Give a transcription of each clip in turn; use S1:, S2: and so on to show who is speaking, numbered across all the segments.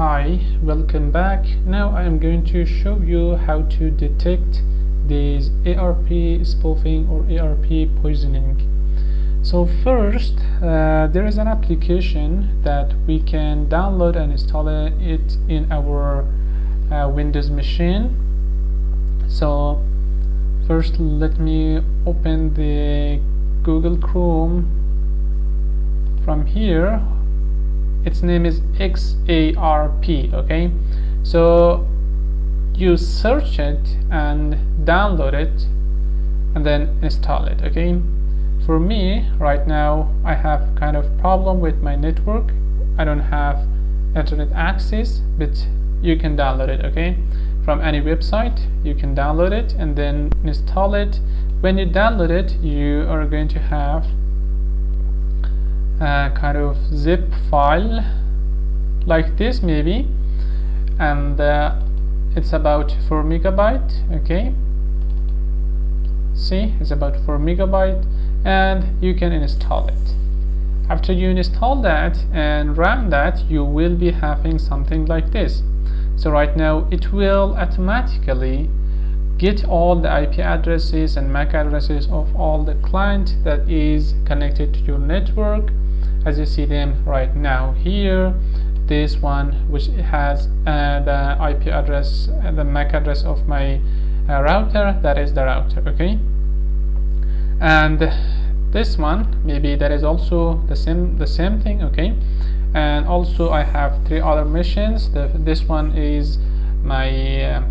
S1: Hi, welcome back. Now I am going to show you how to detect these ARP spoofing or ARP poisoning. So first, there is an application that we can download and install it in our Windows machine. So first, let me open the Google Chrome. From here, its name is XARP. Okay, so you search it and download it and then install it. Okay, for me right now I have kind of problem with my network. I don't have internet access, but you can download it. Okay, from any website you can download it and then install it. When you download it, you are going to have a kind of zip file like this maybe, and it's about 4 megabyte. Okay, see, it's about 4 megabyte, and you can install it. After you install that and run that, you will be having something like this. So right now it will automatically get all the IP addresses and MAC addresses of all the client that is connected to your network, as you see them right now here. This one, which has the IP address and the MAC address of my router, that is the router. Okay, and this one maybe that is also the same thing. Okay, and also I have 3 other machines. This one is my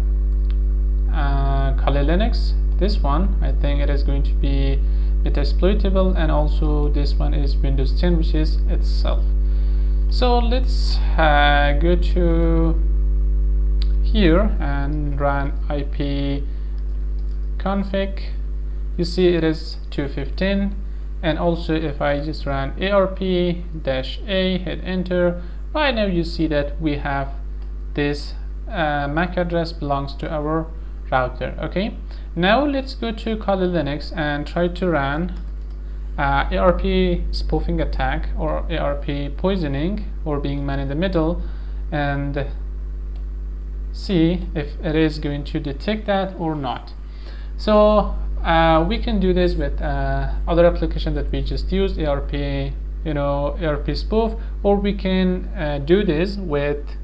S1: Kali Linux. This one I think it is going to be Metasploitable, and also this one is Windows 10, which is itself. So let's go to here and run IP config. You see it is 215, and also if I just run ARP-A, hit enter, right now you see that we have this MAC address belongs to our router. Okay, now let's go to Kali Linux and try to run ARP spoofing attack or ARP poisoning or being man in the middle, and see if it is going to detect that or not. So we can do this with other application that we just used, ARP, ARP spoof, or we can do this with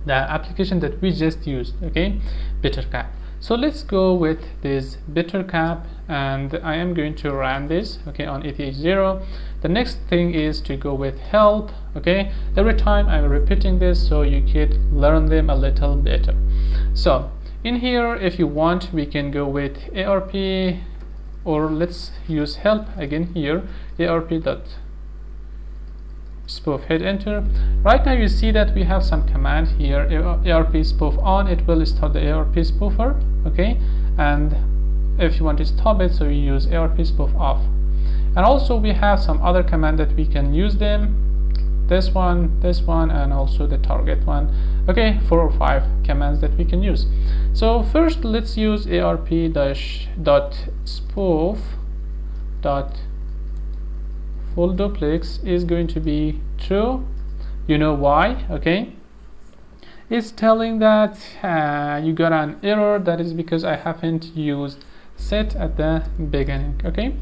S1: the application that we just used. Okay, BetterCap. So let's go with this BetterCap, and I am going to run this, okay, on ETH0. The next thing is to go with help. Okay, every time I'm repeating this so you could learn them a little better. So in here, if you want, we can go with ARP, or let's use help again here, ARP.spoof, hit enter. Right now you see that we have some command here, ARP spoof on, it will start the ARP spoofer. Okay, and if you want to stop it, so you use ARP spoof off. And also we have some other command that we can use them, this one, and also the target one. Okay, 4 or 5 commands that we can use. So first let's use ARP-spoof full duplex is going to be true. You know why? Okay, it's telling that you got an error. That is because I haven't used set at the beginning. Okay,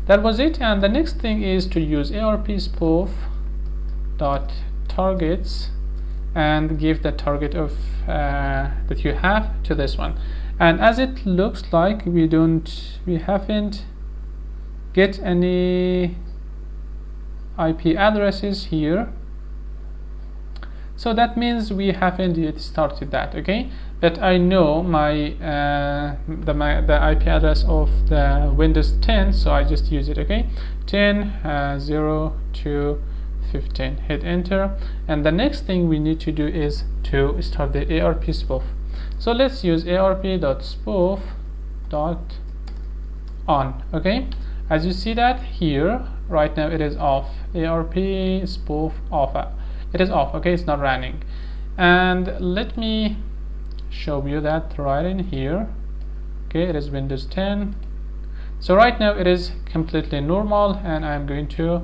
S1: that was it. And the next thing is to use ARP-spoof targets and give the target of that you have to this one. And as it looks like we haven't get any IP addresses here, so that means we haven't yet started that. Okay, but I know my the IP address of the Windows 10, so I just use it. Okay, 10.0.2.15, hit enter, and the next thing we need to do is to start the ARP spoof. So let's use ARP.spoof.on. okay, as you see that here right now it is off, ARP spoof off, it is off. Okay, it's not running. And let me show you that right in here. Okay, it is Windows 10, so right now it is completely normal, and I'm going to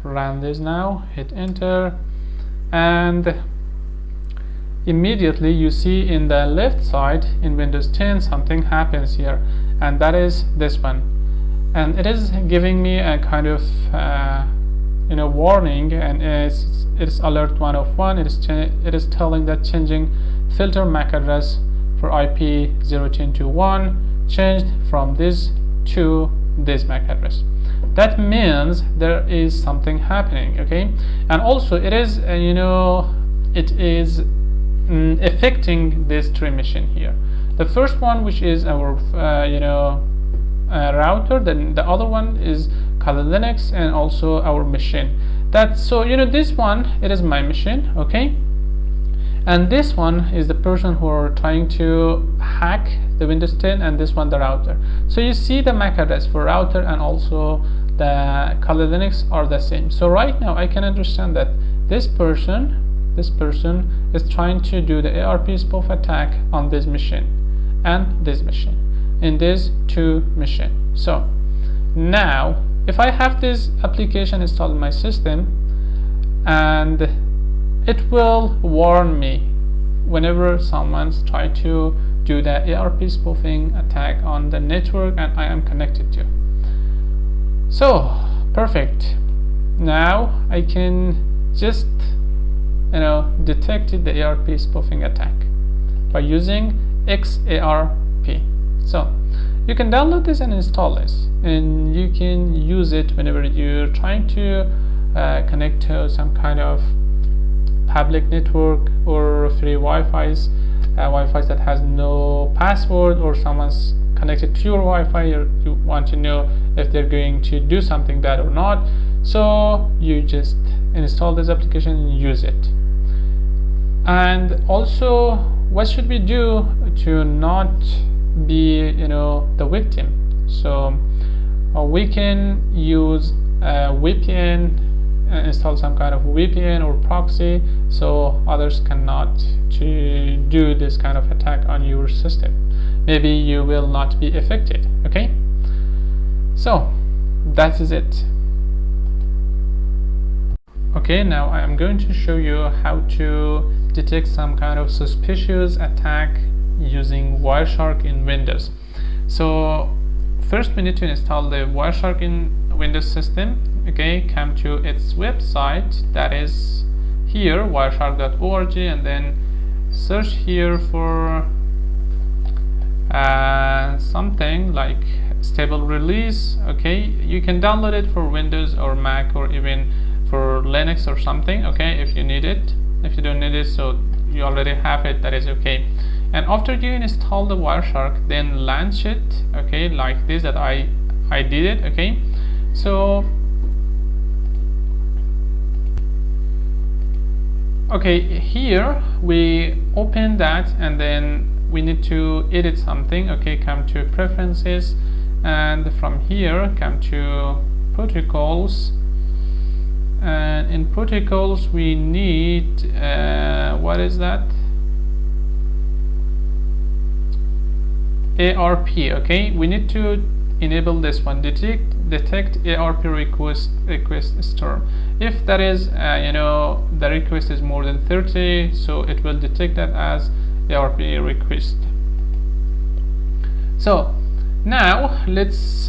S1: run this now, hit enter, and immediately you see in the left side in Windows 10 something happens here, and that is this one, and it is giving me a kind of warning, and it's alert 101. It is telling that changing filter MAC address for IP 01021 changed from this to this MAC address. That means there is something happening, okay? And also it is it is affecting these three machines here. The first one, which is our router, then the other one is Kali Linux, and also our machine. This one, it is my machine, okay? And this one is the person who are trying to hack the Windows 10, and this one the router. So you see the MAC address for router and also the Kali Linux are the same. So right now I can understand that this person is trying to do the ARP spoof attack on this machine and this machine, in these two machines. So now if I have this application installed in my system, and it will warn me whenever someone's trying to do the ARP spoofing attack on the network and I am connected to. So perfect. Now I can just detect the ARP spoofing attack by using XARP. So you can download this and install this, and you can use it whenever you're trying to connect to some kind of public network or free Wi-Fi's that has no password, or someone's connected to your Wi-Fi. You want to know if they're going to do something bad or not. So you just install this application and use it. And also, what should we do to not be the victim? So we can use a VPN, install some kind of VPN or proxy, so others cannot to do this kind of attack on your system. Maybe you will not be affected. Okay, so that is it. Okay, now I am going to show you how to detect some kind of suspicious attack using Wireshark in Windows. So first we need to install the Wireshark in Windows system. Okay, come to its website, that is here, wireshark.org, and then search here for something like stable release. Okay, you can download it for Windows or Mac or even for Linux or something, okay, if you need it. If you don't need it, so you already have it, that is okay. And after you install the Wireshark, then launch it, okay, like this, that I did it. Okay, so okay, here we open that, and then we need to edit something. Okay, come to preferences, and from here come to protocols, and in protocols we need what is that? ARP. Okay, we need to enable this one, detect ARP request storm. If that is the request is more than 30, so it will detect that as ARP request. So now let's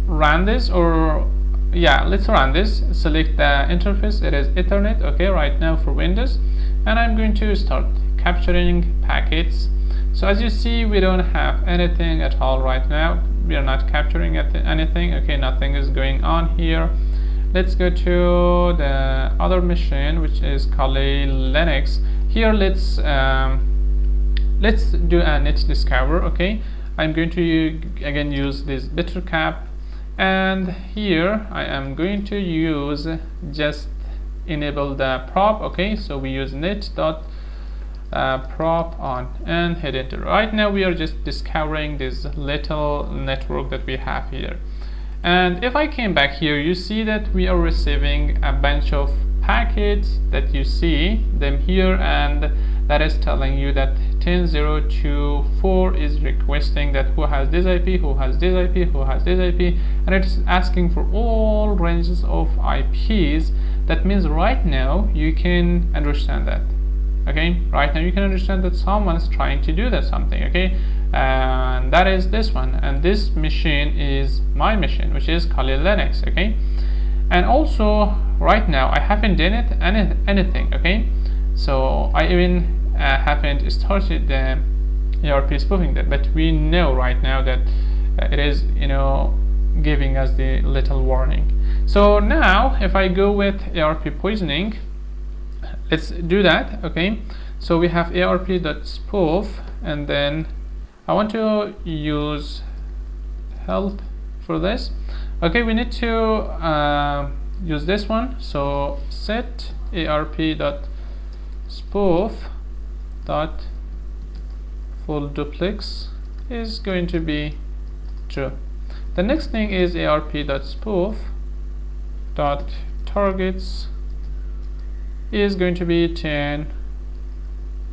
S1: run this, let's run this. Select the interface, it is Ethernet, okay, right now for Windows, and I'm going to start capturing packets. So as you see, we don't have anything at all right now. We are not capturing anything. Okay, nothing is going on here. Let's go to the other machine, which is Kali Linux. Here let's do a net discover. Okay, I'm going to again use this bittercap, and here I am going to use just enable the prop. Okay, so we use net.prop on and hit enter. Right now we are just discovering this little network that we have here, and if I came back here, you see that we are receiving a bunch of packets that you see them here, and that is telling you that 10.0.2.4 is requesting that who has this IP, who has this IP, who has this IP, and it is asking for all ranges of IPs. That means right now you can understand that. Okay, right now you can understand that someone's trying to do that something. Okay, and that is this one, and this machine is my machine, which is Kali Linux. Okay, and also right now I haven't done it anything. Okay, so I even haven't started the ARP spoofing that, but we know right now that it is, you know, giving us the little warning. So now if I go with ARP poisoning, let's do that. Okay, so we have arp.spoof, and then I want to use help for this. Okay, we need to use this one. So set arp.spoof.full duplex is going to be true. The next thing is arp.spoof.targets is going to be 10,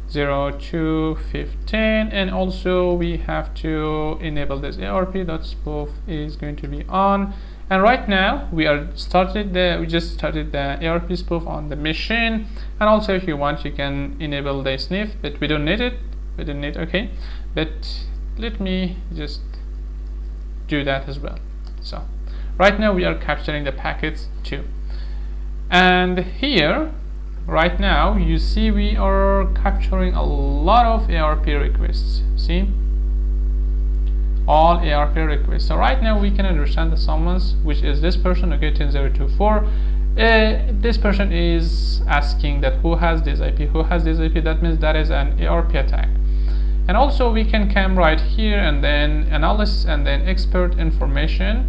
S1: 0 to 15, and also we have to enable this arp.spoof is going to be on. And right now we just started the ARP spoof on the machine, and also if you want you can enable the sniff, but we don't need it. Okay, but let me just do that as well. So right now we are capturing the packets too, and here right now you see we are capturing a lot of ARP requests. See, all ARP requests. So right now we can understand the summons, which is this person. Okay, 10024. This person is asking that who has this IP, who has this IP. That means that is an ARP attack. And also we can come right here and then analysis and then expert information.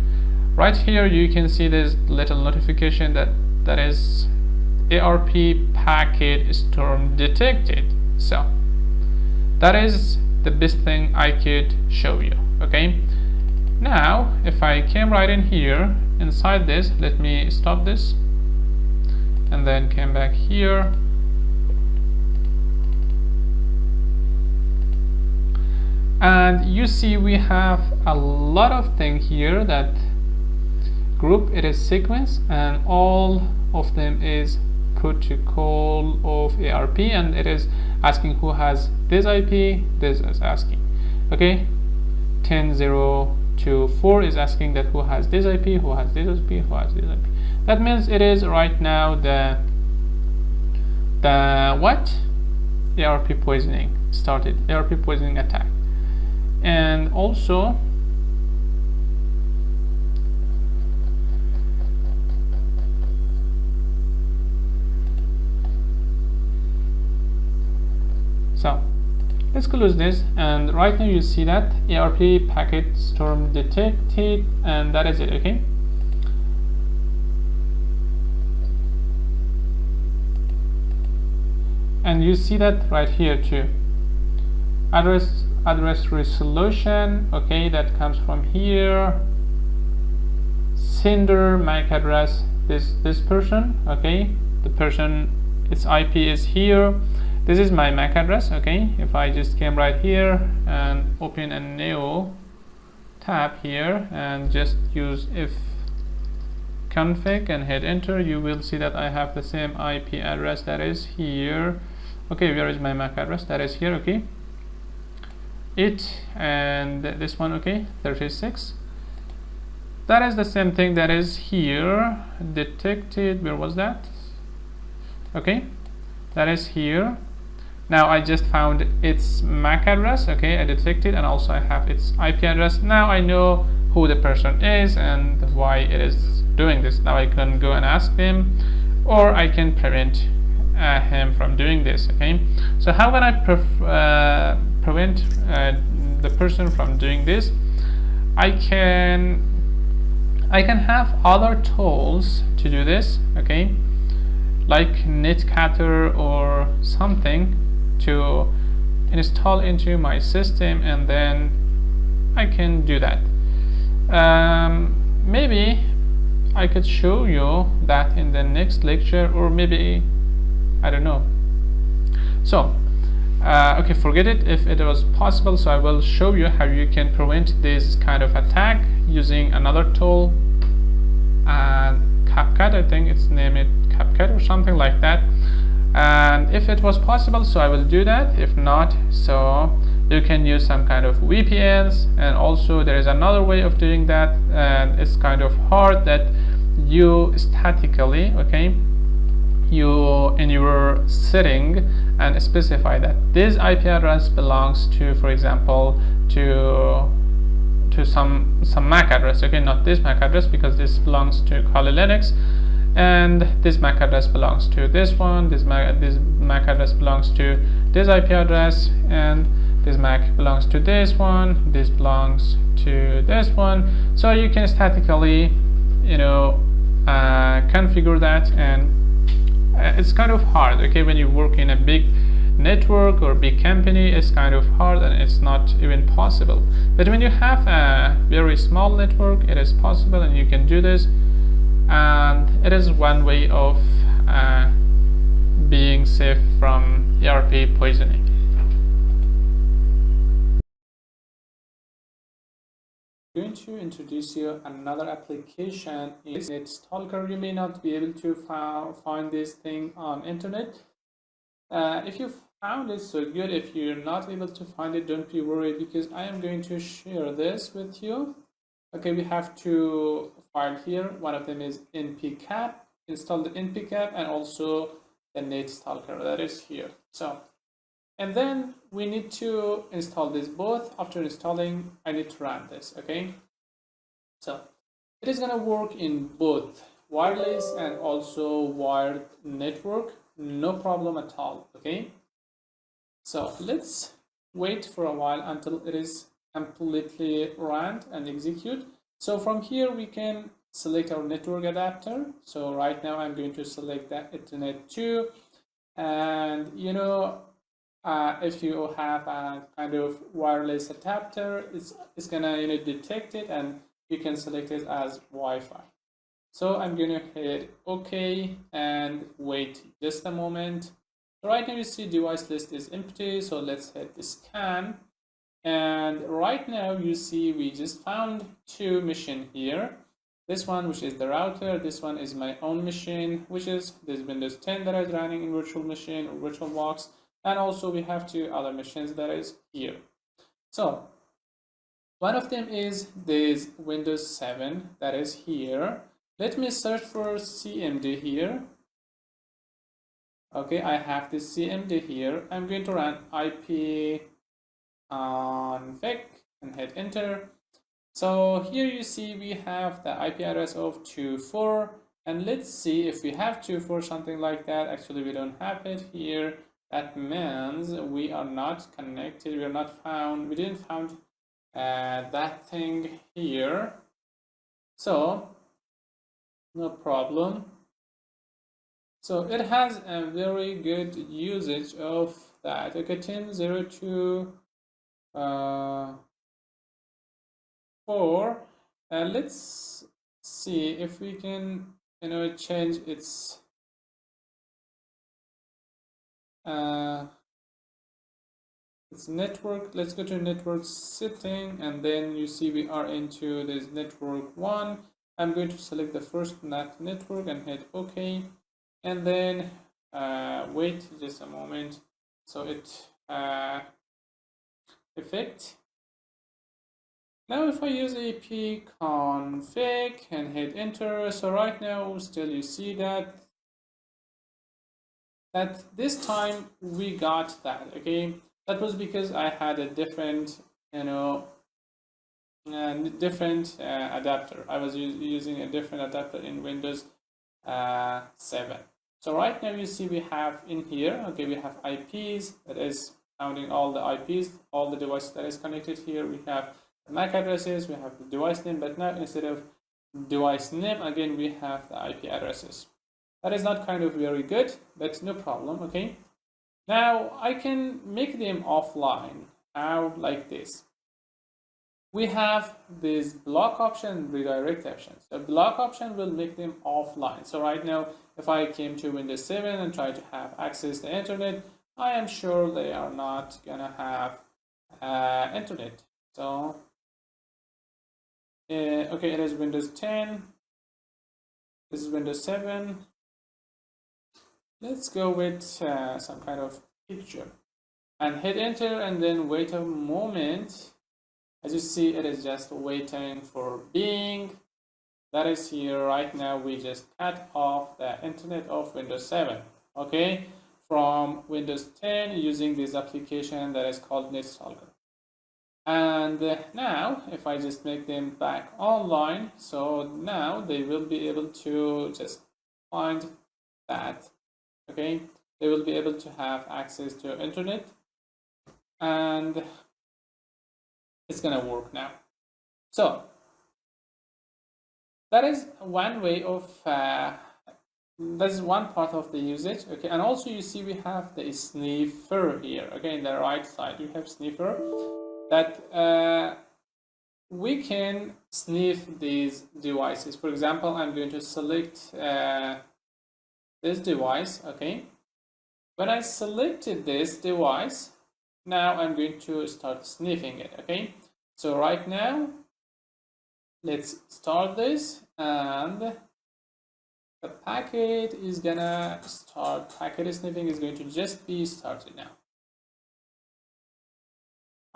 S1: Right here you can see this little notification that is ARP packet storm detected. So that is the best thing I could show you. Okay, now if I came right in here inside this, let me stop this and then came back here, and you see we have a lot of things here that group it is sequence, and all of them is protocol of ARP, and it is asking who has this IP. This is asking, okay, 10024 is asking that who has this IP, who has this IP, who has this IP. That means it is right now the what ARP poisoning started, ARP poisoning attack. And also so let's close this, and right now you see that ARP packet storm detected, and that is it. Okay, and you see that right here too, address resolution. Okay, that comes from here, sender MAC address, this person. Okay, the person, its IP is here. This is my MAC address. Okay, if I just came right here and open a new tab here and just use if config and hit enter, you will see that I have the same IP address that is here. Okay, where is my MAC address? That is here. Okay, it and this one. Okay, 36. That is the same thing that is here. Detected, where was that? Okay, that is here. Now I just found its MAC address. Okay, I detected, and also I have its IP address. Now I know who the person is and why it is doing this. Now I can go and ask him, or I can prevent him from doing this. Okay, so how can I prevent the person from doing this? I can have other tools to do this. Okay, like Netcatter or something to install into my system, and then I can do that. Maybe I could show you that in the next lecture, or maybe I don't know. So okay, forget it if it was possible. So I will show you how you can prevent this kind of attack using another tool, CapCut. I think it's named CapCut or something like that. and if it was possible, so I will do that. If not, so you can use some kind of VPNs. And also there is another way of doing that, and it's kind of hard, that you statically, okay, you in your setting and specify that this IP address belongs to, for example, to some MAC address, okay, not this MAC address because this belongs to Kali Linux, and this MAC address belongs to this one, this MAC address belongs to this IP address, and this MAC belongs to this one, this belongs to this one. So you can statically, configure that, and it's kind of hard, okay, when you work in a big network or big company. It's kind of hard, and it's not even possible. But when you have a very small network, it is possible, and you can do this, and it is one way of being safe from ERP poisoning. I'm going to introduce you another application in NetStalker. You may not be able to find this thing on internet. If you found it, so good. If you're not able to find it, don't be worried, because I am going to share this with you. Okay, we have two files here. One of them is npcap. Install the npcap, and also the NetStalker that is here. So, and then we need to install this both. After installing, I need to run this, okay? So it is gonna work in both wireless and also wired network, no problem at all, okay? So let's wait for a while until it is completely run and execute. So from here we can select our network adapter. So right now I'm going to select that Ethernet 2, and if you have a kind of wireless adapter, it's gonna detect it, and you can select it as Wi-Fi. So I'm gonna hit OK and wait just a moment. Right now you see device list is empty, so let's hit the scan. And right now you see we just found two machines here. This one, which is the router, this one is my own machine, which is this Windows 10 that is running in virtual machine or VirtualBox. And also we have two other machines that is here. So one of them is this Windows 7 that is here. Let me search for CMD here. Okay, I have this CMD here. I'm going to run IP config and hit enter. So here you see we have the IP address of 24, and let's see if we have 24, something like that. Actually, we don't have it here. That means we are not connected. We are not found. We didn't found that thing here. So no problem. So it has a very good usage of that. Okay, 10.02 4. Let's see if we can change its network. Let's go to network setting, and then you see we are into this network 1. I'm going to select the first network and hit OK, and then wait just a moment. So it effect. Now if I use AP config and hit enter, so right now still you see that this time we got that, okay? That was because I had a different, adapter. I was using a different adapter in Windows 7. So right now you see we have in here, okay, we have IPs, that is counting all the IPs, all the devices that is connected here. We have the MAC addresses, we have the device name, but now instead of device name, again, we have the IP addresses. That is not kind of very good, but no problem, okay? Now I can make them offline. How? Like this. We have this block option, redirect options. The block option will make them offline. So right now, if I came to Windows 7 and try to have access to internet, I am sure they are not gonna have internet. So okay, it is Windows 10. This is Windows 7. let's go with some kind of picture and hit enter and then wait a moment. As you see, it is just waiting for Bing. That is here right now. We just cut off the internet of Windows 7, okay, from Windows 10 using this application that is called NStalker. And now if I just make them back online, so now they will be able to just find that, okay, they will be able to have access to internet, and it's gonna work now. So that is one way of that is one part of the usage, okay. And also you see we have the sniffer here, okay, in the right side we have sniffer that we can sniff these devices. For example, I'm going to select this device, okay. When I selected this device, now I'm going to start sniffing it, okay. So right now let's start this, and the packet is gonna start. Packet sniffing is going to just be started now.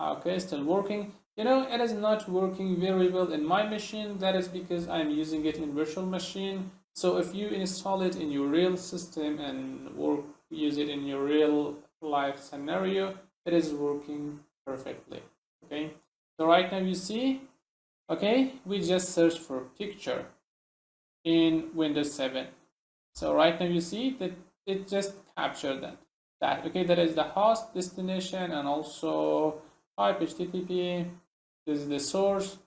S1: Okay, still working. You know, it is not working very well in my machine. That is because I'm using it in virtual machine. So if you install it in your real system and use it in your real life scenario, it is working perfectly, okay. So right now you see, okay, we just searched for picture in Windows 7. So right now you see that it just captured that okay, that is the host, destination, and also type HTTP. This is the source,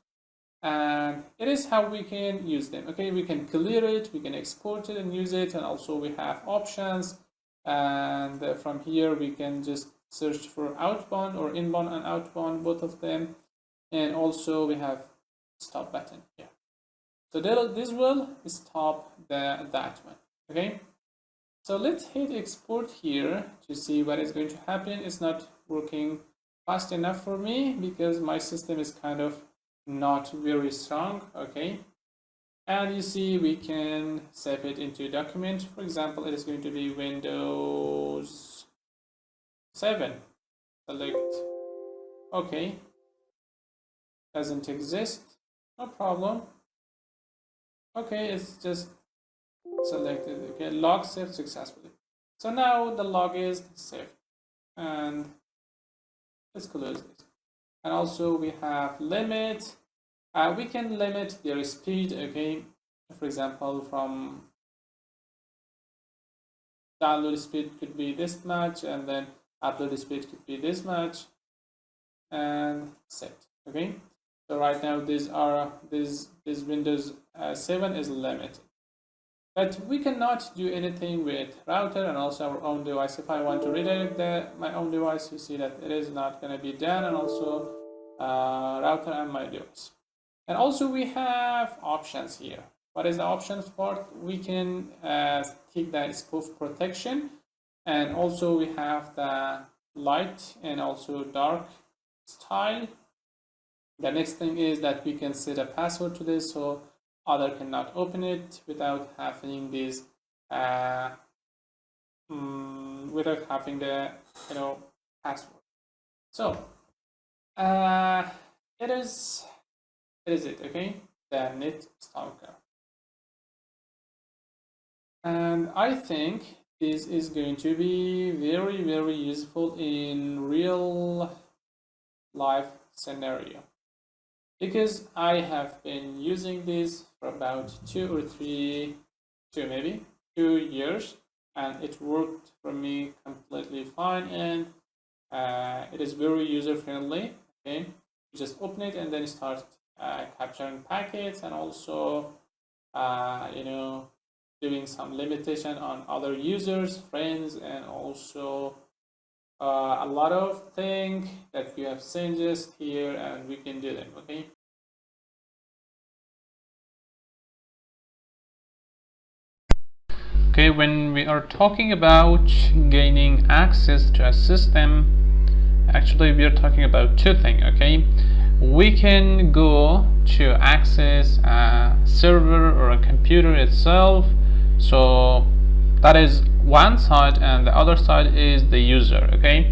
S1: and it is how we can use them, okay. We can clear it, we can export it and use it, and also we have options, and from here we can just search for outbound or inbound and outbound, both of them, and also we have stop button here. So this will stop that one, okay. So let's hit export here to see what is going to happen. It's not working fast enough for me because my system is kind of not very strong, okay. And you see we can save it into a document. For example, it is going to be Windows 7. Select, okay, doesn't exist, no problem, okay, it's just selected, okay, log saved successfully. So now the log is saved, and let's close this. And also we have limit. We can limit their speed, okay. For example, from download speed could be this much, and then upload speed could be this much, and set, okay. So right now these are this Windows 7 is limited, but we cannot do anything with router and also our own device. If I want to redirect my own device, you see that it is not going to be done, and also router and my device. And also we have options here. What is the options part? We can take the spoof protection, and also we have the light and also dark style. The next thing is that we can set a password to this so other cannot open it without having this without having the password. So it is it, okay, the NetStalker. And I think this is going to be very, very useful in real life scenario, because I have been using this for about 2 years, and it worked for me completely fine, and it is very user friendly, okay. You just open it and then start capturing packets, and also doing some limitation on other users, friends, and also a lot of things that you have seen just here, and we can do them, okay. Okay, when we are talking about gaining access to a system, actually we are talking about two things, okay. We can go to access a server or a computer itself. So That is one side, and the other side is the user. Okay,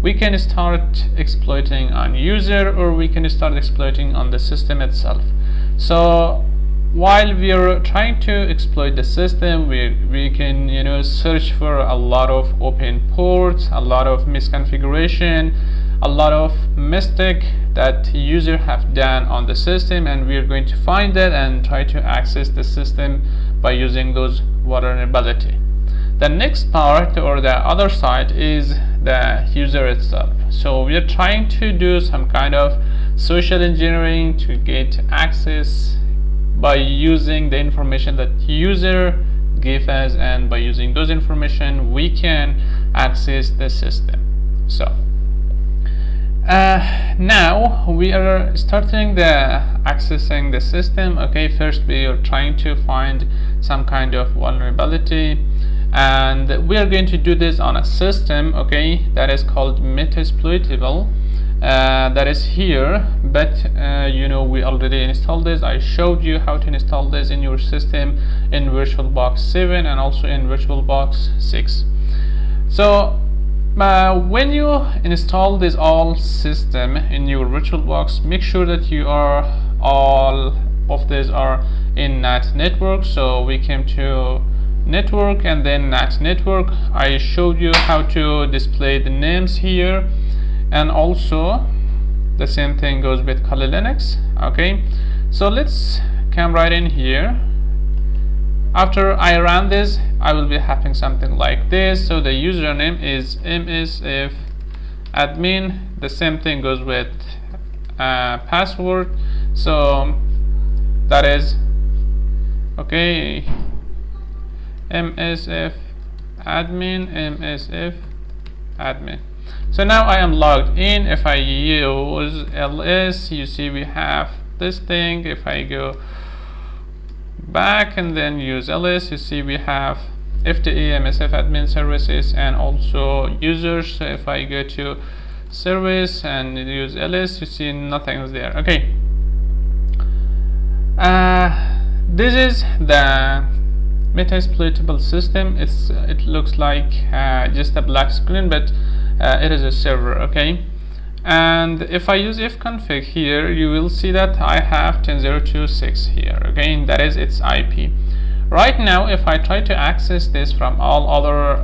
S1: we can start exploiting on user, or we can start exploiting on the system itself. So while we are trying to exploit the system, we can search for a lot of open ports, a lot of misconfiguration, a lot of mistake that user have done on the system, and we are going to find that and try to access the system by using those vulnerability. The next part, or the other side, is the user itself. So we are trying to do some kind of social engineering to get access by using the information that user give us, and by using those information we can access the system. So now we are starting the accessing the system. Okay, first we are trying to find some kind of vulnerability, and we are going to do this on a system, okay, that is called Metasploitable. That is here, but we already installed this. I showed you how to install this in your system in VirtualBox 7 and also in VirtualBox 6. So when you install this all system in your VirtualBox, make sure that you are all of these are in NAT network. So we came to network and then NAT network. I showed you how to display the names here, and also the same thing goes with Kali Linux. Okay, so let's come right in here. After I run this, I will be having something like this. So the username is msf admin. The same thing goes with password. So that is okay, msf admin. So now I am logged in. If I use ls, you see we have this thing. If I go back and then use ls, you see we have FTE, MSF admin services, and also users. So if I go to service and use ls, you see nothing is there. Okay, this is the Metasploitable system. It looks like just a black screen, but it is a server. Okay, and if I use ifconfig here, you will see that I have 10.0.2.6 here. Again, that is its IP. Right now, if I try to access this from all other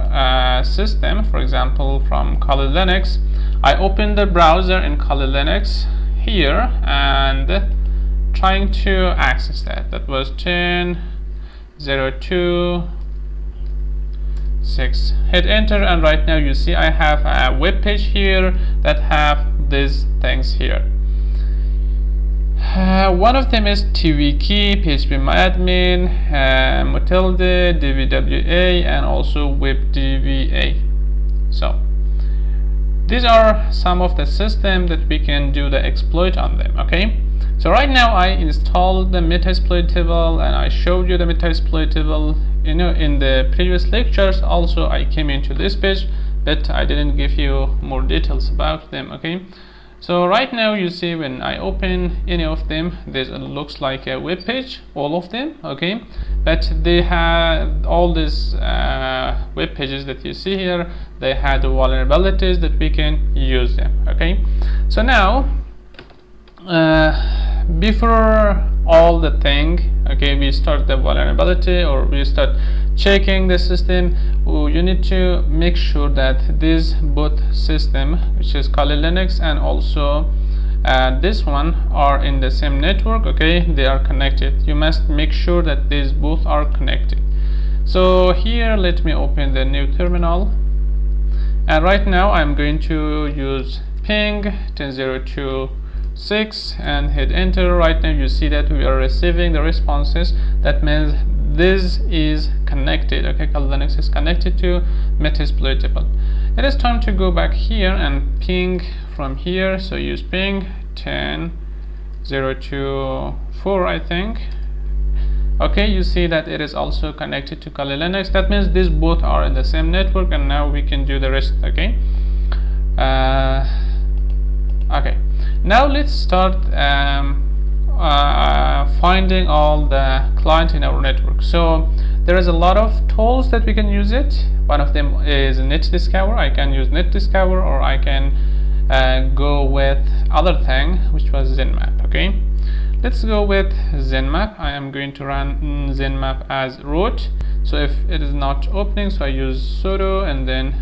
S1: system, for example from Kali Linux, I open the browser in Kali Linux here and trying to access that. That was 10.0.2.6. Hit enter, and right now you see I have a web page here that have these things here. One of them is tvkey, phpMyAdmin, Motilde, dvwa, and also webdva. So these are some of the system that we can do the exploit on them. Okay, so right now I installed the Metasploitable, and I showed you the Metasploitable in the previous lectures. Also I came into this page, but I didn't give you more details about them. Okay, so right now you see when I open any of them, this looks like a web page, all of them. Okay, but they have all these web pages that you see here, they had the vulnerabilities that we can use them. Okay, so now before all the thing, okay, we start the vulnerability, or we start checking the system, you need to make sure that this both system, which is Kali Linux, and also this one are in the same network. Okay, they are connected. You must make sure that these both are connected. So here, let me open the new terminal, and right now I'm going to use ping 10.0.2.6 and hit enter. Right now you see that we are receiving the responses. That means this is connected. Okay, Kali Linux is connected to Metasploitable. It is time to go back here and ping from here. So use ping 10.0.2.4, I think. Okay, you see that it is also connected to Kali Linux. That means these both are in the same network, and now we can do the rest. Okay, okay, now let's start finding all the client in our network. So There is a lot of tools that we can use it. One of them is NetDiscover. I can use NetDiscover, or I can go with other thing, which was ZenMap. Okay, let's go with ZenMap. I am going to run ZenMap as root. So if it is not opening, so I use sudo and then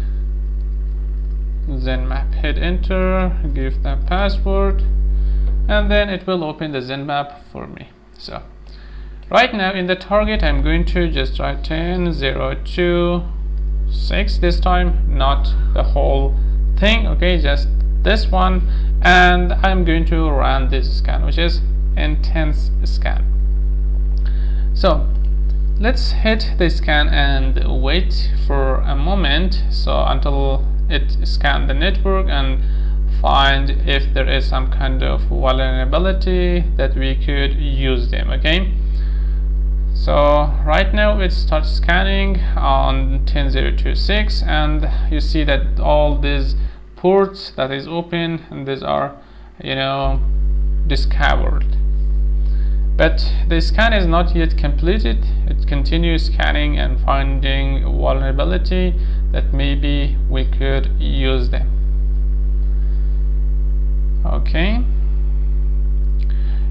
S1: ZenMap, hit enter, give the password, and then it will open the ZenMap for me. So right now in the target, I'm going to just write 10.0.2.6 this time, not the whole thing. Okay, just this one, and I'm going to run this scan, which is intense scan. So let's hit the scan and wait for a moment, so until it scan the network and find if there is some kind of vulnerability that we could use them. Okay, so right now it starts scanning on 10.0.2.6, and you see that all these ports that is open, and these are, you know, discovered. But the scan is not yet completed. It continues scanning and finding vulnerability that maybe we could use them. Okay,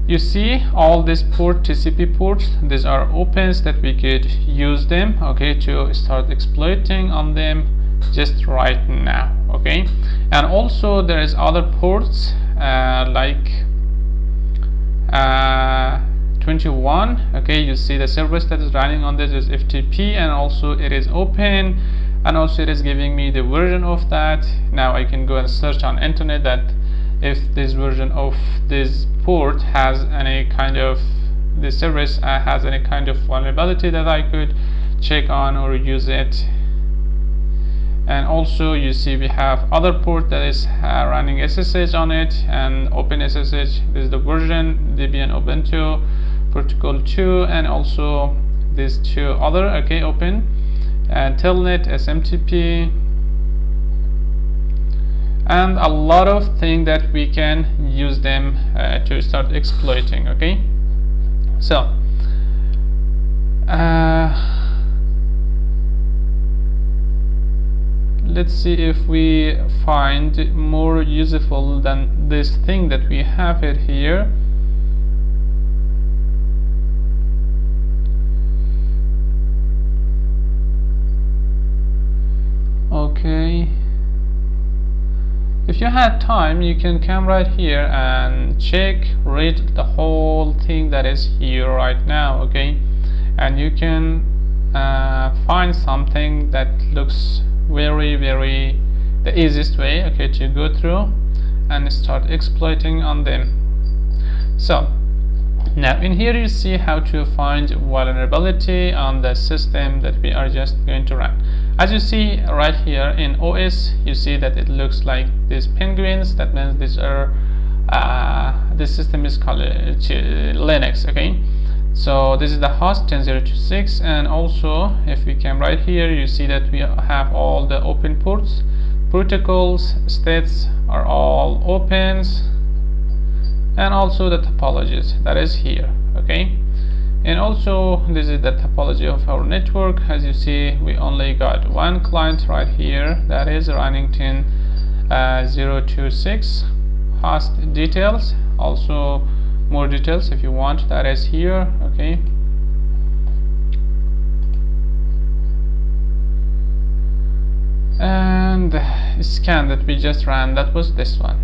S1: you see all these port, TCP ports, these are opens that we could use them, okay, to start exploiting on them just right now. Okay, and also there is other ports like 21. Okay, you see the service that is running on this is FTP, and also it is open, and also it is giving me the version of that. Now I can go and search on internet that if this version of this port has any kind of, this service has any kind of vulnerability that I could check on or use it. And also you see we have other port that is running SSH on it, and OpenSSH. This is the version Debian Ubuntu Protocol 2, and also these two other, okay, open, Telnet, SMTP, and a lot of things that we can use them to start exploiting. Okay, so let's see if we find more useful than this thing that we have it here. Okay, if you had time, you can come right here and check, read the whole thing that is here right now. Okay, and you can find something that looks very the easiest way, okay, to go through and start exploiting on them. So now in here you see how to find vulnerability on the system that we are just going to run. As you see right here in OS, you see that it looks like these penguins. That means these are this system is called Linux. Okay, so this is the host 10.0.2.6, and also if we come right here, you see that we have all the open ports, protocols, states are all opens, and also the topologies that is here. Okay, and also this is the topology of our network. As you see, we only got one client right here that is running 10.0.2.6. host details, also more details if you want, that is here. Okay, and the scan that we just ran, that was this one.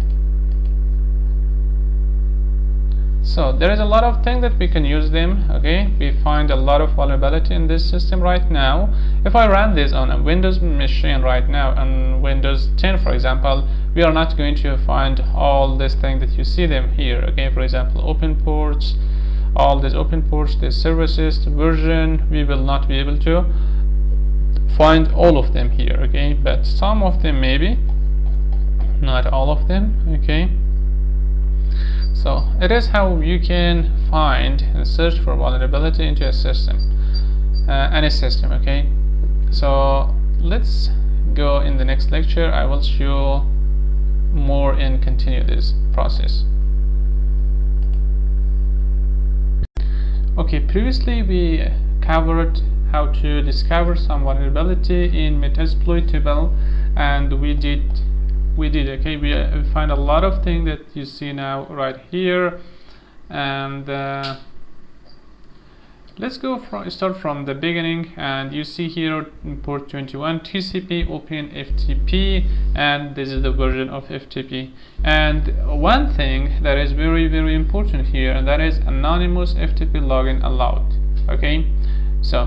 S1: So there is a lot of things that we can use them. Okay, we find a lot of vulnerability in this system right now. If I run this on a Windows machine right now, on Windows 10 for example, we are not going to find all these things that you see them here. Okay, for example, open ports, all these open ports, these services, version, we will not be able to find all of them here. Okay, but some of them maybe, not all of them. Okay, so it is how you can find and search for vulnerability into a system, any system. Okay, so let's go in the next lecture. I will show more and continue this process. Okay, previously we covered how to discover some vulnerability in Metasploitable, and we did okay. We find a lot of things that you see now right here, and let's start from the beginning. And you see here port 21 TCP open FTP, and this is the version of FTP. And one thing that is very, very important here, and that is anonymous FTP login allowed. Okay, so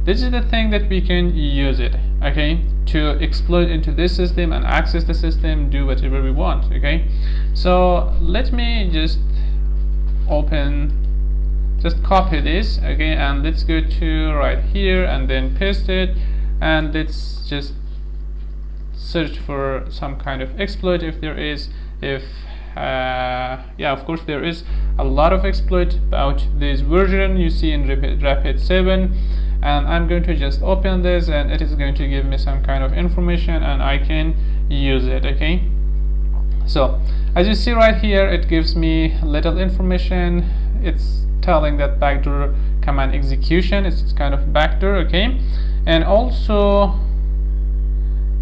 S1: this is the thing that we can use it, okay, to exploit into this system and access the system, do whatever we want. Okay, so let me just copy this, okay, and let's go to right here and then paste it, and let's just search for some kind of exploit if there is. Yeah, of course there is a lot of exploit about this version you see in Rapid 7, and I'm going to just open this, and it is going to give me some kind of information and I can use it. Okay, so as you see right here, it gives me little information. It's telling that backdoor command execution, it's kind of backdoor. Okay, and also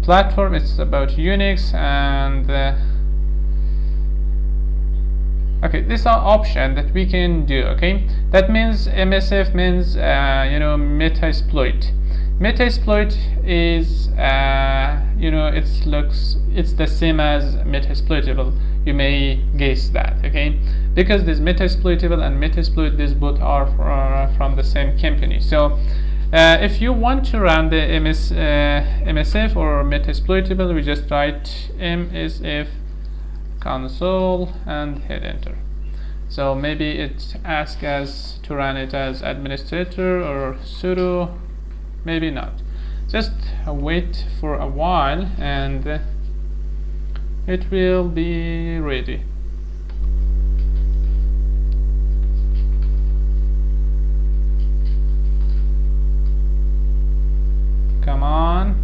S1: platform, it's about Unix, and okay, this are option that we can do. Okay, that means MSF means Metasploit. Metasploit is it's the same as Metasploitable. You may guess that, okay, because this Metasploitable and Metasploit, these both are from the same company. So if you want to run the MSF or Metasploitable, we just write MSF console and hit enter. So maybe it asks us to run it as administrator or sudo, maybe not. Just wait for a while and it will be ready. Come on.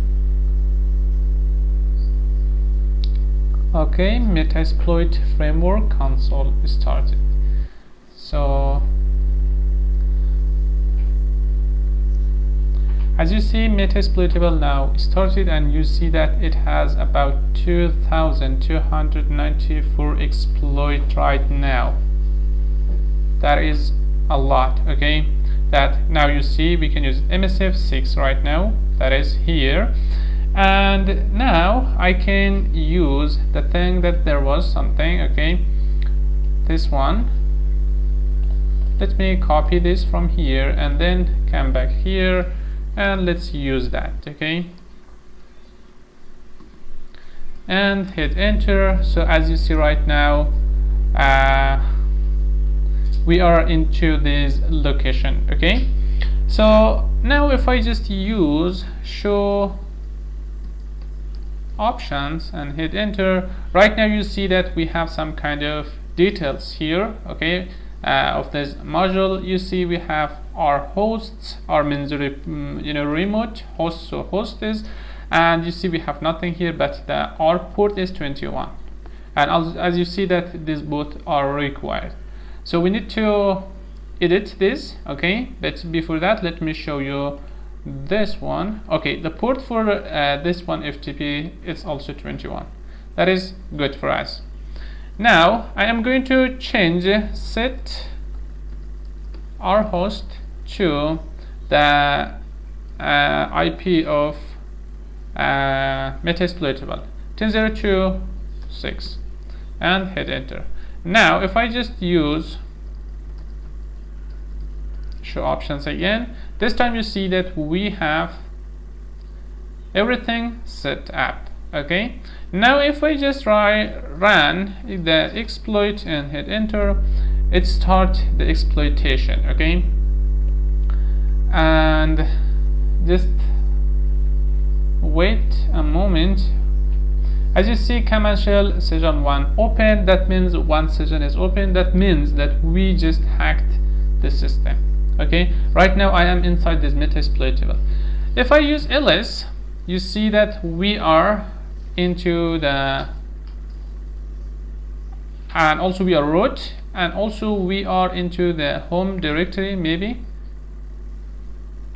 S1: Okay, Metasploit framework console started. So as you see, Metasploitable now started, and you see that it has about 2,294 exploit right now. That is a lot. Okay, that now you see we can use MSF6 right now, that is here. And now I can use the thing that there was something, okay, this one. Let me copy this from here and then come back here, and let's use that. Okay, and hit enter. So as you see right now, we are into this location. Okay, so now if I just use show options and hit enter, right now you see that we have some kind of details here, okay, of this module. You see we have our hosts, our means remote host, so host is, and you see we have nothing here, but our port is 21, and as you see that these both are required. So we need to edit this. Okay, but before that, let me show you this one. Okay, the port for this one FTP is also 21. That is good for us. Now I am going to change set our host to the IP of Metasploitable 10.0.2.6 and hit enter. Now if I just use show options again, this time you see that we have everything set up. Okay, now if I just run the exploit and hit enter, it starts the exploitation. Okay, and just wait a moment. As you see, command shell session 1 open. That means one session is open. That means that we just hacked the system. Okay, right now I am inside this Metasploitable. If I use ls, you see that we are into the, and also we are root, and also we are into the home directory maybe.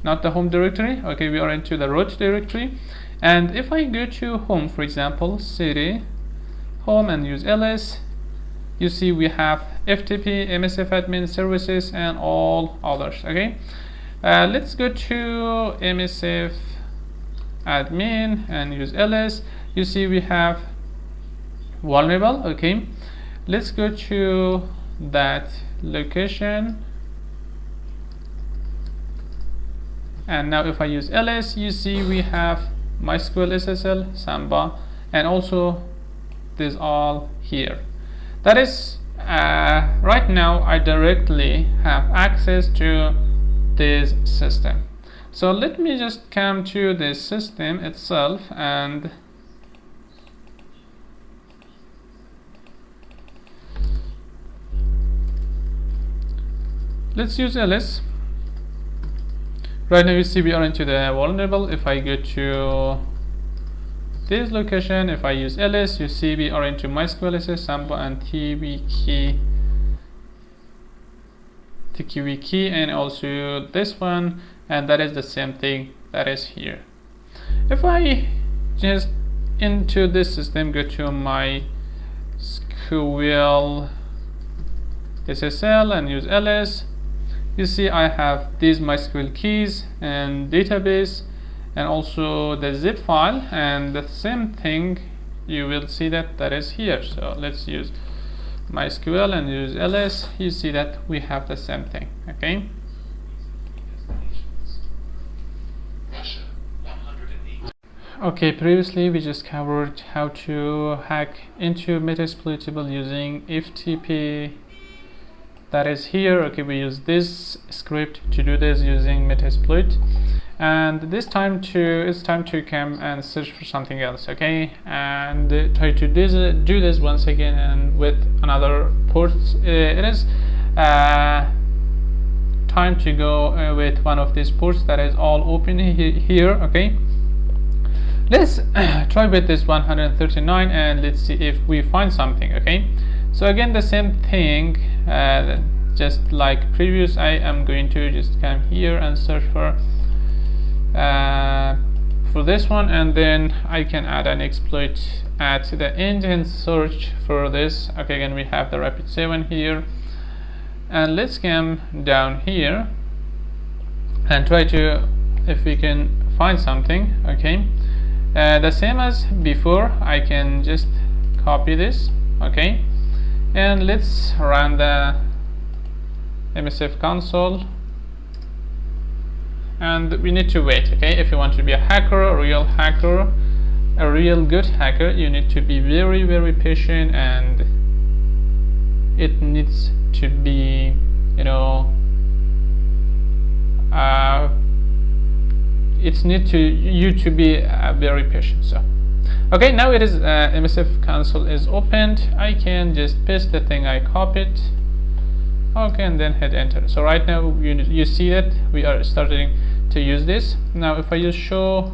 S1: not the home directory. Okay, we are into the root directory. And if I go to home, for example, cd home, and use ls, you see we have FTP, MSF admin services, and all others. Okay, let's go to MSF admin and use ls. You see we have vulnerable. Okay, let's go to that location, and now if I use ls, you see we have MySQL SSL, Samba, and also this all here. That is, right now I directly have access to this system. So let me just come to this system itself, and let's use ls. Right now you see we are into the vulnerable. If I go to this location, if I use ls, you see we are into MySQL SSL, Samba, and TQV key, and also this one, and that is the same thing that is here. If I just into this system, go to MySQL SSL and use ls, you see I have these MySQL keys and database, and also the zip file, and the same thing you will see that is here. So let's use MySQL and use ls. You see that we have the same thing. Okay, okay, previously we just covered how to hack into Metasploitable using FTP. That is here. Okay, we use this script to do this using Metasploit, and this time it's time to come and search for something else. Okay, and try to do this once again, and with another port. It is time to go with one of these ports that is all open here. Okay, let's try with this 139, and let's see if we find something. Okay, so again the same thing, just like previous, I am going to just come here and search for this one, and then I can add an exploit at the end and search for this. Okay, again we have the Rapid7 here, and let's come down here and try to, if we can find something. Okay, the same as before, I can just copy this. Okay, and let's run the MSF console, and we need to wait. Okay, if you want to be a hacker, a real hacker, a real good hacker, you need to be very, very patient, and it needs to be, you know, it needs you to be very patient. So okay, now it is MSF console is opened. I can just paste the thing I copied. Okay, and then hit enter. So right now you see that we are starting to use this. Now if I use show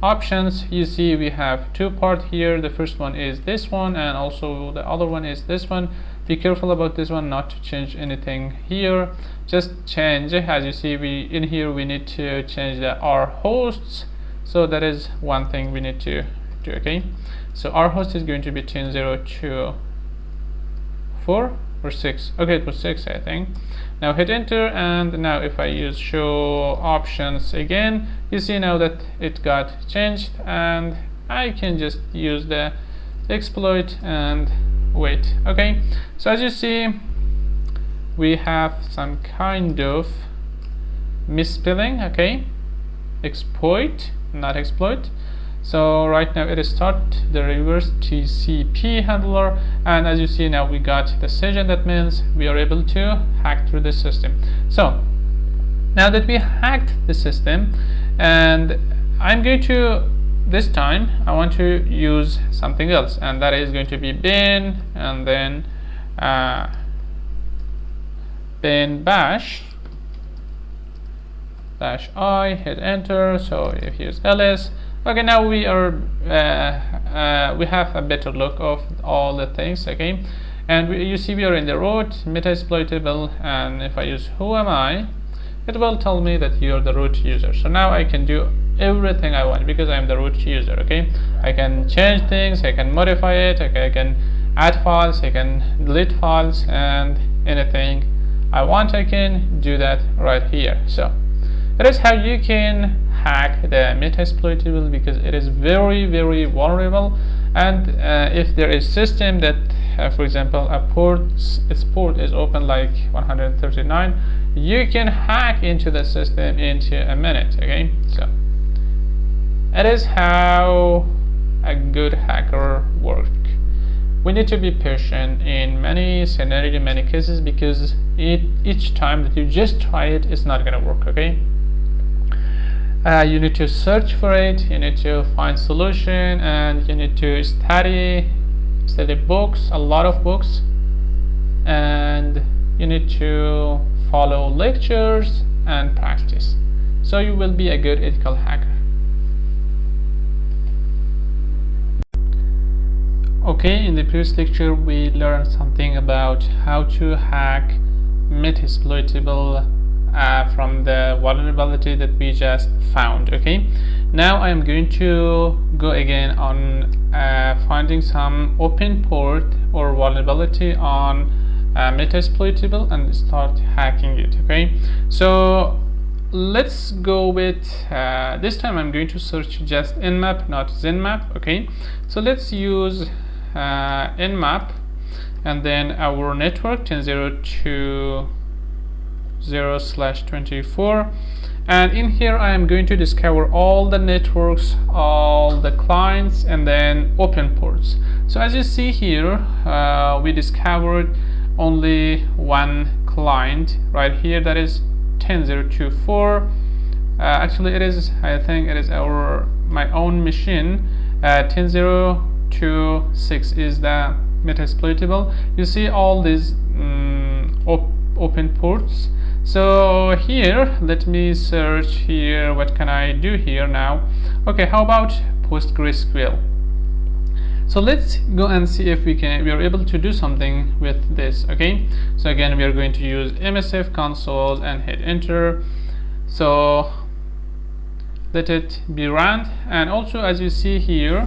S1: options, you see we have two parts here. The first one is this one, and also the other one is this one. Be careful about this one, not to change anything here. Just change, as you see, in here we need to change our hosts. So that is one thing we need to do. Okay, so our host is going to be 10.0.2.4 or 6. Okay, it was 6, I think. Now hit enter, and now if I use show options again, you see now that it got changed, and I can just use the exploit and wait. Okay, so as you see, we have some kind of misspelling. Okay, exploit, not exploit. So right now it is start the reverse TCP handler, and as you see now we got the session. That means we are able to hack through the system. So now that we hacked the system, and I'm going to, this time I want to use something else, and that is going to be bin, and then bin bash -i, hit enter. So if you use ls, okay, now we are we have a better look of all the things. Okay, and you see we are in the root Metasploitable, and if I use who am I, it will tell me that you're the root user. So now I can do everything I want because I'm the root user. Okay, I can change things, I can modify it, okay, I can add files, I can delete files, and anything I want I can do that right here. So that is how you can hack the Metasploitable, because it is very vulnerable. And if there is system that for example its port is open like 139, you can hack into the system into a minute. Okay, so it is how a good hacker works. We need to be patient in many scenarios, many cases, because each time that you just try it, it's not gonna work. Okay, you need to search for it, you need to find solution, and you need to study books, a lot of books, and you need to follow lectures and practice, so you will be a good ethical hacker. Okay, in the previous lecture we learned something about how to hack Metasploitable from the vulnerability that we just found. Okay, now I am going to go again on finding some open port or vulnerability on Metasploitable and start hacking it. Okay, so let's go with this time I'm going to search just nmap, not zenmap. Okay, so let's use nmap and then our network 10.0.20/24, and in here I am going to discover all the networks, all the clients, and then open ports. So as you see here, we discovered only one client right here, that is 10.0.24. Actually it is, I think it is my own machine. 10.0.26 is the Metasploitable. You see all these open ports. So here, let me search here. What can I do here now? Okay, how about PostgreSQL? So let's go and see if we are able to do something with this. Okay, so again we are going to use MSF console and hit enter. So let it be run, and also as you see here,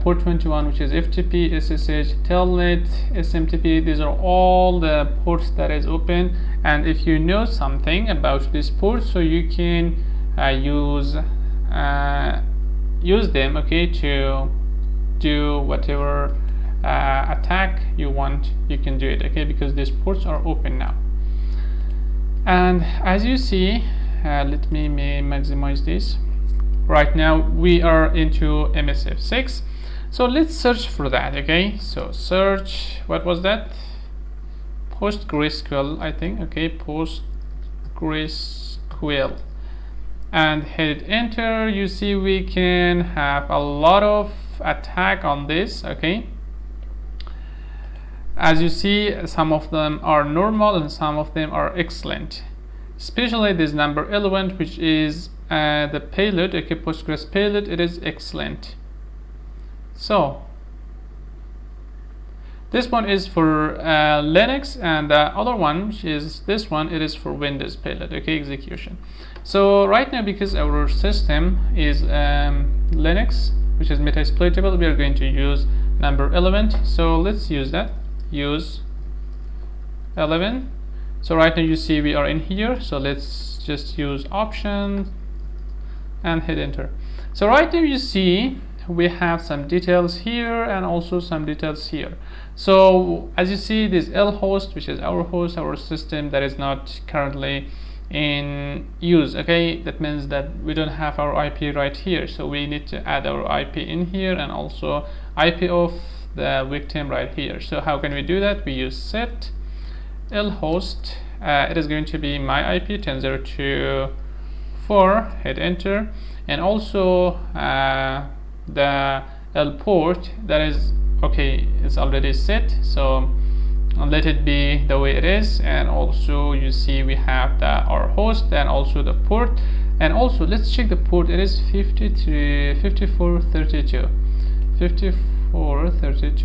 S1: port 21, which is FTP, SSH, Telnet, SMTP, these are all the ports that is open. And if you know something about this port, so you can use them, okay, to do whatever attack you want. You can do it, okay, because these ports are open now. And as you see, let me maximize this. Right now we are into MSF6, so let's search for that. Okay, so search, what was that? PostgreSQL, I think. Okay, PostgreSQL, and hit enter. You see we can have a lot of attack on this. Okay, as you see, some of them are normal and some of them are excellent, especially this number 11, which is the payload. Okay, Postgres payload, it is excellent. So this one is for Linux, and the other one, which is this one, it is for Windows payload. Okay, execution. So right now, because our system is Linux, which is Metasploitable, we are going to use number 11. So let's use that. Use 11. So right now you see we are in here. So let's just use options and hit enter. So right now you see we have some details here and also some details here. So as you see, this L host, which is our host, our system that is not currently in use. Okay, that means that we don't have our IP right here, so we need to add our IP in here and also IP of the victim right here. So how can we do that? We use set L host. It is going to be my IP 10.0.2.4, hit enter, and also the L port, that is okay, it's already set, so let it be the way it is. And also you see we have our host and also the port, and also let's check the port. It is 5432.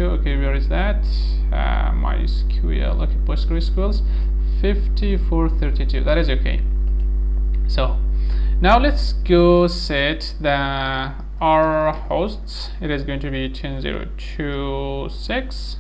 S1: Okay, where is that? MySQL, okay, PostgreSQL 5432. That is okay. So now let's go set our hosts. It is going to be 10.0.2.6.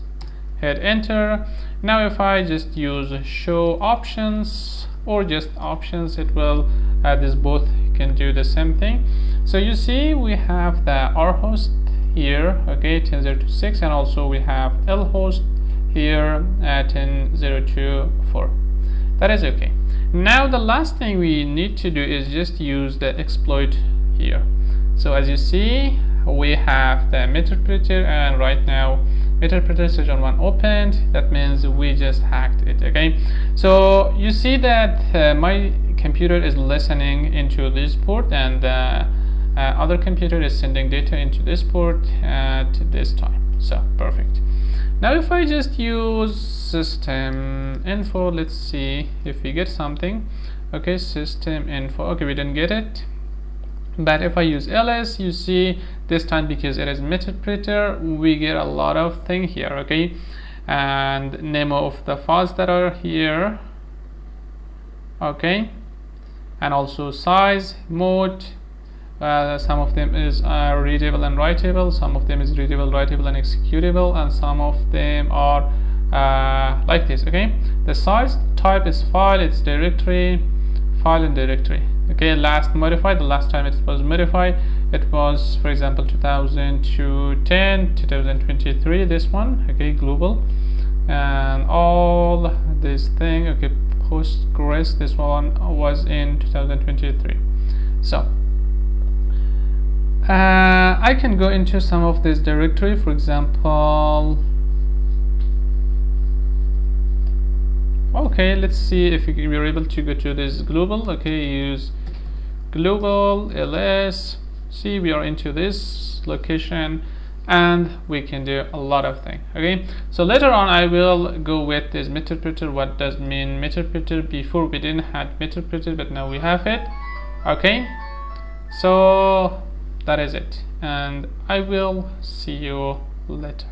S1: Hit enter. Now if I just use show options or just options, it will this both can do the same thing. So you see we have the R host here, okay, 10.0.2.6, and also we have L host here at 10.0.2.4. that is okay. Now the last thing we need to do is just use the exploit here. So as you see, we have the Meterpreter, and right now Meterpreter session 1 opened. That means we just hacked it. Okay, so you see that my computer is listening into this port, and other computer is sending data into this port at this time. So perfect. Now if I just use system info, let's see if we get something. Okay, system info. Okay, we didn't get it. But if I use ls, you see this time, because it is Meterpreter, we get a lot of things here. Okay, and name of the files that are here. Okay, and also size, mode. Some of them is readable and writable, some of them is readable, writable and executable, and some of them are like this. Okay, the size type is file, it's directory, file and directory. Okay, last modified, the last time it was modified, it was, for example, 2010, 2023, this one. Okay, global, and all this thing. Okay, Postgres, this one was in 2023. So I can go into some of this directory, for example. Okay, let's see if we are able to go to this global. Okay, use global ls. See, we are into this location, and we can do a lot of things. Okay, so later on I will go with this Meterpreter. What does mean Meterpreter? Before we didn't have Meterpreter, but now we have it. Okay, so that is it, and I will see you later.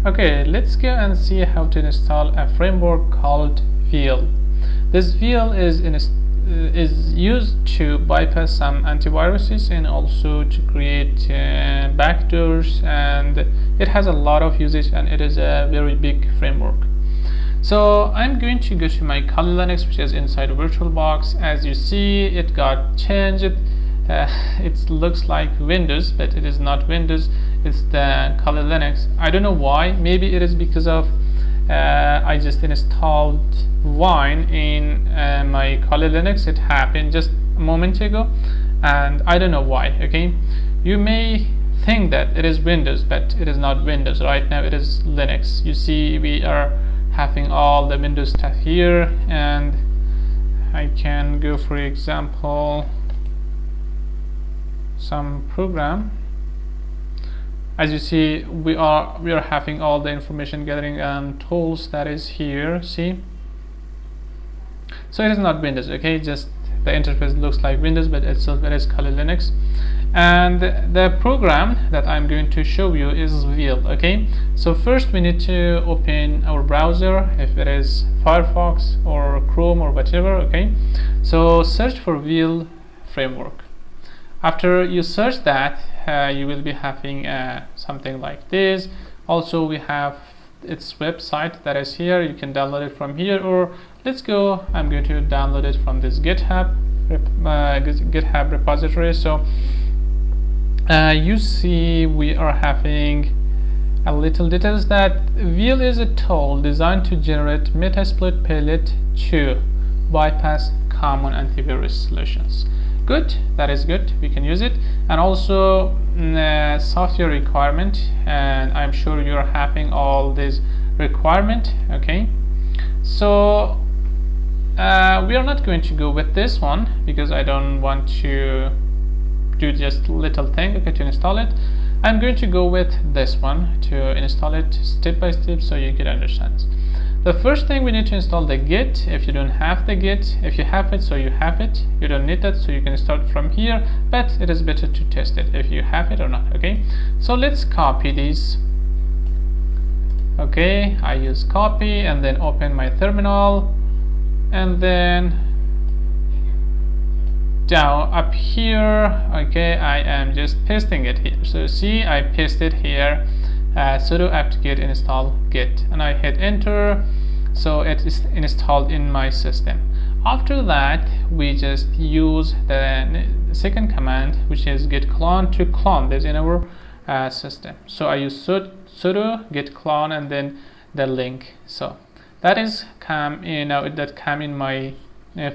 S1: Okay, let's go and see how to install a framework called VIL. This VIL is used to bypass some antiviruses and also to create backdoors, and it has a lot of usage, and it is a very big framework. So I'm going to go to my Kali Linux, which is inside VirtualBox. As you see, it got changed. It looks like Windows, but it is not Windows. It's the Kali Linux. I don't know why. Maybe it is because of I just installed Wine in my Kali Linux. It happened just a moment ago, and I don't know why. Okay, you may think that it is Windows, but it is not Windows. Right now it is Linux. You see, we are having all the Windows stuff here, and I can go, for example, some program. As you see, we are having all the information gathering and tools that is here. See, so it is not Windows. Okay, just the interface looks like Windows, but itself it is Kali Linux. And the program that I'm going to show you is VIL. Okay, so first we need to open our browser, if it is Firefox or Chrome or whatever. Okay, so search for VIL framework. After you search that, you will be having something like this. Also, we have its website that is here. You can download it from here, or let's go, I'm going to download it from this GitHub repository. So you see we are having a little details that VIL is a tool designed to generate Metasploit payload to bypass common antivirus solutions. Good, that is good, we can use it. And also software requirement, and I'm sure you're having all these requirement. Okay, so we are not going to go with this one because I don't want to do just little thing. Okay, to install it, I'm going to go with this one to install it step by step so you can understand. The first thing we need to install the git. If you don't have the git, if you have it, so you have it. You don't need that, so you can start from here, but it is better to test it if you have it or not. Okay, so let's copy these. Okay, I use copy and then open my terminal, and then down up here, okay, I am just pasting it here. So see, I pasted here sudo apt-get install git, and I hit enter, so it is installed in my system. After that, we just use the second command, which is git clone, to clone this in our system. So I use sudo git clone and then the link. So that is come in my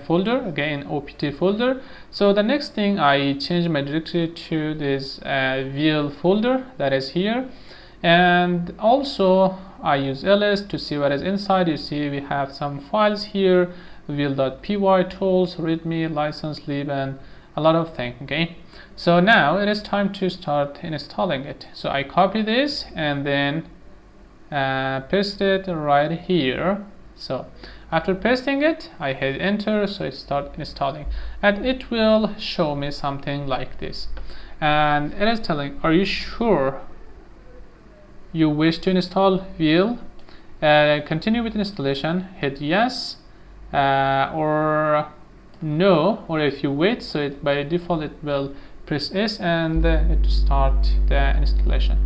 S1: folder, again opt folder. So the next thing, I change my directory to this vil folder that is here, and also I use ls to see what is inside. You see we have some files here, vil.py, tools, readme, license, lib, and a lot of things. Okay, so now it is time to start installing it. So I copy this and then paste it right here. So after pasting it, I hit enter, so it starts installing, and it will show me something like this, and it is telling, are you sure you wish to install vil? Continue with installation, hit yes or no, or if you wait, so it by default it will press S and it start the installation.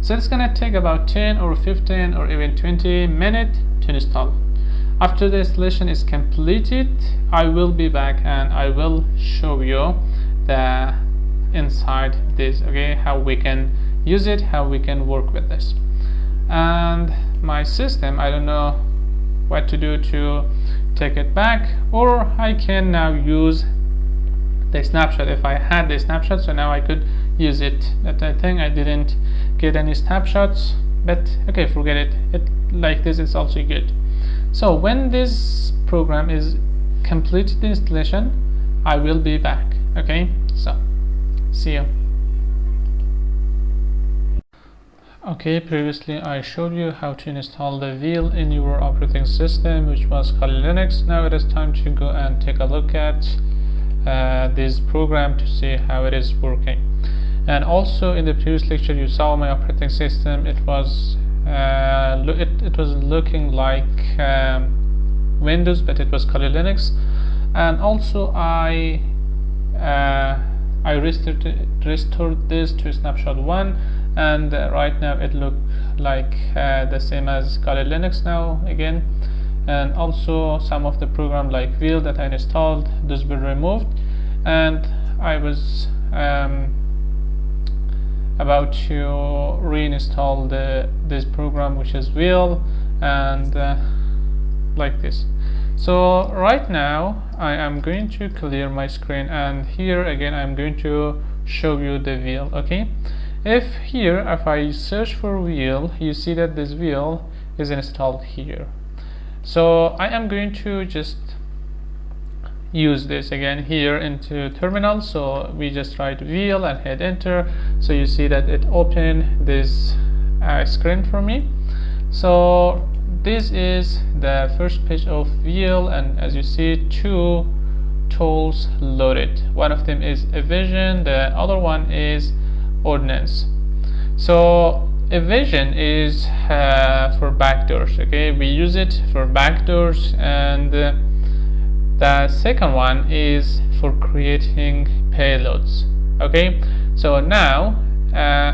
S1: So it's gonna take about 10 or 15 or even 20 minutes to install. After the installation is completed, I will be back and I will show you the inside this, okay, how we can use it, how we can work with this. And my system, I don't know what to do to take it back, or I can now use the snapshot if I had the snapshot, so now I could use it. But I think I didn't get any snapshots, but okay, forget it. It like this is also good. So when this program is completed the installation, I will be back. Okay, so see you. Okay, previously I showed you how to install the vil in your operating system, which was Kali Linux. Now it is time to go and take a look at this program to see how it is working. And also in the previous lecture you saw my operating system. It was it was looking like Windows, but it was Kali Linux. And also I restored this to snapshot 1, and right now it looks like the same as Kali Linux now again. And also some of the program like vil that I installed, those were removed, and I was about to reinstall this program, which is vil, and like this. So right now I am going to clear my screen, and here again I'm going to show you the vil. Okay, if I search for vil, you see that this vil is installed here. So I am going to just use this again here into terminal. So we just write vil and hit enter. So you see that it opened this screen for me. So this is the first page of vil, and as you see, 2 tools loaded. One of them is Evasion, the other one is Ordnance. So Evasion is for backdoors. Okay, we use it for backdoors, and the second one is for creating payloads. Okay, so now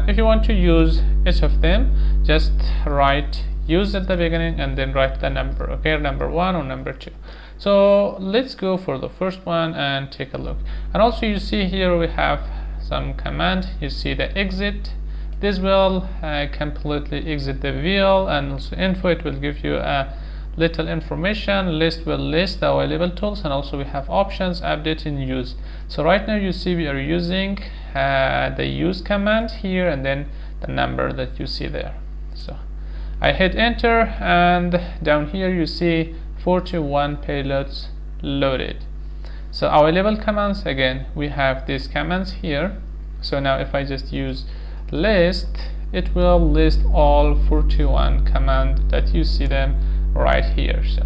S1: if you want to use each of them, just write use at the beginning and then write the number. Okay, number 1 or number 2. So let's go for the first one and take a look. And also you see here we have some command. You see the exit. This will completely exit the vil, and also info, it will give you a little information. List will list the available tools, and also we have options, update, and use. So right now you see we are using the use command here, and then the number that you see there. So I hit enter, and down here you see 41 payloads loaded. So available commands, again we have these commands here. So now if I just use list, it will list all 41 commands that you see them right here. So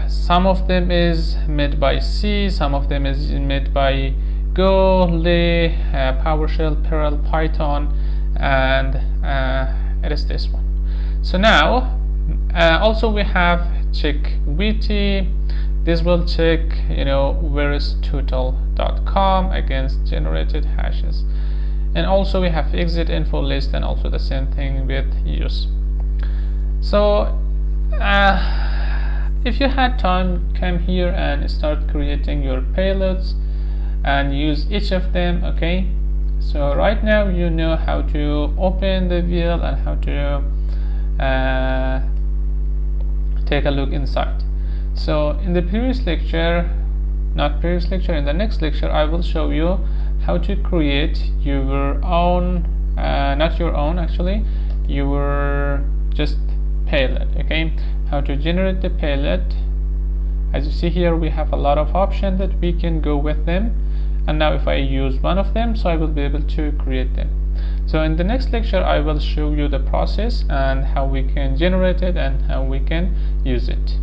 S1: some of them is made by C, some of them is made by Go, Lee, PowerShell, Perl, Python, and it is this one. So now also we have check VT. This will check, where is total.com against generated hashes. And also we have exit info list, and also the same thing with use. So if you had time, come here and start creating your payloads and use each of them. Okay, so right now you know how to open the VL and how to take a look inside. So in the previous lecture, in the next lecture, I will show you how to create your own, not your own actually, your just payload. Okay, how to generate the payload. As you see here, we have a lot of options that we can go with them, and now if I use one of them, so I will be able to create them. So in the next lecture, I will show you the process and how we can generate it and how we can use it.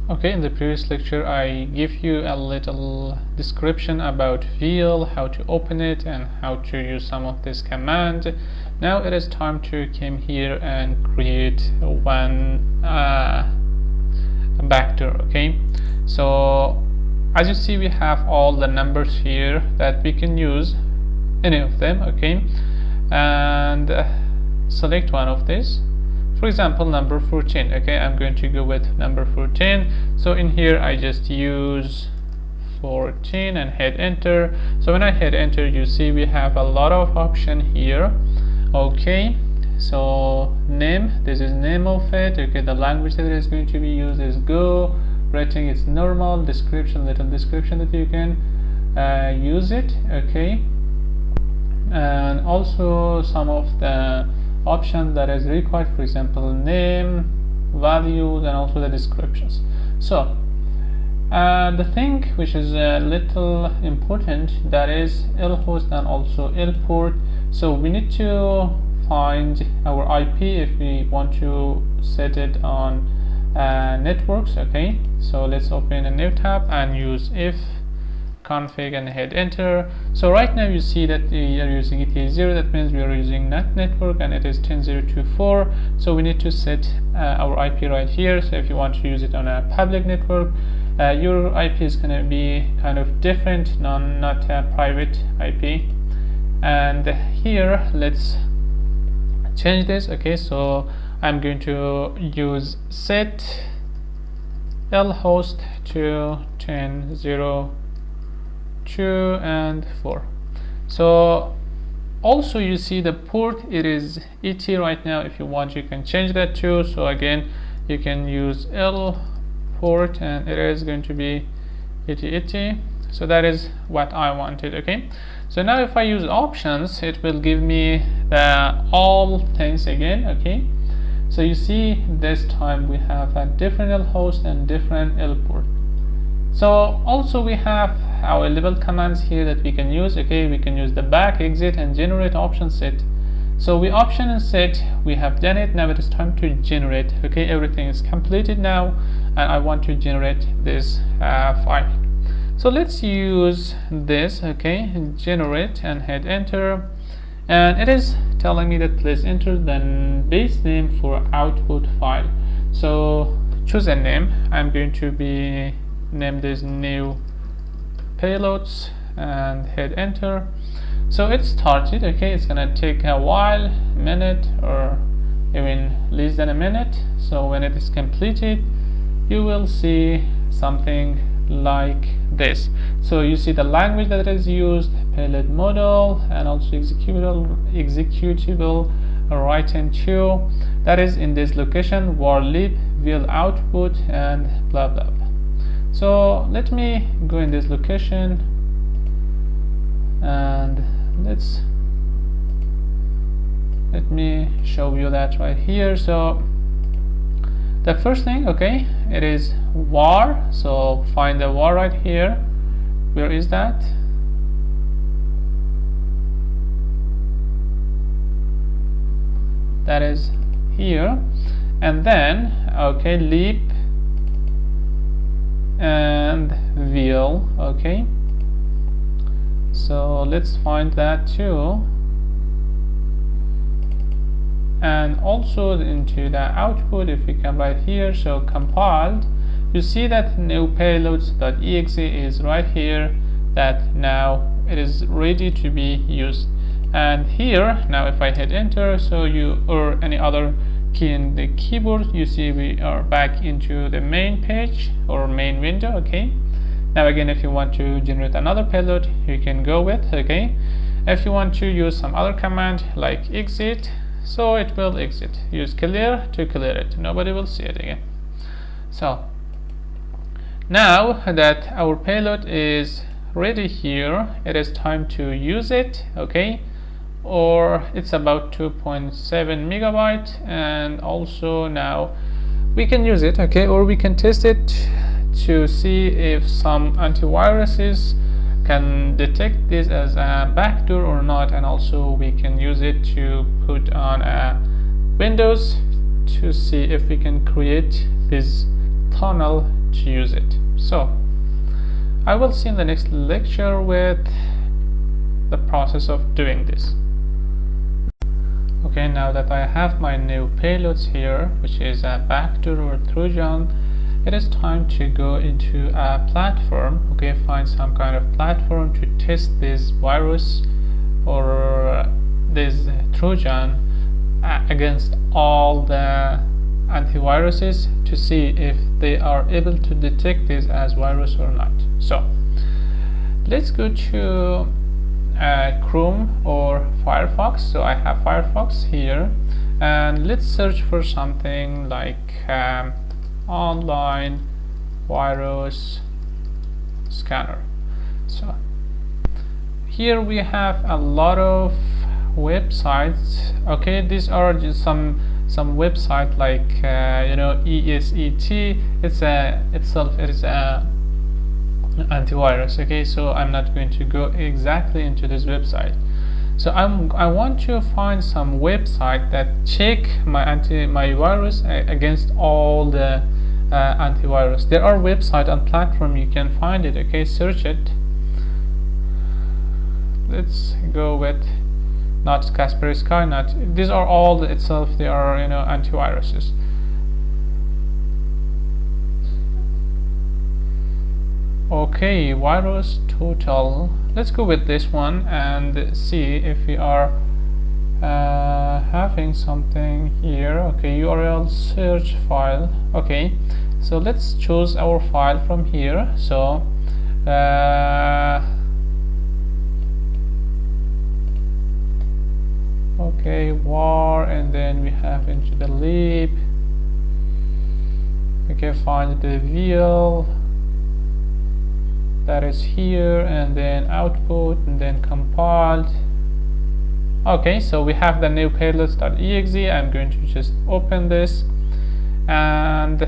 S1: Okay, in the previous lecture, I give you a little description about VL, how to open it, and how to use some of this command. Now it is time to come here and create one backdoor. Okay, so as you see, we have all the numbers here that we can use, any of them. Okay, and select one of these. For example, number 14. Okay, I'm going to go with number 14. So in here, I just use 14 and hit enter. So when I hit enter, you see we have a lot of option here. Okay, so name, this is name of it. Okay, the language that is going to be used is Go. Rating is normal. Description, little description that you can use it. Okay, and also some of the option that is required, for example, name, values, and also the descriptions. So the thing which is a little important, that is lhost and also lport. So we need to find our IP if we want to set it on networks. Okay, so let's open a new tab and use if config and hit enter. So right now you see that we are using ETA0, that means we are using NAT network, and it is 10.0.2.4. So we need to set our IP right here. So if you want to use it on a public network, your IP is going to be kind of different, not a private IP. And here let's change this. Okay, so I'm going to use set lhost to 10.0.2 and 4. So also you see the port, it is ET right now. If you want, you can change that too. So again, you can use L port and it is going to be ET. So that is what I wanted. Okay, so now if I use options, it will give me the all things again. Okay, so you see this time we have a different L host and different L port. So also we have our level commands here that we can use. Okay, we can use the back, exit, and generate option set. So we option and set, we have done it. Now it is time to generate. Okay, everything is completed now, and I want to generate this file. So let's use this. Okay, generate and hit enter, and it is telling me that please enter the base name for output file. So choose a name. I'm going to be name this new payloads and hit enter. So it started. Okay, it's gonna take a while, minute or even less than a minute. So when it is completed, you will see something like this. So you see the language that is used, payload model, and also executable written to, that is in this location, var lib, will output, and blah blah blah. So let me go in this location and let me show you that right here. So the first thing, okay, it is var. So find the var right here. Where is that? that is here, and then okay, leap and veil. Okay, so let's find that too. And also into the output, if we come right here, so compiled, you see that new payloads.exe is right here, that now it is ready to be used. And here now if I hit enter, so you or any other key in the keyboard, you see we are back into the main page or main window. Okay, now again, if you want to generate another payload, you can go with. Okay, if you want to use some other command like exit, so it will exit. Use clear to clear it, nobody will see it again. So now that our payload is ready here, it is time to use it. Okay, or it's about 2.7 megabyte, and also now we can use it. Okay, or we can test it to see if some antiviruses can detect this as a backdoor or not, and also we can use it to put on a Windows to see if we can create this tunnel to use it. So I will see in the next lecture with the process of doing this. Okay, now that I have my new payloads here, which is a backdoor or Trojan, it is time to go into a platform. Okay, find some kind of platform to test this virus or this Trojan against all the antiviruses to see if they are able to detect this as virus or not. So let's go to Chrome or Firefox. So I have Firefox here, and let's search for something like online virus scanner. So here we have a lot of websites. Okay, these are just some website like you know, ESET. It is a antivirus. Okay, so I'm not going to go exactly into this website. So I want to find some website that check my virus against all the antivirus. There are website and platform you can find it. Okay, search it. Let's go with not Kaspersky, not these are all itself. They are, you know, antiviruses. Okay, virus total. Let's go with this one and see if we are having something here. Okay, URL search file. Okay, so let's choose our file from here. So okay, var, and then we have into the lib. Okay, find the VL that is here, and then output, and then compiled. Okay, so we have the new payloads.exe. I'm going to just open this and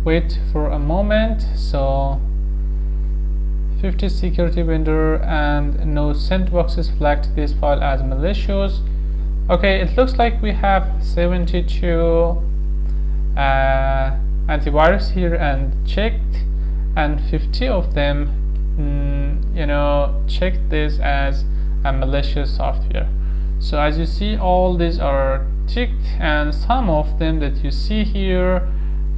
S1: wait for a moment. So 50 security vendor and no sandboxes flagged this file as malicious. Okay, it looks like we have 72 antivirus here and checked, and 50 of them you know, checked this as a malicious software. So as you see, all these are ticked, and some of them that you see here,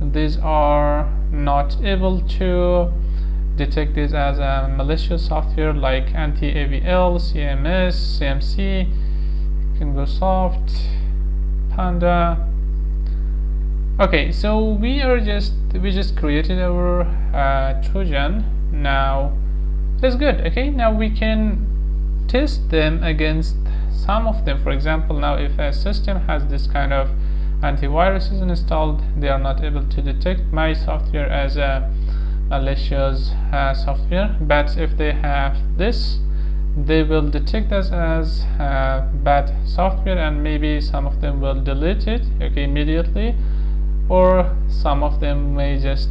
S1: these are not able to detect this as a malicious software, like anti-AVL, CMS, CMC. You can go soft, Panda. Okay, so we just created our Trojan. Now that's good. Okay, now we can test them against some of them. For example, now if a system has this kind of antiviruses installed, they are not able to detect my software as a malicious software, but if they have this, they will detect us as bad software, and maybe some of them will delete it, okay, immediately, or some of them may just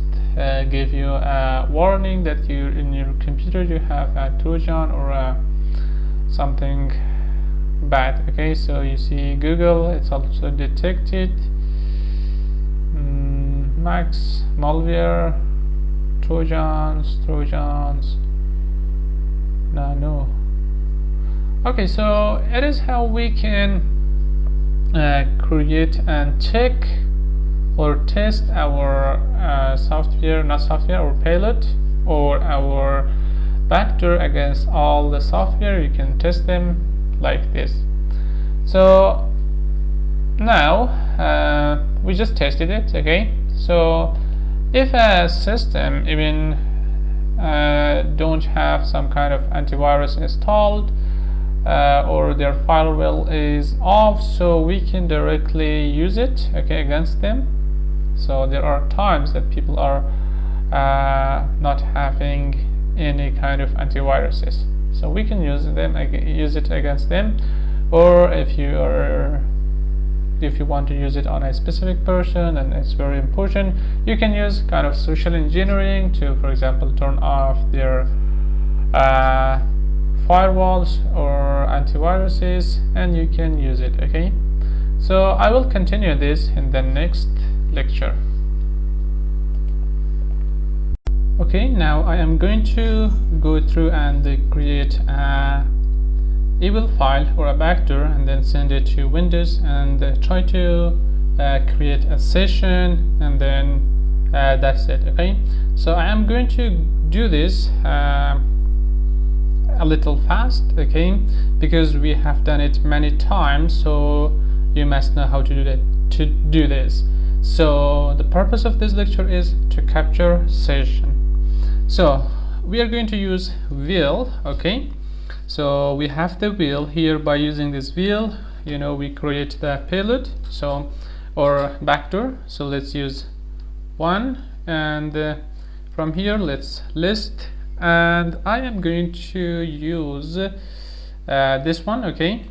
S1: give you a warning that you in your computer you have a Trojan or something bad. Okay, so you see Google, it's also detected. Max, malware, Trojans. No. Okay, so it is how we can create and check or test our our payload or our vector against all the software. You can test them like this. So now we just tested it. Okay, so if a system even don't have some kind of antivirus installed or their firewall is off, so we can directly use it, okay, against them. So there are times that people are not having any kind of antiviruses, so we can use it against them. Or if you want to use it on a specific person and it's very important, you can use kind of social engineering to, for example, turn off their firewalls or antiviruses, and you can use it. Okay, so I will continue this in the next lecture. Okay, now I am going to go through and create a evil file or a vector and then send it to Windows and try to create a session, and then that's it. Okay, so I am going to do this a little fast, okay, because we have done it many times, so you must know how to do this. So the purpose of this lecture is to capture session. So we are going to use wheel. Okay, so we have the wheel here. By using this wheel, we create the payload, so or vector. So let's use one, and from here let's list, and I am going to use this one. Okay,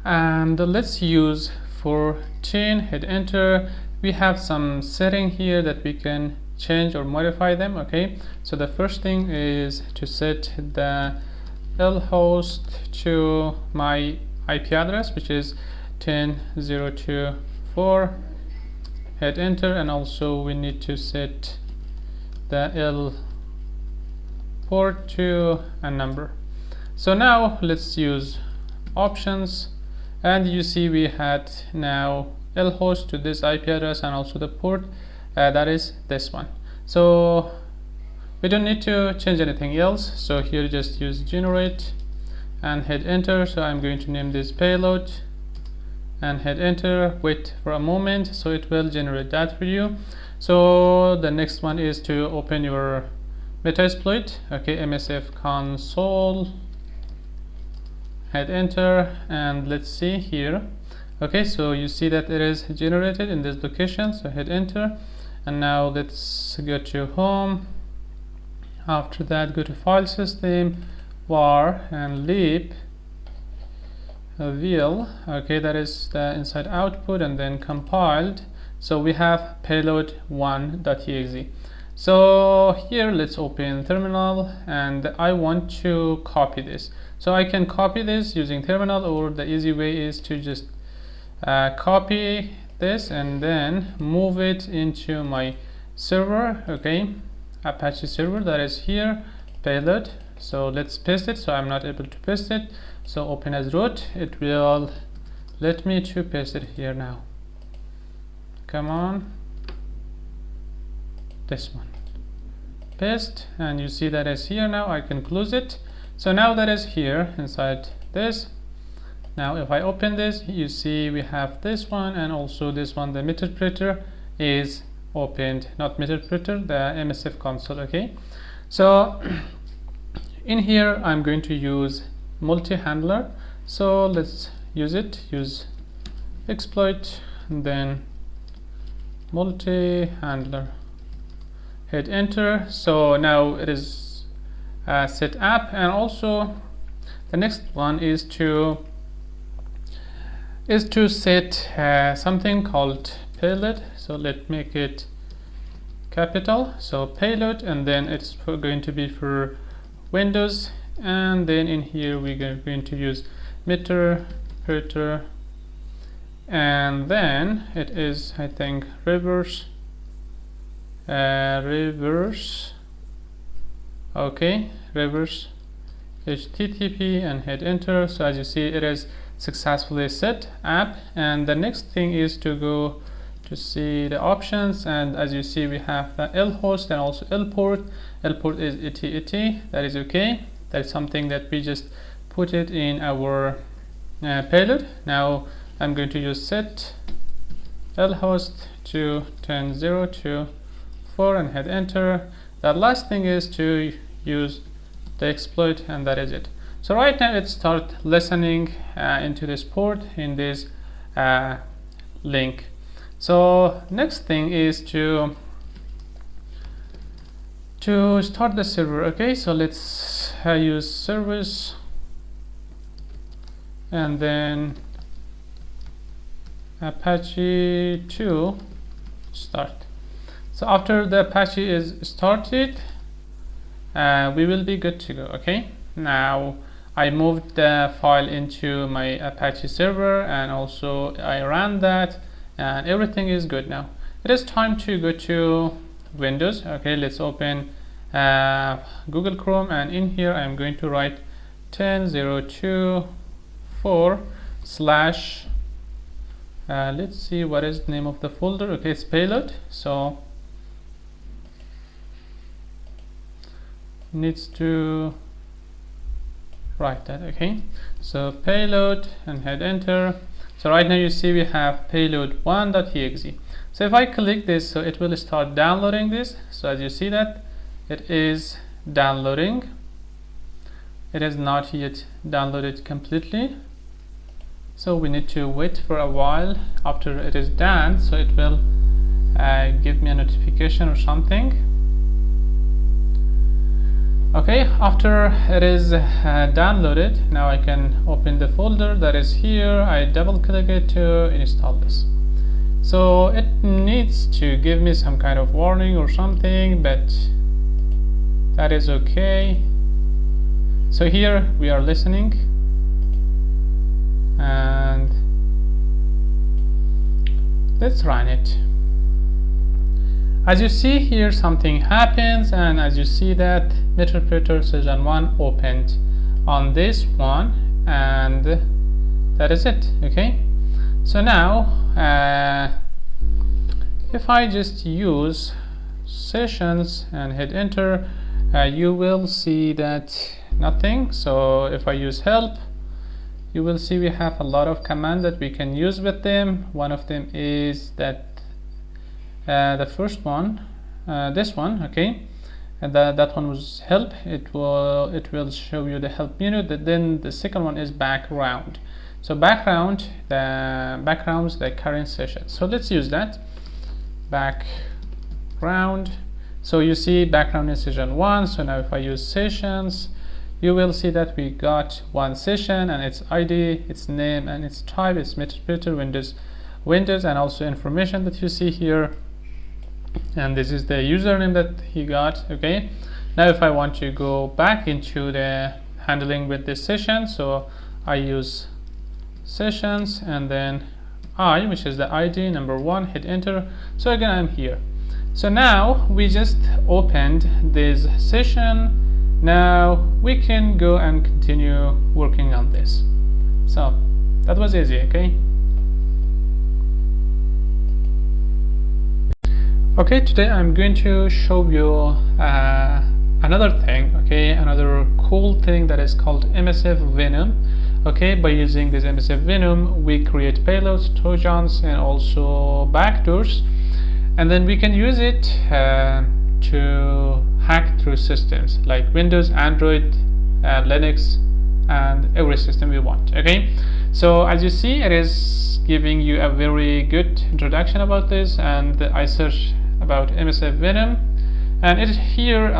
S1: and let's use 14, hit enter. We have some setting here that we can change or modify them. Okay, so the first thing is to set the L host to my IP address, which is 10.024. Hit enter, and also we need to set the L port to a number. So now let's use options, and you see we had now L host to this IP address and also the port that is this one. So we don't need to change anything else, so here just use generate and hit enter. So I'm going to name this payload and hit enter. Wait for a moment, so it will generate that for you. So the next one is to open your Metasploit. Okay, MSF console, hit enter, and let's see here. Okay, so you see that it is generated in this location, so hit enter. And now let's go to home. After that, go to file system, var, and lib wheel. Okay, that is the inside output, and then compiled. So we have payload1.exe. So here let's open terminal, and I want to copy this. So I can copy this using terminal, or the easy way is to just copy this and then move it into my server. Okay, Apache server that is here, payload. So let's paste it. So I'm not able to paste it, so open as root. It will let me to paste it here now. Come on, this one, paste, and you see that is here. Now I can close it. So now that is here inside this. Now if I open this, you see we have this one and also this one. The Meterpreter is opened, not Meterpreter, the MSF console. Okay, so in here I'm going to use multi-handler. So let's use it. Use exploit and then multi-handler. Hit enter. So now it is set up, and also the next one is to set something called payload. So let's make it capital, so payload, and then it's going to be for Windows, and then in here we're going to use Meterpreter, and then it is, I think, reverse, okay, reverse HTTP, and hit enter. So as you see, it is successfully set up, and the next thing is to go to see the options, and as you see, we have the L host and also L port. L port is ET, that is okay. That is something that we just put it in our payload. Now I'm going to use set L host to 10.0.2.4 and hit enter. The last thing is to use the exploit, and that is it. So right now it starts listening into this port in this link. So next thing is to start the server. Okay, so let's use service and then Apache 2 start. So after the Apache is started, we will be good to go. Okay, now I moved the file into my Apache server, and also I ran that, and everything is good. Now it is time to go to Windows. Okay, let's open Google Chrome, and in here I'm going to write 10.0.2.4 slash let's see what is the name of the folder. Okay, it's payload, so needs to write that. Okay, so payload and hit enter. So right now you see we have payload 1.exe. So if I click this, so it will start downloading this. So as you see that it is downloading. It is not yet downloaded completely, so we need to wait for a while after it is done, so it will give me a notification or something. Okay, after it is downloaded, now I can open the folder that is here. I double click it to install this. So it needs to give me some kind of warning or something, but that is okay. So here we are listening, and let's run it. As you see here, something happens, and as you see that Meterpreter session 1 opened on this one, and that is it. Okay, so now if I just use sessions and hit enter, you will see that nothing. So if I use help, you will see we have a lot of commands that we can use with them. One of them is that the first one, this one, okay, and that one was help. It will show you the help menu. Then the second one is background. So background, the backgrounds, the current session. So let's use that background. So you see background is session 1. So now if I use sessions, you will see that we got one session, and its ID, its name, and its type is Meterpreter Windows, and also information that you see here, and this is the username that he got. Okay, now if I want to go back into the handling with this session, so I use sessions and then I, which is the ID number 1, hit enter. So again I'm here. So now we just opened this session. Now we can go and continue working on this. So that was easy. Okay. Okay, today I'm going to show you another thing. Okay, another cool thing that is called MSF Venom. Okay, by using this MSF Venom, we create payloads, trojans, and also backdoors, and then we can use it to hack through systems like Windows, Android, Linux, and every system we want. Okay, so as you see, it is giving you a very good introduction about this, and I searched about MSF Venom, and it here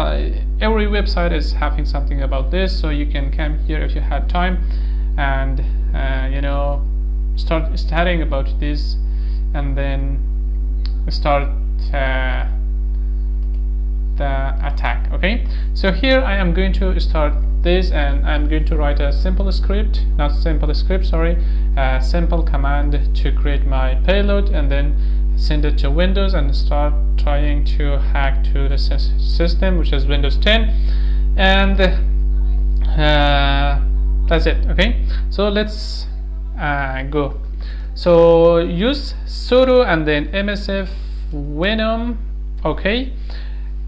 S1: every website is having something about this, so you can come here if you had time and you know, start studying about this, and then start the attack. Okay, so here I am going to start this, and I'm going to write a simple command to create my payload and then send it to Windows and start trying to hack to the system, which is Windows 10, and that's it. Okay, so let's go. So use sudo and then msf venom, okay,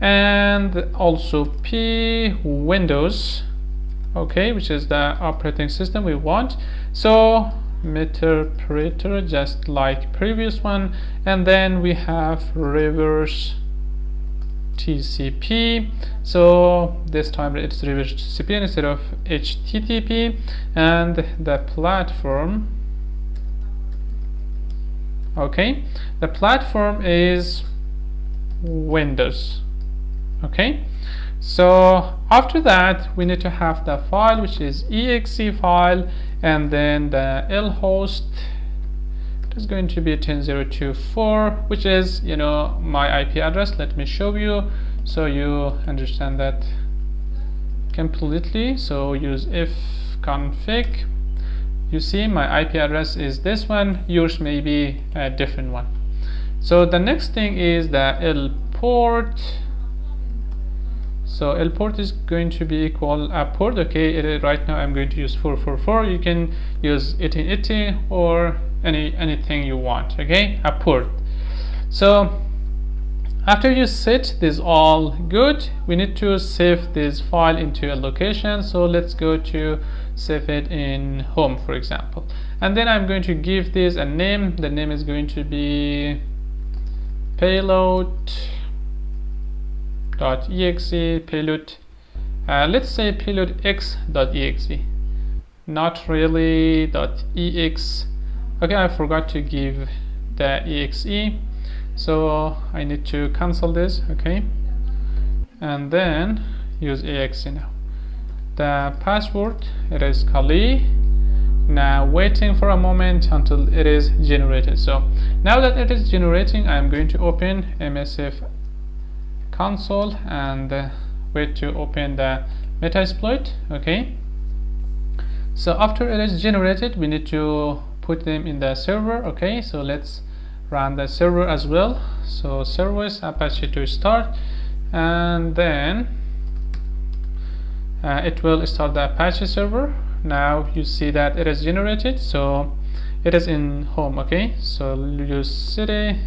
S1: and also p windows, okay, which is the operating system we want. So Meterpreter, just like previous one, and then we have reverse TCP. So this time it's reverse TCP instead of HTTP, and the platform, okay, the platform is Windows. Okay, so after that we need to have the file, which is exe file, and then the lhost is going to be 10.0.2.4, which is, you know, my IP address. Let me show you so you understand that completely. So use ifconfig. You see my IP address is this one, yours may be a different one. So the next thing is the lport. So lport is going to be equal a port, okay. Right now I'm going to use 444. You can use 1880 or anything you want, okay, a port. So after you set this all good, we need to save this file into a location. So let's go to save it in home, for example, and then I'm going to give this a name. The name is going to be payload.exe, payload, let's say payload.x.exe, not really .ex. Okay, I forgot to give the exe, so I need to cancel this, okay, and then use exe now. The password, it is Kali. Now waiting for a moment until it is generated. So now that it is generating, I am going to open MSF console and wait to open the Metasploit, okay. So after it is generated, we need to put them in the server, okay. So let's run the server as well. So service Apache to start, and then it will start the Apache server. Now you see that it is generated, so it is in home, okay. So use cd,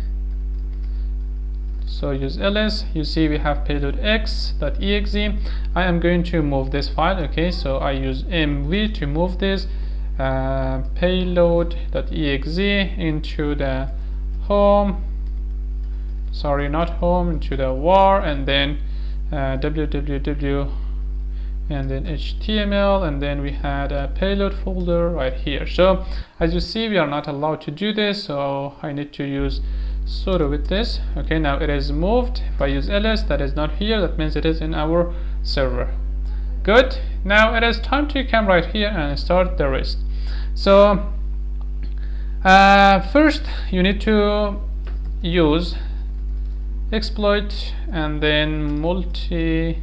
S1: so use ls. You see we have payload.x.exe. I am going to move this file, okay. So I use mv to move this payload.exe into the home, sorry, not home, into the var, and then www, and then HTML, and then we had a payload folder right here. So as you see, we are not allowed to do this, so I need to use sudo with this, okay. Now it is moved. If I use ls, that is not here, that means it is in our server. Good. Now it is time to come right here and start the rest. So first you need to use exploit and then multi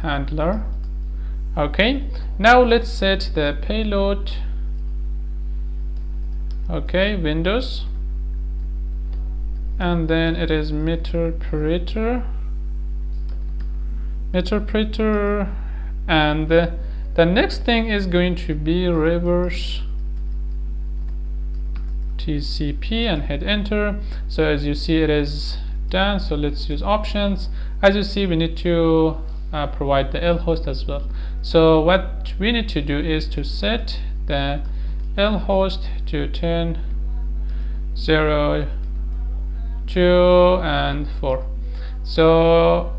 S1: handler, okay. Now let's set the payload, okay, Windows, and then it is Meterpreter, and the next thing is going to be reverse TCP, and hit enter. So as you see, it is done. So let's use options. As you see, we need to provide the lhost as well. So what we need to do is to set the lhost to 10.0.2 and 4. So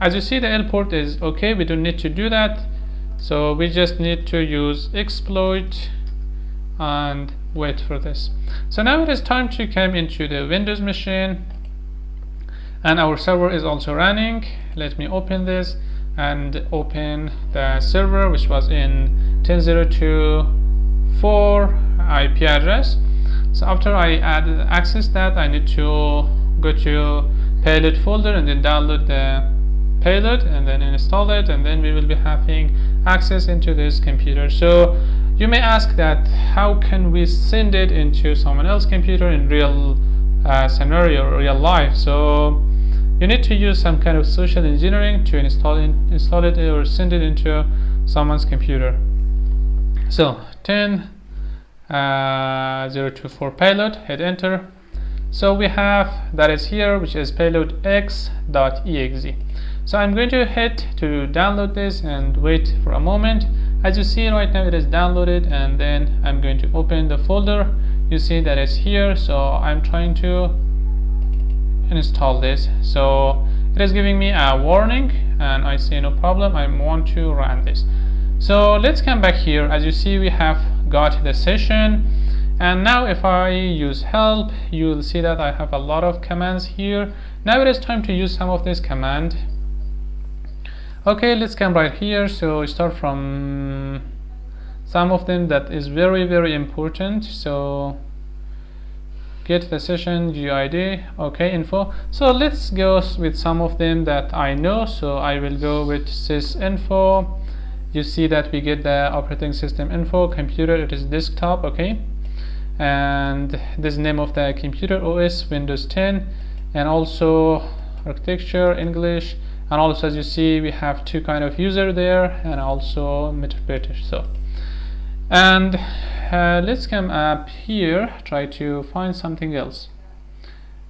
S1: as you see, the L port is okay, we don't need to do that. So we just need to use exploit and wait for this. So now it is time to come into the Windows machine, and our server is also running. Let me open this and open the server, which was in 10.0.2.4 IP address. So after I access that, I need to go to payload folder and then download the payload and then install it, and then we will be having access into this computer. So you may ask that how can we send it into someone else's computer in real scenario, real life? So you need to use some kind of social engineering to install it or send it into someone's computer. So 10.024 payload, hit enter. So we have that is here, which is payload x.exe. So I'm going to hit to download this and wait for a moment. As you see right now, it is downloaded, and then I'm going to open the folder. You see that it's here, so I'm trying to install this. So it is giving me a warning, and I say no problem, I want to run this. So let's come back here. As you see, we have got the session, and now if I use help, you will see that I have a lot of commands here. Now it is time to use some of this command. Okay, let's come right here. So start from some of them that is very important. So get the session GID, okay, info. So let's go with some of them that I know. So I will go with sysinfo. You see that we get the operating system info, computer, it is desktop, okay, and this name of the computer, OS Windows 10, and also architecture, English, and also as you see we have two kind of user there, and also Meterpreter. So and let's come up here, try to find something else,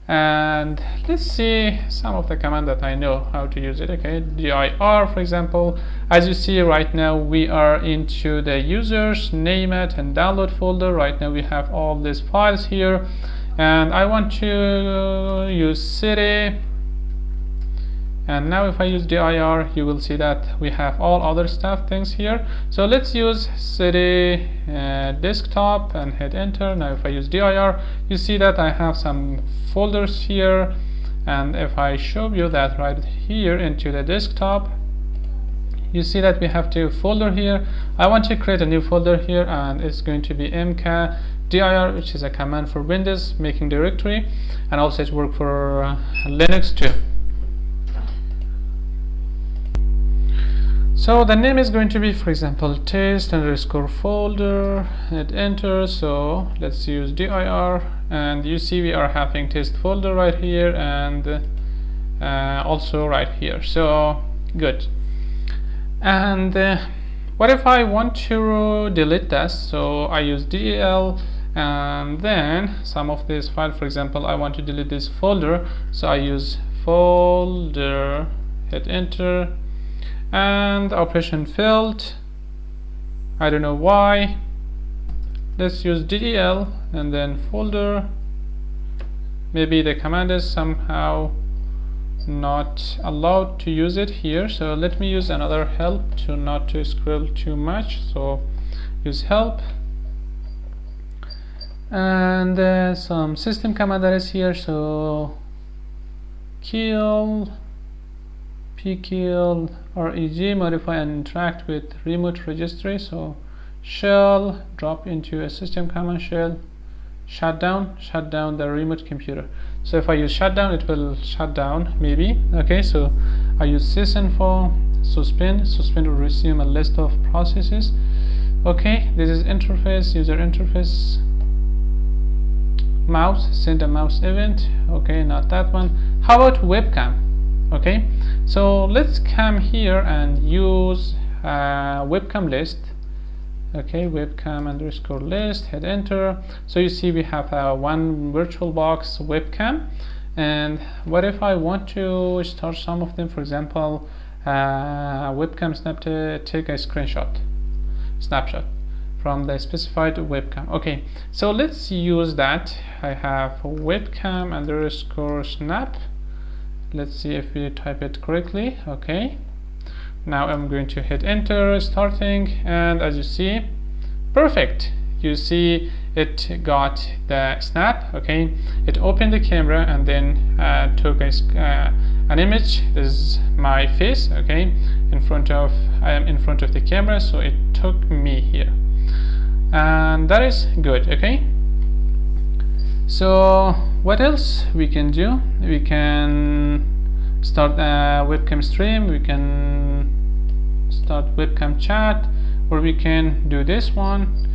S1: and let's see some of the command that I know how to use it. Okay, dir, for example. As you see right now, we are into the users name it and download folder. Right now we have all these files here, and I want to use city. And now if I use dir, you will see that we have all other stuff things here. So let's use city desktop and hit enter. Now if I use dir, you see that I have some folders here, and if I show you that right here into the desktop, you see that we have two folder here. I want to create a new folder here, and it's going to be mkdir, which is a command for Windows making directory, and also it works for Linux too. So the name is going to be, for example, test_folder, hit enter. So let's use dir, and you see we are having test folder right here, and also right here. So good. And what if I want to delete this? So I use del, and then some of this file, for example, I want to delete this folder, so I use folder, hit enter, and operation failed. I don't know why. Let's use del and then folder. Maybe the command is somehow not allowed to use it here, so let me use another help to not to scroll too much. So use help, and some system command that is here. So kill, pkill, reg, modify and interact with remote registry. So shell, drop into a system command, shell, shut down the remote computer. So if I use shutdown, it will shut down maybe. Okay, so I use sysinfo, suspend will resume a list of processes. Okay, this is interface, user interface, mouse, send a mouse event. Okay, not that one. How about webcam? Okay, so let's come here and use webcam list. Okay, webcam underscore list, hit enter. So you see we have one VirtualBox webcam, and what if I want to start some of them? For example, webcam take a snapshot from the specified webcam. Okay, so let's use that. I have webcam underscore snap. Let's see if we type it correctly. Okay, now I'm going to hit enter, starting, and as you see, perfect. You see it got the snap. Okay, it opened the camera and then took an image. This is my face. Okay, I am in front of the camera, so it took me here, and that is good. Okay, so what else we can do? We can start a webcam stream, we can start webcam chat, or we can do this one.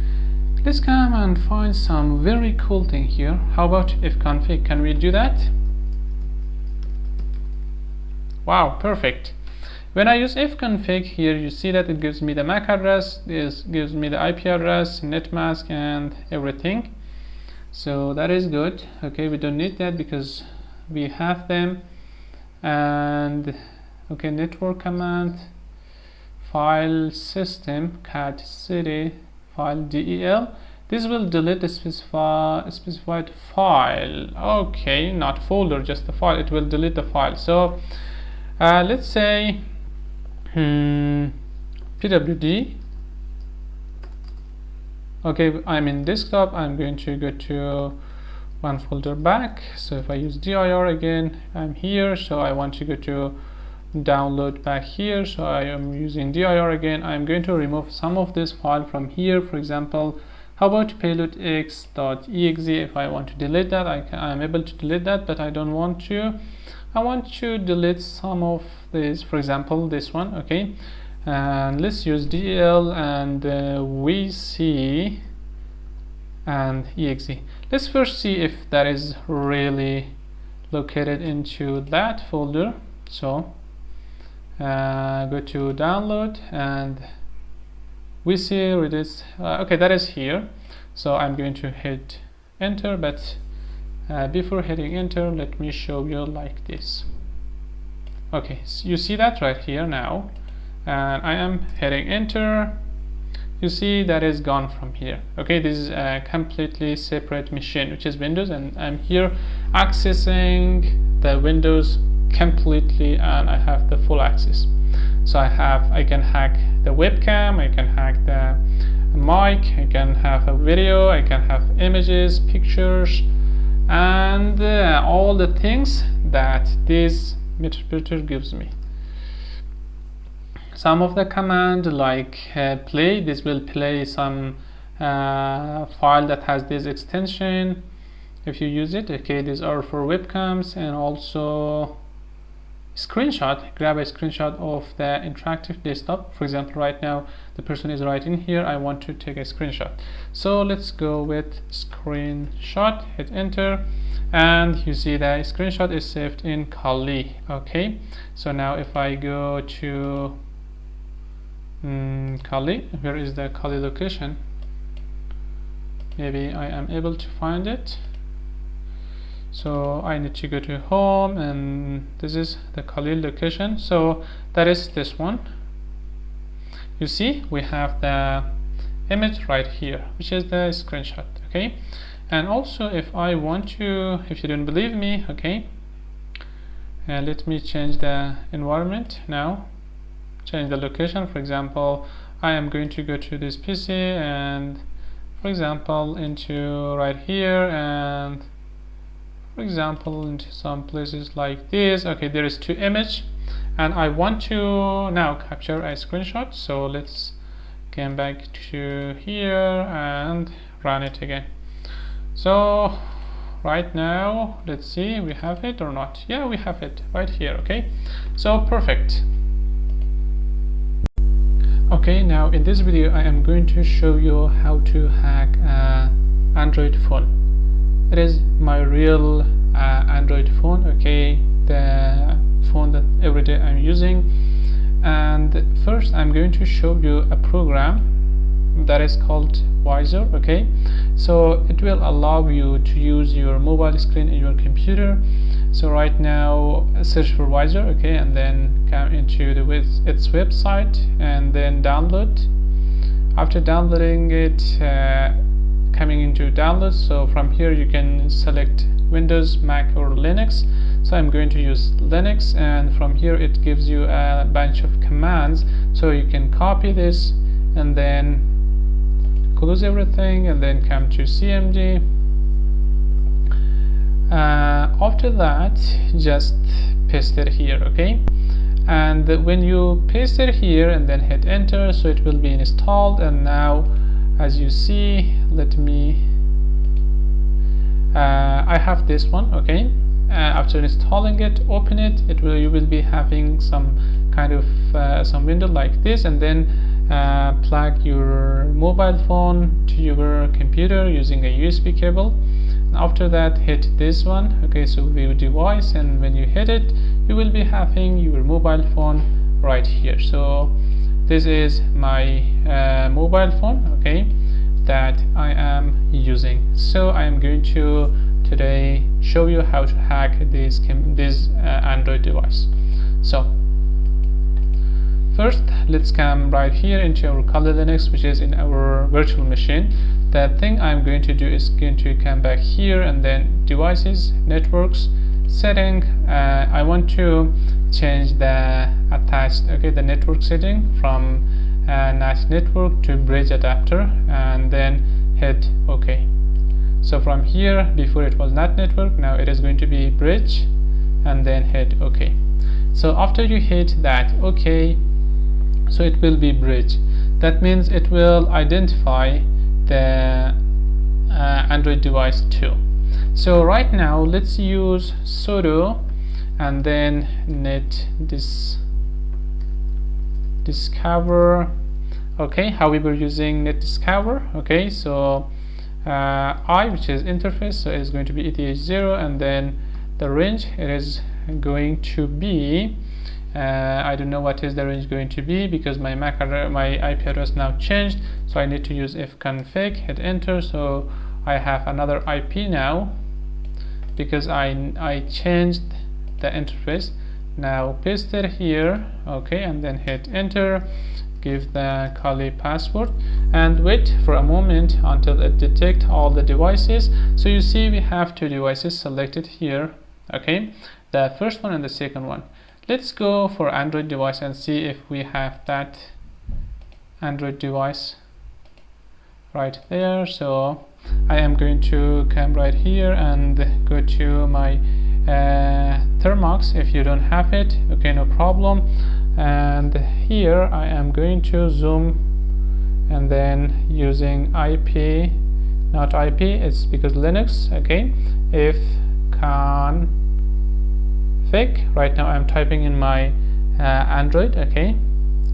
S1: Let's come and find some very cool thing here. How about ifconfig? Can we do that? Wow, perfect. When I use ifconfig here, you see that it gives me the MAC address, this gives me the IP address, net mask, and everything. So that is good. Okay, we don't need that because we have them. And okay, network command, file system cat cd file del. This will delete the specified file. Okay, not folder, just the file. It will delete the file. So let's say pwd. Okay, I'm in desktop. I'm going to go to one folder back. So if I use dir again, I'm here. So I want to go to download back here. So I am using dir again. I'm going to remove some of this file from here. For example, how about payload.x.exe? If I want to delete that, I'm able to delete that, but I don't want to. I want to delete some of this, for example this one. Okay, and let's use del and vc and exe. Let's first see if that is really located into that folder. So go to download and we see it is okay, that is here. So I'm going to hit enter, but before hitting enter, let me show you like this. Okay, so you see that right here now, and I am hitting enter. You see that is gone from here. Okay, this is a completely separate machine, which is Windows, and I'm here accessing the Windows completely, and I have the full access. So I can hack the webcam, I can hack the mic, I can have a video, I can have images, pictures, and all the things that this Meterpreter gives me. Some of the command like play, this will play some file that has this extension if you use it. Okay, these are for webcams, and also screenshot, grab a screenshot of the interactive desktop. For example, right now the person is right in here, I want to take a screenshot. So let's go with screenshot, hit enter, and you see the screenshot is saved in Kali. Okay, so now if I go to Kali, where is the Kali location? Maybe I am able to find it. So I need to go to home, and this is the Kali location. So that is this one. You see we have the image right here, which is the screenshot. Okay, and also if I want to, if you don't believe me, okay, let me change the environment now, change the location. For example, I am going to go to this PC and for example into right here, and for example into some places like this. Okay, there is two images, and I want to now capture a screenshot. So let's come back to here and run it again. So right now let's see, we have it or not. Yeah, we have it right here. Okay, so perfect. Okay, now in this video I am going to show you how to hack an Android phone. It is my real Android phone, okay, the phone that every day I'm using. And first I'm going to show you a program that is called Wireshark. Okay, so it will allow you to use your mobile screen in your computer. So right now search for Wireshark, okay, and then come into its website and then download. After downloading it, coming into downloads, so from here you can select Windows, Mac or Linux. So I'm going to use Linux, and from here it gives you a bunch of commands, so you can copy this and then close everything and then come to CMD. After that just paste it here, okay, and when you paste it here and then hit enter, so it will be installed. And now as you see, let me I have this one, okay, after installing it, open it, you will be having some kind of some window like this, and then plug your mobile phone to your computer using a USB cable. After that, hit this one, okay, so view device, and when you hit it, you will be having your mobile phone right here. So this is my mobile phone, okay, that I am using. So I am going to today show you how to hack this Android device. So first, let's come right here into our Kali Linux, which is in our virtual machine. The thing I'm going to do is going to come back here and then devices, networks, setting. I want to change the attached, okay, the network setting from NAT network to bridge adapter, and then hit OK. So from here, before it was NAT network, now it is going to be bridge, and then hit OK. So after you hit that OK, so it will be bridge. That means it will identify the Android device too. So right now let's use sudo and then net discover. Okay, how we were using net discover. Okay, so I, which is interface, so it's going to be eth0, and then the range, it is going to be I don't know what is the range going to be, because my IP address now changed, so I need to use ifconfig, hit enter. So I have another IP now because I changed the interface. Now paste it here, okay, and then hit enter, give the Kali password, and wait for a moment until it detects all the devices. So you see we have two devices selected here, okay, the first one and the second one. Let's go for Android device and see if we have that Android device right there. So I am going to come right here and go to my Thermox. If you don't have it, okay, no problem. And here I am going to zoom, and then using IP, not IP, it's because Linux, okay, if config. Right now I'm typing in my Android, okay,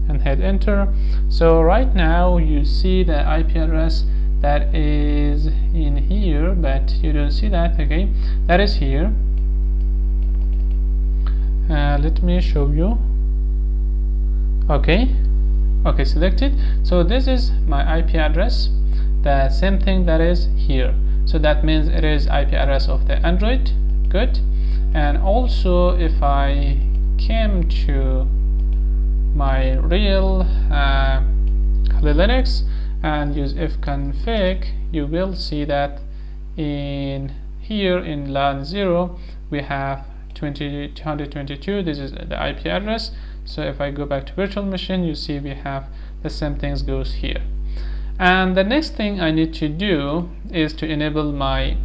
S1: and hit enter. So right now you see the IP address that is in here, but you don't see that, okay, that is here. Let me show you. Okay, selected. So this is my IP address, the same thing that is here. So that means it is IP address of the Android. Good. And also if I came to my real Kali Linux and use ifconfig, you will see that in here in LAN 0 we have 222. This is the IP address. So if I go back to virtual machine, you see we have the same things goes here. And the next thing I need to do is to enable my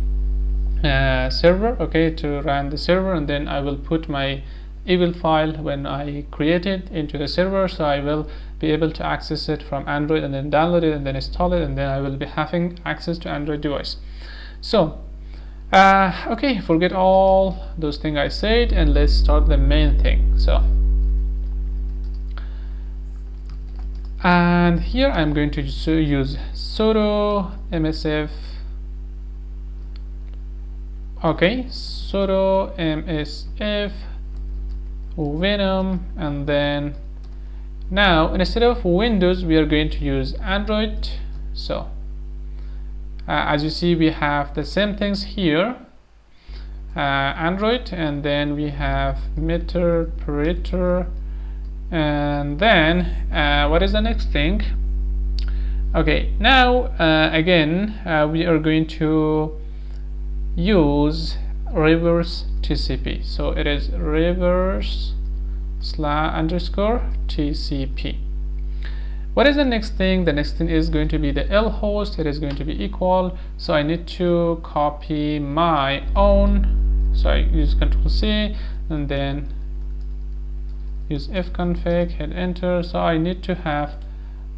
S1: server, okay, to run the server, and then I will put my evil file when I create it into the server, so I will be able to access it from Android and then download it and then install it, and then I will be having access to Android device. So okay, forget all those things I said, and let's start the main thing. So and here I'm going to use sudo msf, okay, sudo msf venom, and then now instead of Windows we are going to use Android. So as you see we have the same things here, Android, and then we have Meterpreter, and then what is the next thing? Okay, now again we are going to use reverse TCP. So it is reverse /_TCP. What is the next thing? The next thing is going to be the L host. It is going to be equal. So I need to copy my own. So I use Ctrl+C and then use ifconfig, hit enter. So I need to have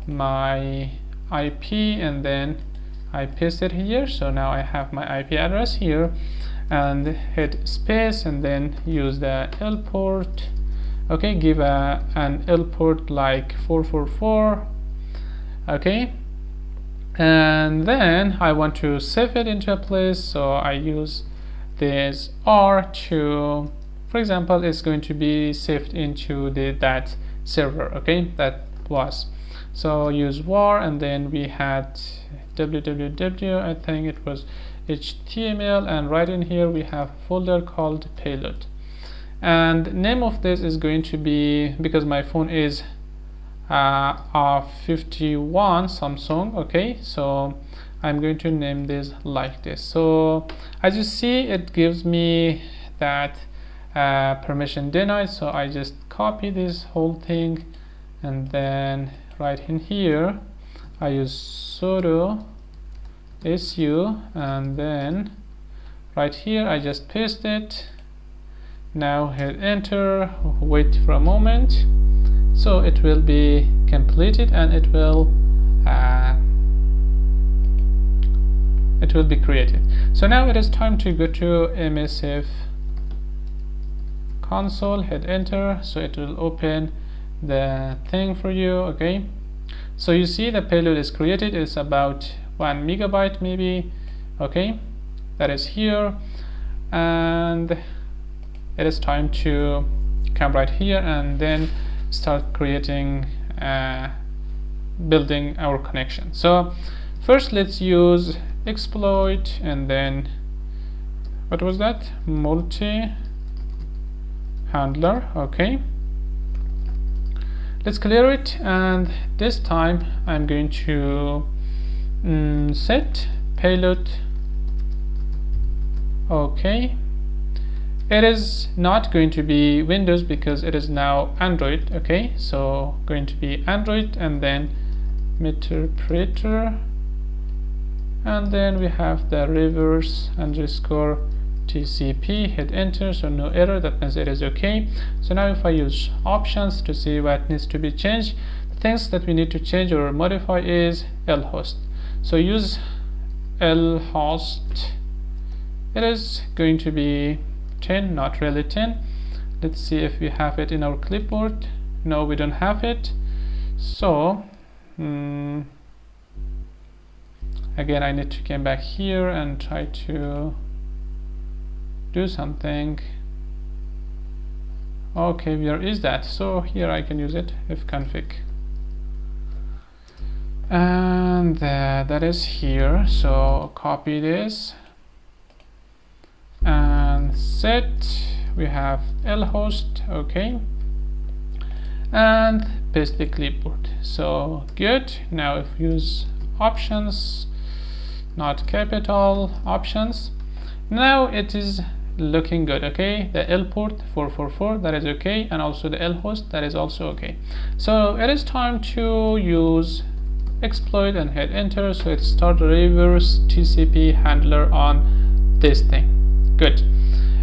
S1: my IP, and then I paste it here. So now I have my IP address here, and hit space and then use the L port. Okay, give an L port like 444. Okay, and then I want to save it into a place, so I use this R to, for example, it's going to be saved into that server. Okay, that was, so use var, and then we had www, I think it was HTML, and right in here we have a folder called payload, and name of this is going to be, because my phone is a 51 Samsung, okay, so I'm going to name this like this. So as you see, it gives me that permission denied, so I just copy this whole thing, and then right in here I use sudo su, and then right here I just paste it. Now hit enter, wait for a moment, so it will be completed and it will be created. So now it is time to go to MSF console, hit enter, so it will open the thing for you. Okay, so you see the payload is created. It's about 1 megabyte maybe. Okay, that is here, and it is time to come right here and then start creating building our connection. So first let's use exploit, and then what was that, multi handler. Okay, let's clear it, and this time I'm going to set payload. Okay, it is not going to be Windows because it is now Android. Okay, so going to be Android, and then Meterpreter, and then we have the reverse underscore TCP, hit enter, so no error, that means it is okay. So now if I use options to see what needs to be changed, the things that we need to change or modify is lhost. So use lhost, it is going to be 10, not really 10. Let's see if we have it in our clipboard. No, we don't have it. So again, I need to come back here and try to do something. Okay, where is that? So here I can use it, ifconfig, and that is here. So copy this and set, we have lhost. Okay, and paste the clipboard. So good. Now if you use options, not capital, options, now it is looking good. Okay, the L port 444, that is okay, and also the lhost, that is also okay. So it is time to use exploit and hit enter, so it start reverse TCP handler on this thing. Good.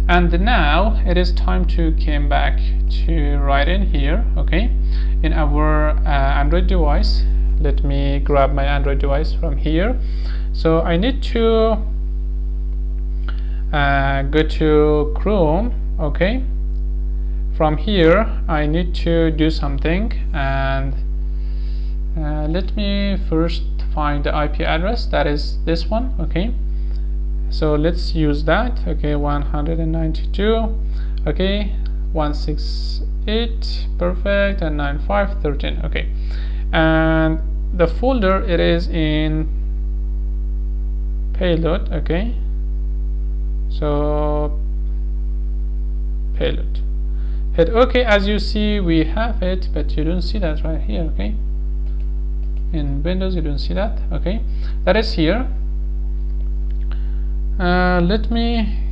S1: And now it is time to come back to right in here. Okay, in our Android device, let me grab my Android device from here. So I need to go to Chrome. Okay, from here I need to do something, and let me first find the IP address, that is this one. Okay, so let's use that. Okay, 192, okay, 168, perfect, and 9513. Okay, and the folder, it is in payload. Okay, so payload, hit OK. As you see, we have it, but you don't see that right here. Okay, in Windows you don't see that. Okay, that is here. Let me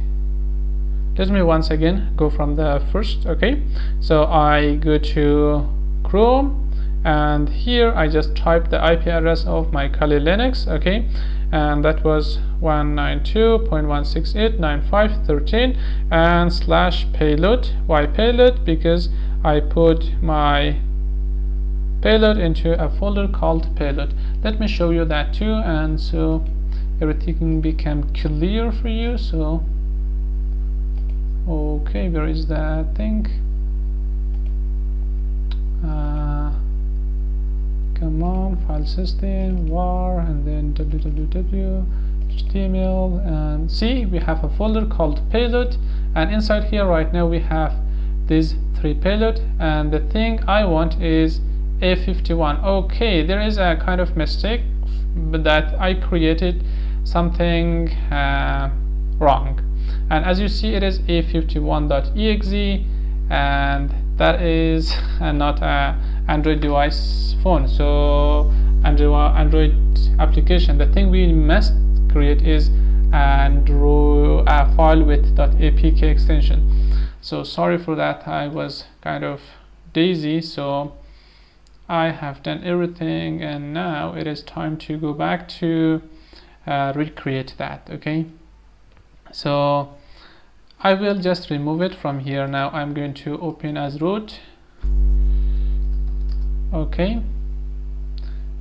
S1: once again go from the first. Okay, so I go to Chrome, and here I just type the IP address of my Kali Linux. Okay, and that was 192.168.95.13 and slash payload. Why payload? Because I put my payload into a folder called payload. Let me show you that too, and so everything became clear for you. So Okay, where is that thing? Come on, file system, var, and then www, html, and see, we have a folder called payload, and inside here right now we have these 3 payload, and the thing I want is A51. Okay, there is a kind of mistake, but that I created something wrong, and as you see it is A51.exe, and that is not a Android device phone, so Android application. The thing we must create is a file with .apk extension. So sorry for that, I was kind of daisy, so I have done everything, and now it is time to go back to recreate that. Okay, so I will just remove it from here. Now I'm going to open as root. Okay,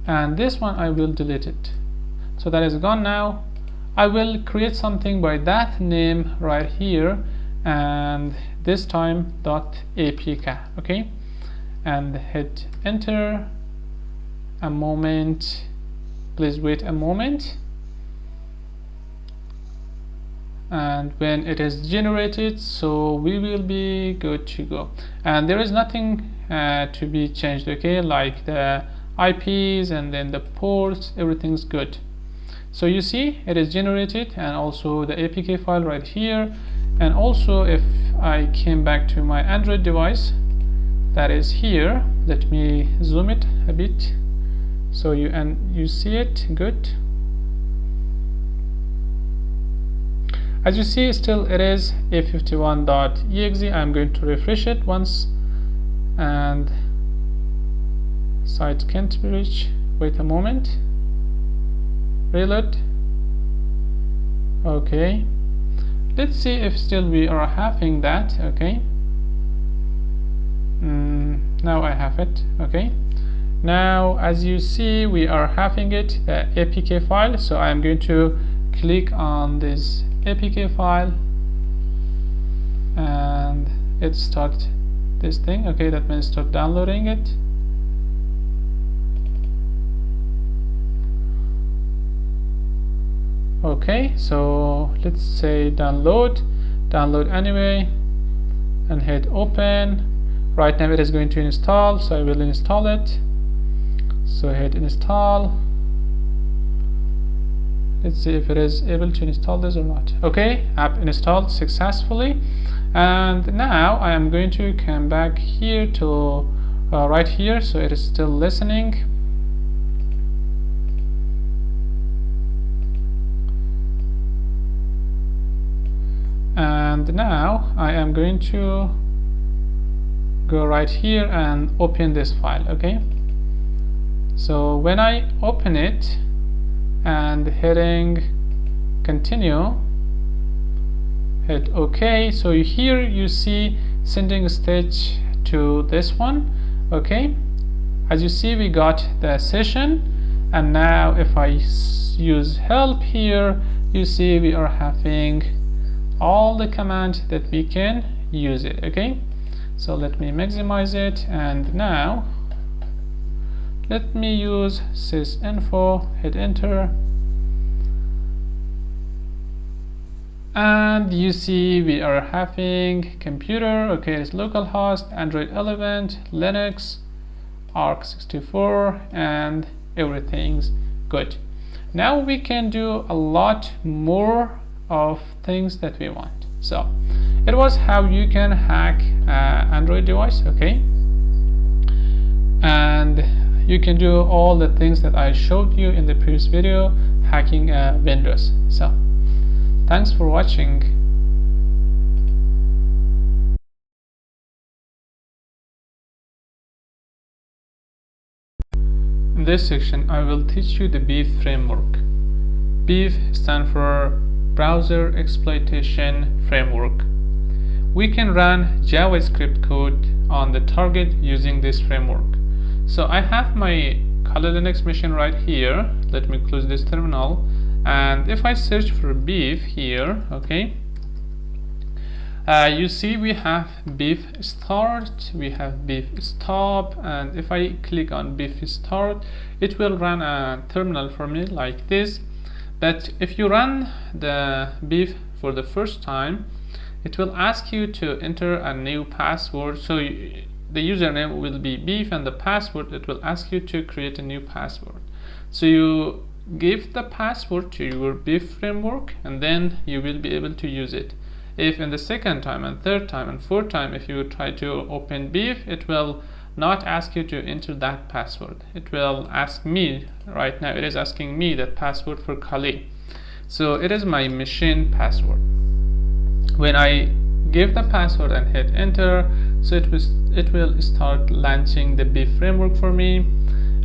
S1: and this one I will delete it, so that is gone. Now I will create something by that name right here, and this time .apk. Okay, and hit enter. A moment, please wait a moment, and when it is generated, so we will be good to go, and there is nothing to be changed. Okay, like the IPs and then the ports, everything's good. So you see it is generated, and also the APK file right here, and also if I came back to my Android device that is here, let me zoom it a bit so you see it good. As you see, still it is A51.exe. I'm going to refresh it once, and site can't be reached. Wait a moment, reload. Okay, let's see if still we are having that. Okay, now I have it. Okay, now as you see we are having it, the APK file. So I'm going to click on this APK file, and it starts this thing. Okay, that means start downloading it. Okay, so let's say download anyway, and hit open. Right now it is going to install, so I will install it. So hit install. Let's see if it is able to install this or not. Okay, app installed successfully, and now I am going to come back here to right here, so it is still listening. And now I am going to go right here and open this file. Okay, so when I open it and hitting continue, hit OK, so here you see sending stage to this one. Okay, as you see we got the session, and now if I use help here, you see we are having all the command that we can use it. Okay, so let me maximize it, and now let me use sysinfo, hit enter, and you see we are having computer. Okay, it's localhost, Android 11, Linux, ARC64, and everything's good. Now we can do a lot more of things that we want. So it was how you can hack Android device. Okay, and you can do all the things that I showed you in the previous video, hacking Windows. So thanks for watching. In this section I will teach you the BEEF framework. BEEF stands for Browser Exploitation Framework. We can run JavaScript code on the target using this framework. So I have my Kali Linux machine right here. Let me close this terminal, and if I search for BEEF here, okay, You see we have beef start, we have beef stop, and if I click on beef start, it will run a terminal for me like this. But if you run the beef for the first time, it will ask you to enter a new password. So the username will be beef, and the password, it will ask you to create a new password. So you give the password to your beef framework, and then you will be able to use it. If in the second time and third time and fourth time, if you try to open beef, it will not ask you to enter that password. It will ask me, right now it is asking me that password for Kali. So it is my machine password. When I give the password and hit enter, so it will start launching the beef framework for me,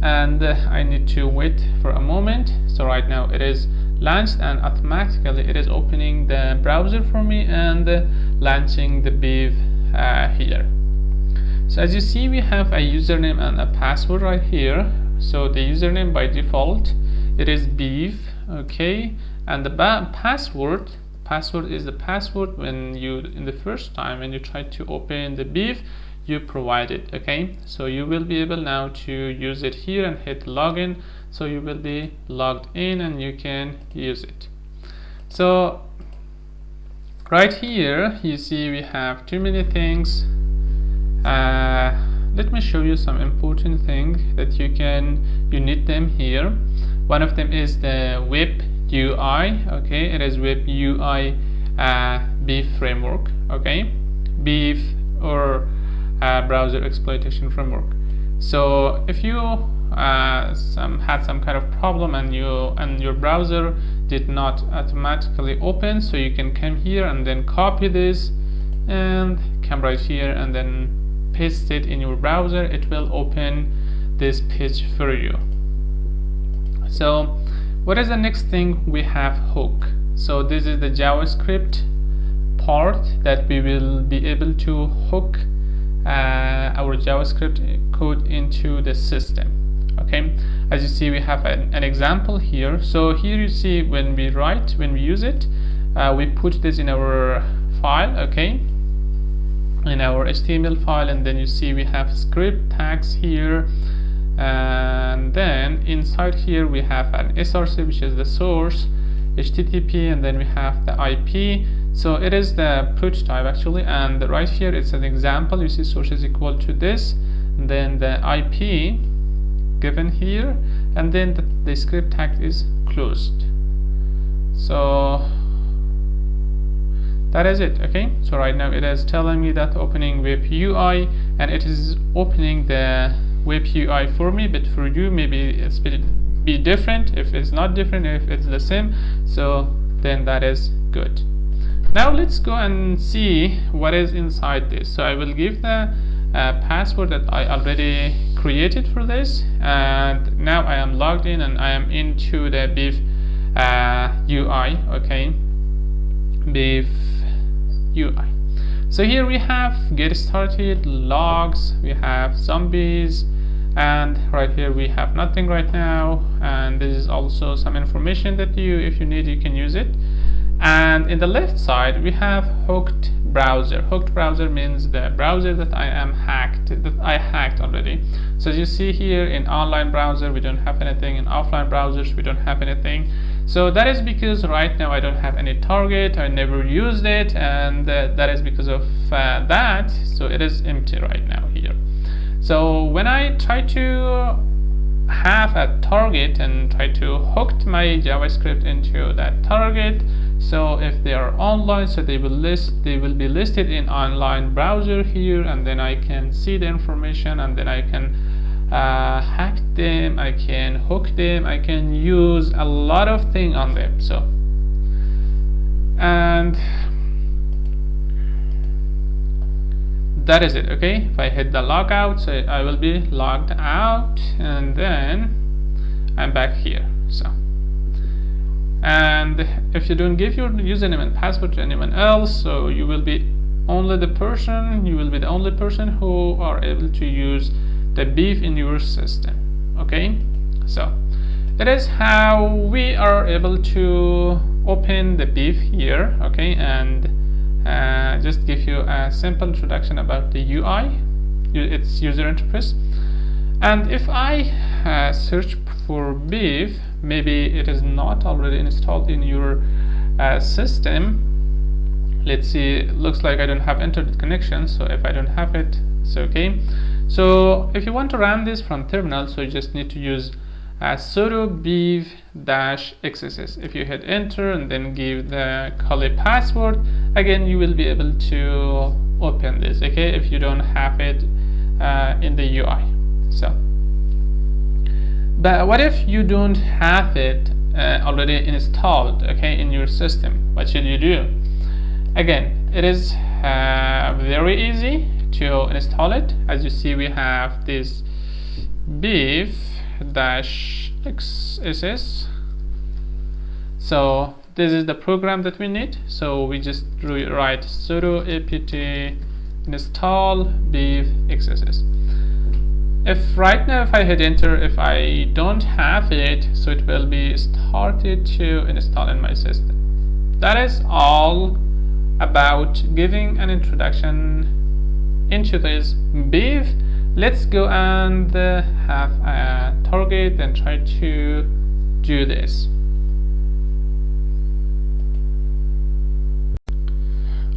S1: and I need to wait for a moment. So right now it is launched, and automatically it is opening the browser for me and launching the beef here. So as you see, we have a username and a password right here. So the username by default, it is beef, okay, and the password is the password when you, in the first time when you try to open the beef, you provide it, okay. So you will be able now to use it here and hit login, so you will be logged in and you can use it. So right here you see we have too many things. Let me show you some important thing that you need them here. One of them is the web UI, okay. It is web UI beef framework, okay, beef or browser exploitation framework. So if you had some kind of problem and your browser did not automatically open, so you can come here and then copy this and come right here and then paste it in your browser. It will open this page for you. So what is the next thing? We have hook. So this is the JavaScript part that we will be able to hook our JavaScript code into the system, okay. As you see, we have an example here. So here you see when we use it, we put this in our file, okay, in our HTML file, and then you see we have script tags here, and then inside here we have an src, which is the source, HTTP, and then we have the IP. So it is the put type actually, and right here it's an example. You see source is equal to this, and then the IP given here, and then the script tag is closed. So that is it, okay. So right now it is telling me that opening web UI, and it is opening the web UI for me, but for you maybe it's be different. If it's not different, if it's the same, so then that is good. Now let's go and see what is inside this. So I will give the password that I already created for this, and now I am logged in and I am into the beef UI, okay, beef UI. So here we have get started, logs, we have zombies, and right here we have nothing right now, and this is also some information that if you need, you can use it. And in the left side we have hooked browser. Hooked browser means the browser that I hacked already. So as you see here, in online browser we don't have anything, in offline browsers we don't have anything. So that is because right now I don't have any target, I never used it, and that is because of that. So it is empty right now here. So when I try to have a target and try to hook my JavaScript into that target, so if they are online, so they will be listed in online browser here, and then I can see the information, and then I can hack them, I can hook them, I can use a lot of things on them. So, and that is it, okay. If I hit the logout, so I will be logged out, and then I'm back here. So, and if you don't give your username and password to anyone else, so you will be the only person who are able to use the beef in your system, okay. So that is how we are able to open the beef here, okay, and just give you a simple introduction about the UI, its user interface. And if I search for beef, maybe it is not already installed in your system. Let's see, it looks like I don't have internet connection, so if I don't have it, it's okay. So if you want to run this from terminal, so you just need to use sudo beef-xss. If you hit enter and then give the curly password, again you will be able to open this, okay, if you don't have it in the UI. So, but what if you don't have it already installed, okay, in your system? What should you do? Again, it is very easy to install it. As you see, we have this beef-xss. So this is the program that we need. So we just write sudo apt install beef-xss. If right now, if I hit enter, if I don't have it, so it will be started to install in my system. That is all about giving an introduction into this beef. Let's go and have a target and try to do this.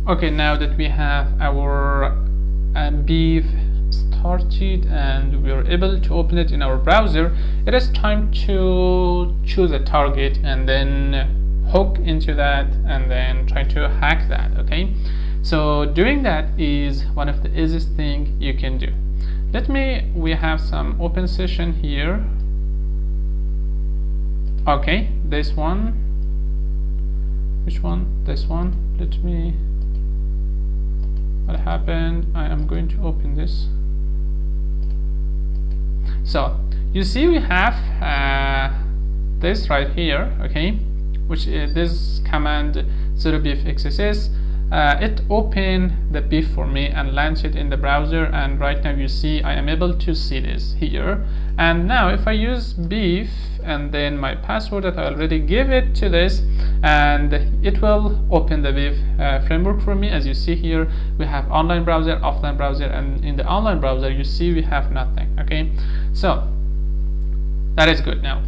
S1: Okay, now that we have our beef started and we are able to open it in our browser, it is time to choose a target and then hook into that and then try to hack that. Okay, so doing that is one of the easiest thing you can do. We have some open session here. Okay, this one. Which one? This one. What happened? I am going to open this. So you see we have this right here, okay, which is this command sudo beef-xss. It opened the beef for me and launched it in the browser, and right now you see I am able to see this here. And now if I use beef and then my password that I already give it to this, and it will open the beef framework for me. As you see here, we have online browser, offline browser, and in the online browser you see we have nothing. Okay, so that is good now.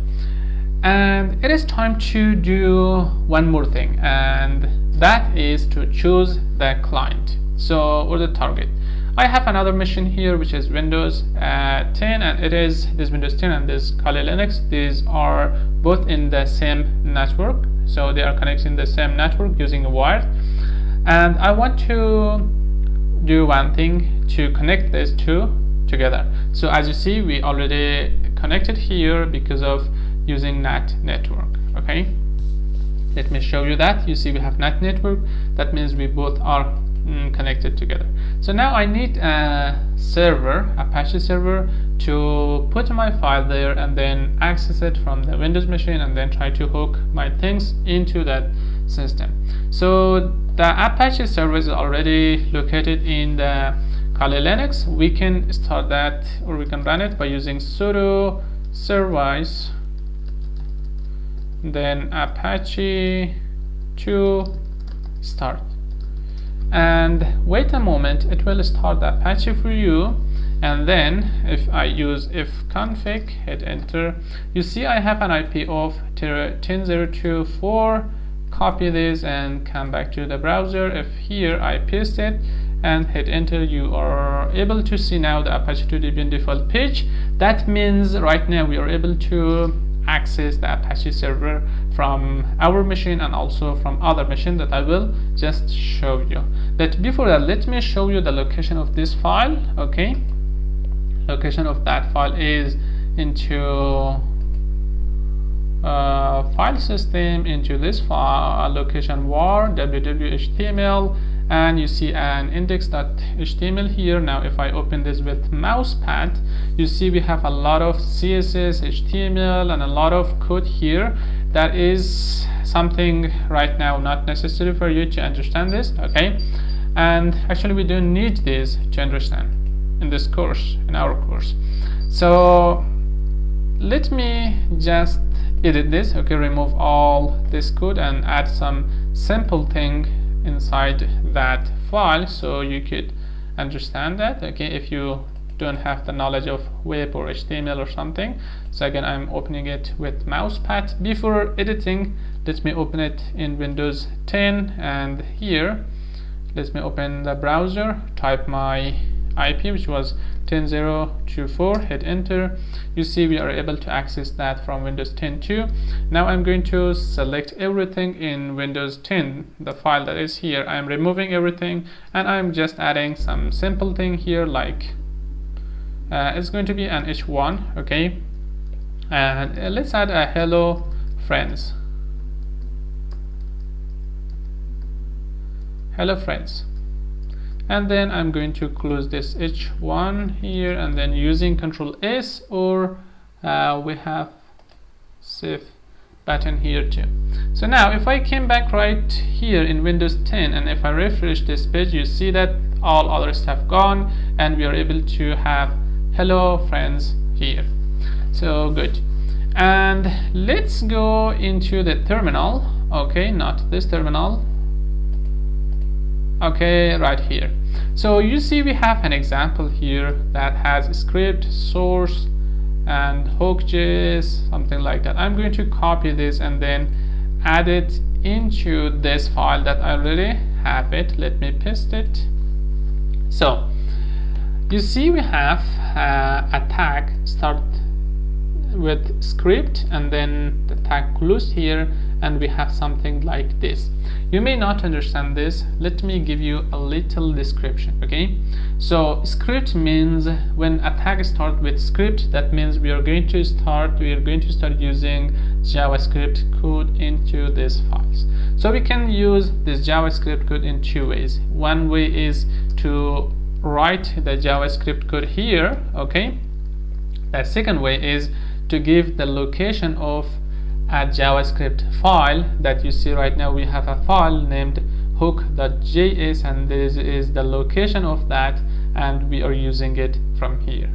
S1: And it is time to do one more thing, and that is to choose the client, so or the target. I have another machine here which is Windows 10, and it is this Windows 10 and this Kali Linux. These are both in the same network, so they are connected in the same network using a wire. And I want to do one thing to connect these two together. So as you see, we already connected here because of using NAT network. Okay, let me show you that. You see we have NAT network. That means we both are connected together. So now I need a server, Apache server, to put my file there and then access it from the Windows machine and then try to hook my things into that system. So the Apache server is already located in the Kali Linux. We can start that, or we can run it by using sudo service then Apache to start, and wait a moment, it will start the Apache for you. And then if I use ifconfig, hit enter, you see I have an IP of 10.024. Copy this and come back to the browser. If here I paste it and hit enter, you are able to see now the Apache 2 Debian default page. That means right now we are able to access the Apache server from our machine and also from other machine that I will just show you. But before that, let me show you the location of this file. Okay, location of that file is into file system, into this file location var www.html, and you see an index.html here. Now if I open this with mousepad, you see we have a lot of CSS, HTML, and a lot of code here. That is something right now not necessary for you to understand this. Okay, and actually we don't need this to understand in this course, in our course. So let me just edit this. Okay, remove all this code and add some simple thing inside that file so you could understand that. Okay, if you don't have the knowledge of web or HTML or something. So again, I'm opening it with mousepad. Before editing, let me open it in Windows 10, and here let me open the browser, type my IP, which was 10.0.24, hit enter. You see we are able to access that from Windows 10 too. Now I'm going to select everything in Windows 10, the file that is here. I'm removing everything and I'm just adding some simple thing here, like it's going to be an h1, okay, and let's add a hello friends. Hello friends. And then I'm going to close this h1 here, and then using Control S, or we have save button here too. So now if I came back right here in Windows 10 and if I refresh this page, you see that all others have gone and we are able to have hello friends here. So good. And let's go into the terminal. Okay, not this terminal. Okay, right here. So you see we have an example here that has script, source, and hook.js, something like that. I'm going to copy this and then add it into this file that I already have it. Let me paste it. So you see we have a tag start with script and then the tag closed here, and we have something like this. You may not understand this. Let me give you a little description. Okay, so script means when a tag starts with script, that means we are going to start using JavaScript code into these files. So we can use this JavaScript code in two ways. One way is to write the JavaScript code here. Okay, the second way is to give the location of a JavaScript file that you see right now. We have a file named hook.js, and this is the location of that, and we are using it from here.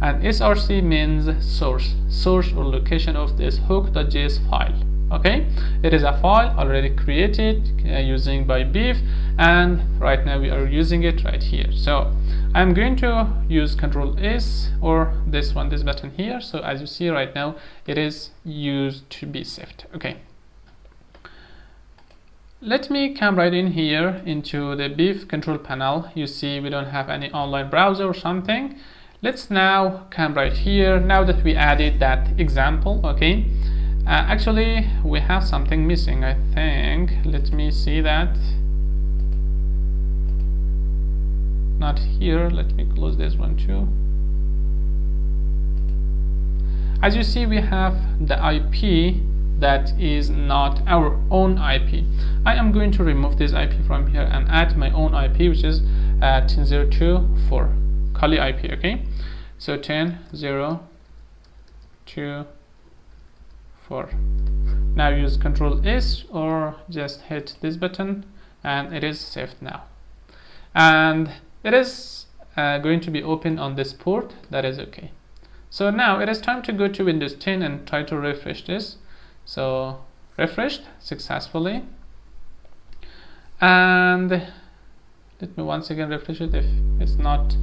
S1: And src means source or location of this hook.js file. Okay, it is a file already created using by Beef, and right now we are using it right here. So I'm going to use Control S, or this button here. So as you see right now, it is used to be saved. Okay, let me come right in here into the Beef control panel. You see we don't have any online browser or something. Let's now come right here. Now that we added that example, okay, actually we have something missing, I think. Let me see that. Not here. Let me close this one too. As you see, we have the IP that is not our own IP. I am going to remove this IP from here and add my own IP, which is 10.0.2.4 Kali IP. Okay, so 10.0.2.4. Now use Control S or just hit this button, and it is saved now. And it is going to be open on this port. That is okay. So now it is time to go to Windows 10 and try to refresh this. So refreshed successfully, and let me once again refresh it if it's not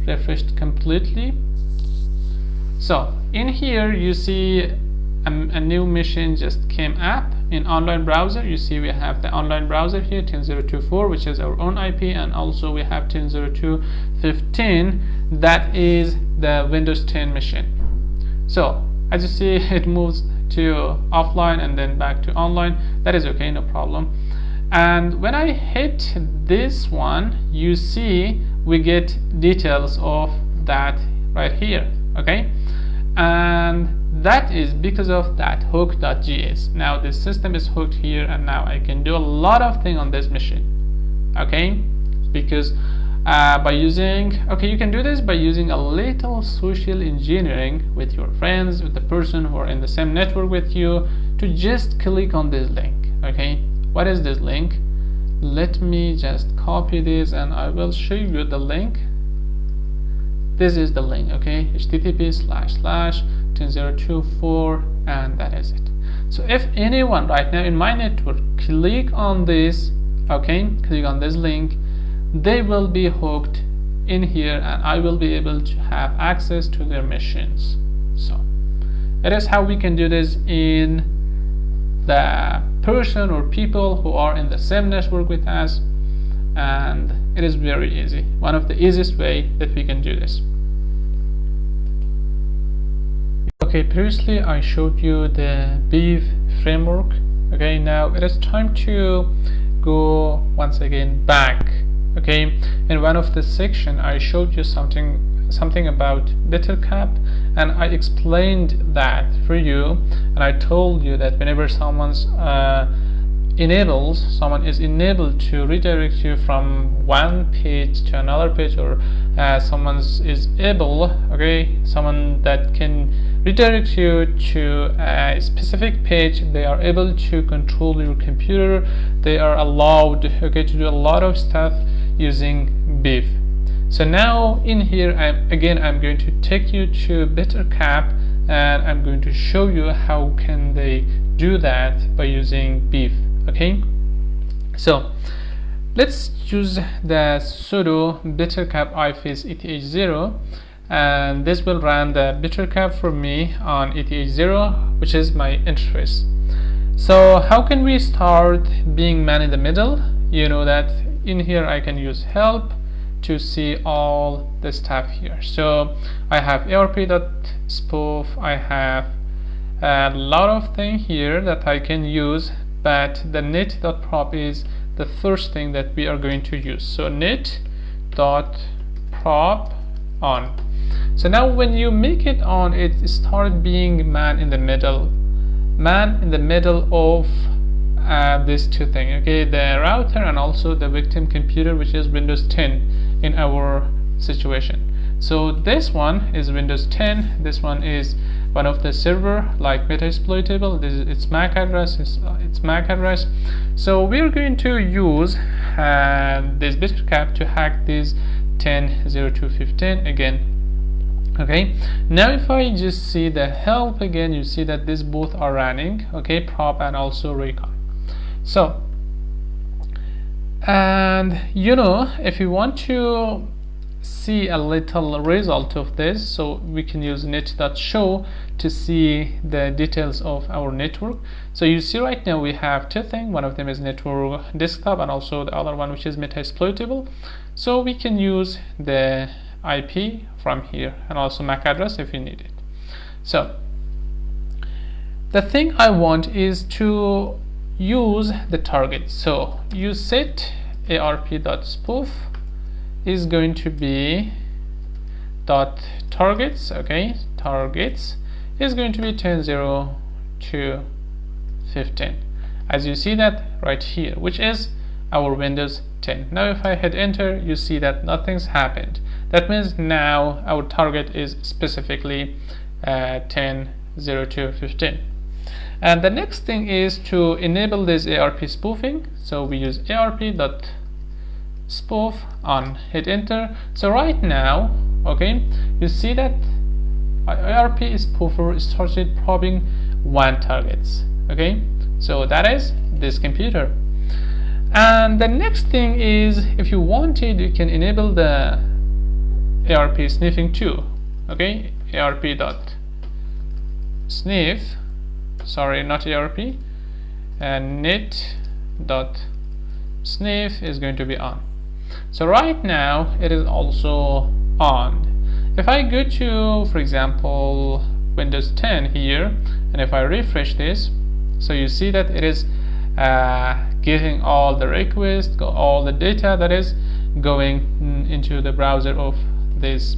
S1: refreshed completely. So in here you see a new mission just came up in online browser. You see we have the online browser here 10.0.2.4, which is our own IP, and also we have 10.0.2.15, that is the Windows 10 mission. So as you see, it moves to offline and then back to online. That is okay, no problem. And when I hit this one, you see we get details of that right here. Okay, and that is because of that hook.js. Now this system is hooked here, and now I can do a lot of things on this mission. Okay, because by using, okay, you can do this by using a little social engineering with your friends, with the person who are in the same network with you, to just click on this link. Okay, what is this link? Let me just copy this and I will show you the link. This is the link. Okay, http://10.0.2.4, and that is it. So if anyone right now in my network click on this okay, click on this link, they will be hooked in here and I will be able to have access to their machines. So that is how we can do this in the person or people who are in the same network with us, and it is very easy, one of the easiest way that we can do this. Okay, previously I showed you the BEEF framework. Okay, now it is time to go once again back. Okay, in one of the section I showed you something about Metercap, and I explained that for you, and I told you that whenever someone is enabled to redirect you from one page to another page, or someone is able, okay, someone that can redirect you to a specific page, they are able to control your computer, they are allowed, okay, to do a lot of stuff using BEEF. So now in here I'm going to take you to Metercap, and I'm going to show you how can they do that by using BEEF. Okay, so let's use the sudo Metercap ifs eth0, and this will run the Metercap for me on eth0, which is my interface. So how can we start being man in the middle? You know that in here I can use help to see all the stuff here. So I have arp.spoof, I have a lot of things here that I can use, but the net.prop is the first thing that we are going to use. So net.prop on. So now when you make it on, it started being man in the middle of these two things, okay, the router and also the victim computer, which is Windows 10 in our situation. So this one is Windows 10, this one is one of the server like Metasploitable, this is its MAC address, its MAC address. So we are going to use this Metercap to hack this 10.02.15 again. Okay, now if I just see the help again, you see that these both are running, okay, prop and also recon. So, and you know, if you want to see a little result of this, so we can use net.show to see the details of our network. So you see right now we have two things, one of them is network desktop and also the other one which is Metasploitable. So we can use the IP from here and also MAC address if you need it. So the thing I want is to use the target. So you set arp.spoof is going to be .targets, okay, targets is going to be 10.02.15, as you see that right here, which is our Windows 10. Now if I hit enter, you see that nothing's happened. That means now our target is specifically 10.02.15. And the next thing is to enable this ARP spoofing. So we use arp.spoof on, hit enter. So right now, okay, you see that ARP spoofer started probing one targets. Okay, so that is this computer. And the next thing is, if you wanted, you can enable the ARP sniffing too. Okay, arp.sniff, sorry, not ARP, and net.sniff is going to be on. So right now it is also on. If I go to, for example, Windows 10 here, and if I refresh this, so you see that it is getting all the requests, all the data that is going into the browser of this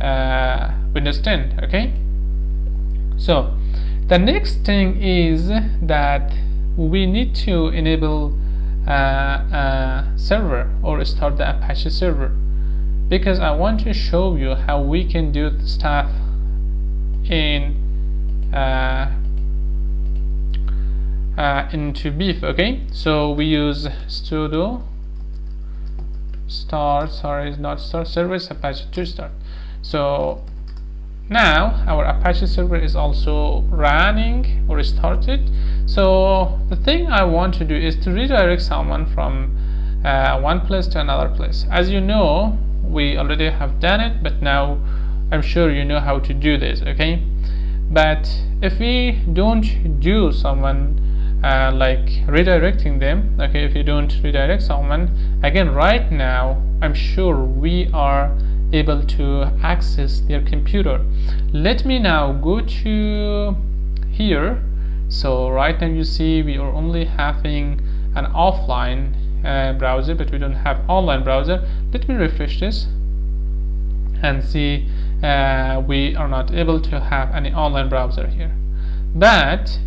S1: Windows 10. Okay, so the next thing is that we need to enable a server or start the Apache server, because I want to show you how we can do stuff in into BEEF. Okay, so we use sudo start, sorry, it's not start server, it's Apache 2 start. So now our Apache server is also running or started. So the thing I want to do is to redirect someone from one place to another place. As you know, we already have done it, but now I'm sure you know how to do this, okay? But if we don't do someone like redirecting them, okay, if you don't redirect someone, again, right now I'm sure we are able to access their computer. Let me now go to here. So right now you see we are only having an offline browser, but we don't have online browser. Let me refresh this and see we are not able to have any online browser here. But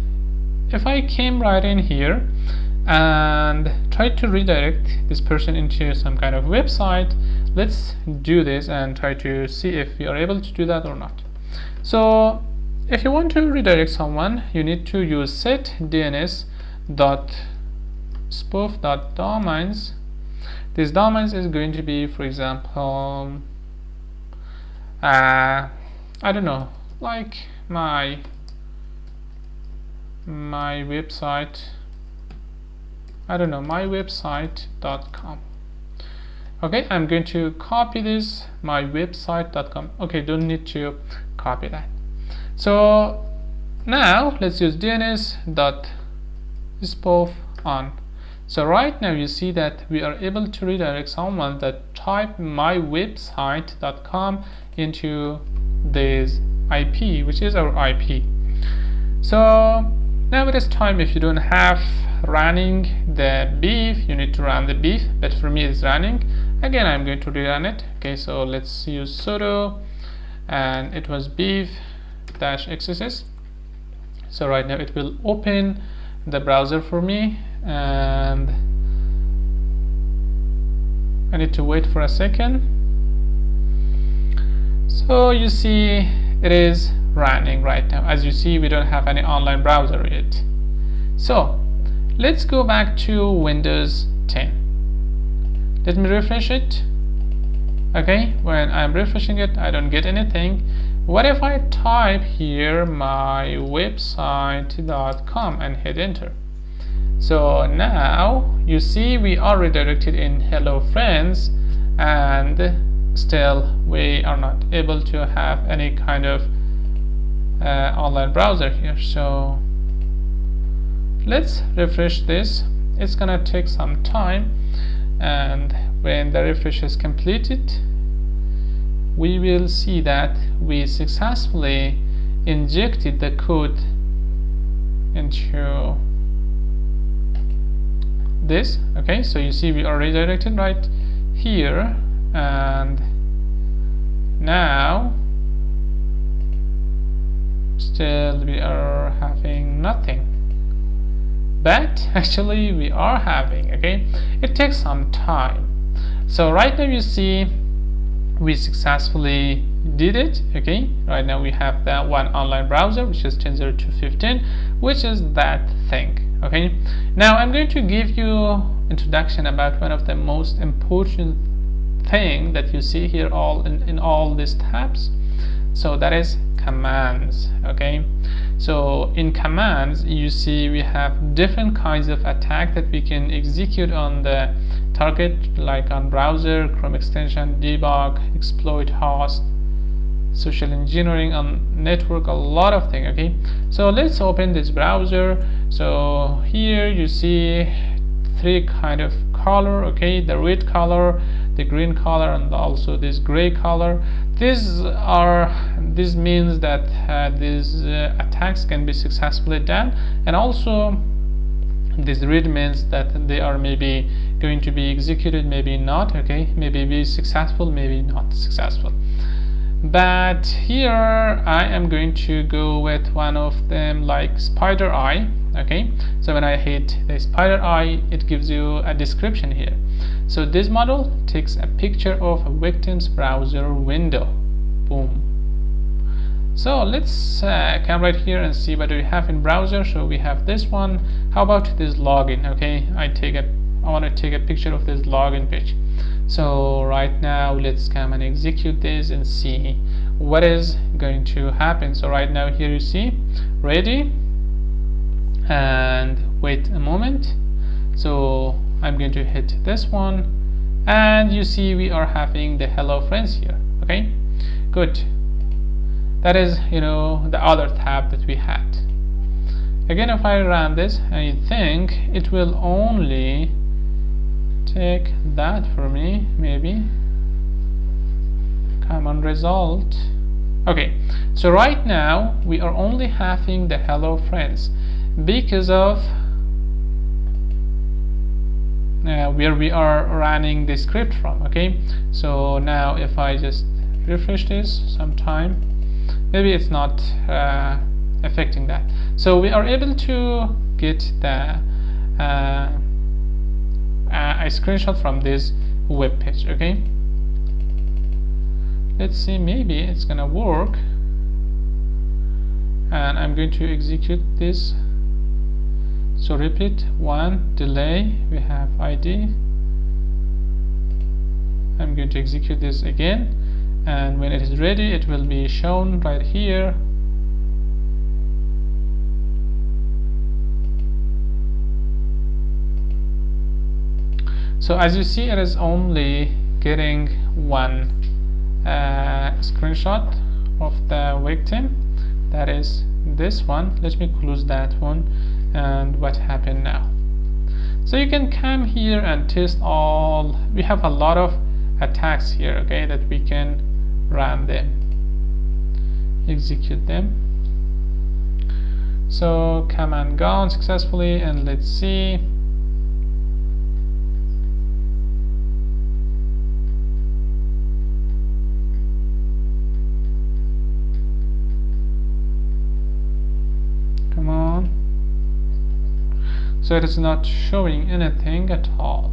S1: if I came right in here and try to redirect this person into some kind of website, let's do this and try to see if we are able to do that or not. So if you want to redirect someone, you need to use set dns.spoof.domains. This domains is going to be, for example, I don't know, like my website, I don't know, mywebsite.com. Okay, I'm going to copy this, mywebsite.com. okay, don't need to copy that. So now let's use dns.spoof on. So right now you see that we are able to redirect someone that type mywebsite.com into this IP, which is our IP. So now it is time, if you don't have running the beef, you need to run the beef, but for me it's running. Again, I'm going to rerun it. Okay, so let's use sudo, and it was beef-xss. So right now it will open the browser for me, and I need to wait for a second. So you see it is running right now. As you see, we don't have any online browser yet. So let's go back to Windows 10. Let me refresh it. Okay, when I'm refreshing it, I don't get anything. What if I type here mywebsite.com and hit enter? So now you see we are redirected in hello friends, and still we are not able to have any kind of online browser here. So let's refresh this. It's gonna take some time, and when the refresh is completed, we will see that we successfully injected the code into this. Okay, so you see we are redirected right here, and now still we are having nothing, but actually we are having. Okay, it takes some time. So right now you see we successfully did it. Okay, right now we have that one online browser, which is 10.02.15, which is that thing. Okay, now I'm going to give you introduction about one of the most important thing that you see here all in all these tabs. So that is commands. Okay, so in commands you see we have different kinds of attack that we can execute on the target, like on browser, Chrome extension, debug, exploit host, social engineering on network, a lot of things. Okay, so let's open this browser. So here you see three kind of color. Okay, the red color, the green color, and also this gray color. This means that these attacks can be successfully done, and also this red means that they are maybe going to be executed, maybe not. Okay, maybe be successful, maybe not successful. But here I am going to go with one of them, like spider eye. Okay, so when I hit the spider eye, it gives you a description here. So this model takes a picture of a victim's browser window. Boom. So let's come right here and see what we have in browser. So we have this one. How about this login? Okay, I want to take a picture of this login page. So right now let's come and execute this and see what is going to happen. So right now here you see ready, and wait a moment. So I'm going to hit this one, and you see we are having the hello friends here. Okay, good. That is, the other tab that we had. Again, if I run this, I think it will only take that for me, maybe. Common result. Okay, so right now we are only having the hello friends because of where we are running the script from. Okay, so now if I just refresh this sometime, maybe it's not affecting that. So we are able to get the a screenshot from this web page. Okay, let's see, maybe it's gonna work, and I'm going to execute this. So repeat one, delay, we have ID. I'm going to execute this again, and when it is ready it will be shown right here. So as you see, it is only getting one screenshot of the victim, that is this one. Let me close that one. And what happened now? So you can come here and test all. We have a lot of attacks here, okay, that we can run them, execute them. So command gone successfully, and let's see. Come on. So it is not showing anything at all.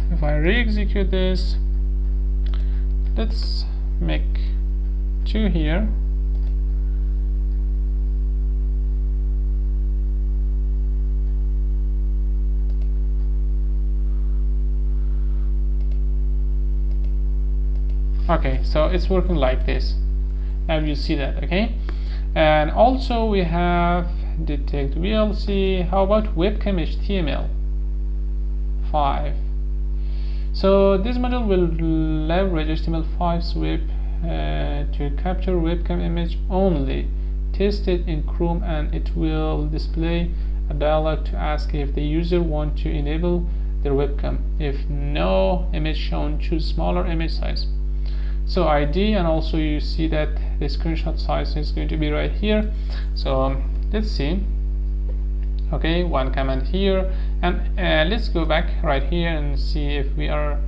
S1: If I re-execute this, let's make 2 here. Okay, so it's working like this. Now you see that, okay? And also we have detect VLC. How about webcam HTML 5? So this model will leverage HTML5 sweep to capture webcam image only. Test it in Chrome, and it will display a dialog to ask if the user want to enable their webcam. If no image shown, choose smaller image size. So ID, and also you see that the screenshot size is going to be right here. So let's see. Okay, one command here, and let's go back right here and see if we are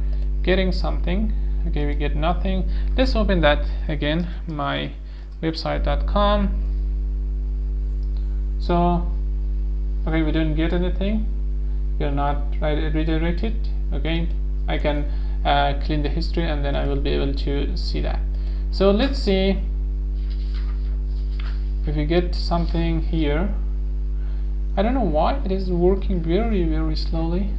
S1: getting something. Okay, we get nothing. Let's open that again, my website.com. So okay, we didn't get anything. We are not redirected. Okay, I can clean the history, and then I will be able to see that. So let's see if we get something here. I don't know why it is working very slowly.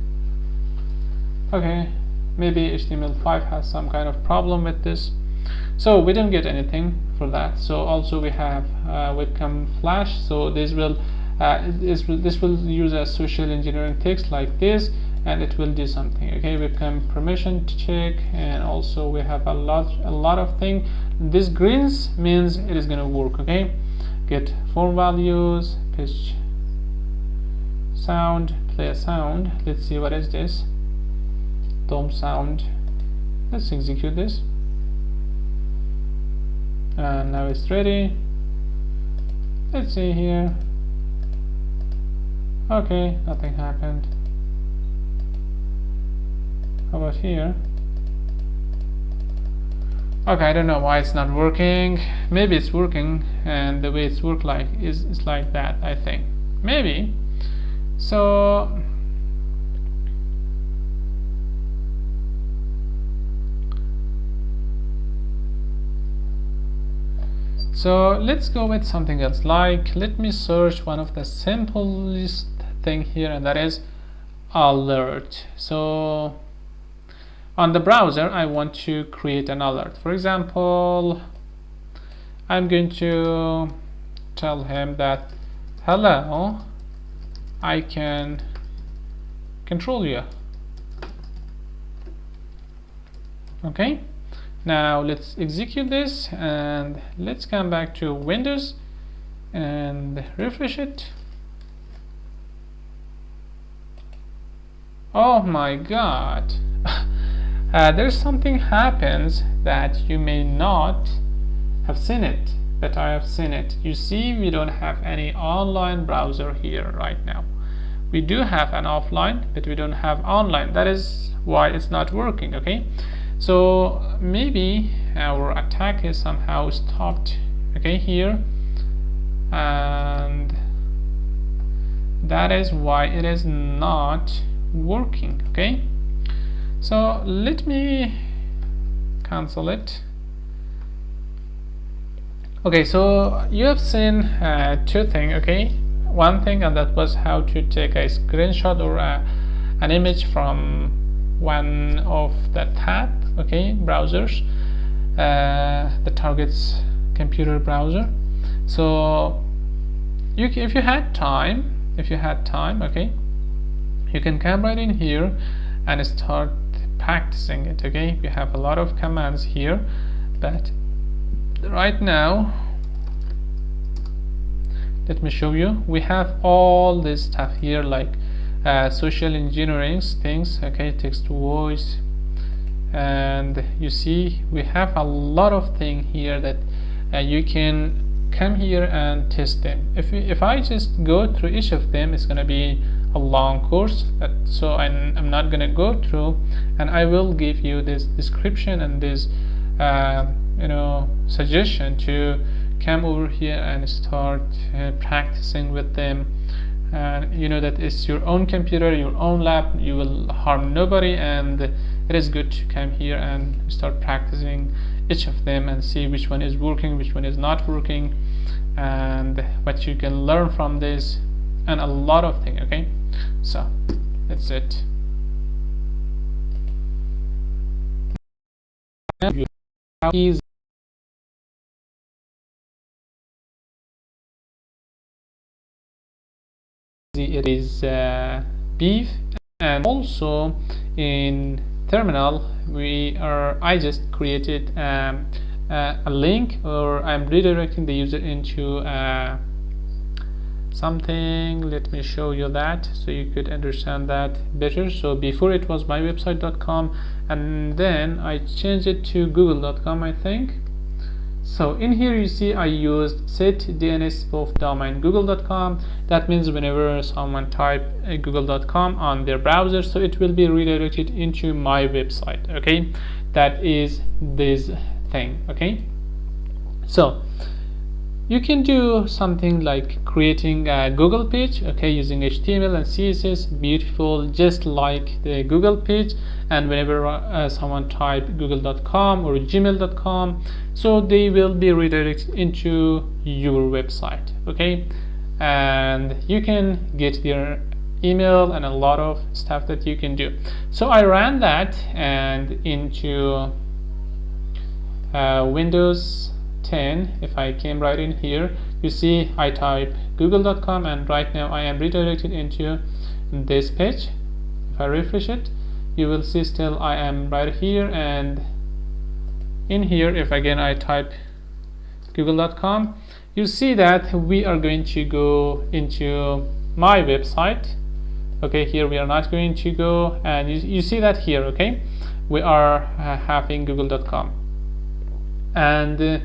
S1: Okay, maybe HTML5 has some kind of problem with this. So we didn't get anything for that. So also we have webcam flash. So this will use a social engineering text like this, and it will do something. Okay, webcam permission to check, and also we have a lot of things. This greens means it is gonna work. Okay, get form values, pitch, sound, play a sound. Let's see, what is this? Dome sound. Let's execute this, and now it's ready. Let's see here. Okay, nothing happened. How about here? Okay, I don't know why it's not working. Maybe it's working, and the way it's worked like is like that, I think. Maybe. So let's go with something else. Like, let me search one of the simplest thing here, and that is alert. So on the browser, I want to create an alert. For example, I'm going to tell him that, hello, I can control you. Okay, now let's execute this and let's come back to Windows and refresh it. Oh my god. There's something happens that you may not have seen it, but I have seen it. You see, we don't have any online browser here right now. We do have an offline, but we don't have online. That is why it's not working. Okay, so maybe our attack is somehow stopped, okay, here, and that is why it is not working. Okay, so let me cancel it. Okay, so you have seen two things. Okay, one thing, and that was how to take a screenshot or an image from one of the tab, okay, browsers, the target's computer browser. So if you had time, okay, you can come right in here and start practicing it. Okay, we have a lot of commands here, but right now let me show you. We have all this stuff here, like social engineering things, okay, text to voice, and you see we have a lot of things here that you can come here and test them. If I just go through each of them, it's gonna be a long course, so I'm not gonna go through, and I will give you this description and this suggestion to come over here and start practicing with them. And you know that it's your own computer, your own lab, you will harm nobody, and it is good to come here and start practicing each of them and see which one is working, which one is not working, and what you can learn from this, and a lot of things. Okay, so that's it. Easy. It is beef, and also in terminal I just created a link, or I'm redirecting the user into something. Let me show you that so you could understand that better. So before it was mywebsite.com, and then I changed it to google.com, I think. So in here you see I used set DNS spoof domain google.com. That means whenever someone type google.com on their browser, so it will be redirected into my website. Okay, that is this thing. Okay, so you can do something like creating a Google page, okay, using HTML and CSS, beautiful, just like the Google page. And whenever someone type google.com or gmail.com, so they will be redirected into your website. Okay, and you can get their email and a lot of stuff that you can do. So I ran that, and into Windows 10, if I came right in here, you see I type google.com, and right now I am redirected into this page. If I refresh it, you will see still I am right here, and in here if again I type google.com, you see that we are going to go into my website. Okay, here we are not going to go, and you see that here, okay, we are having google.com, and the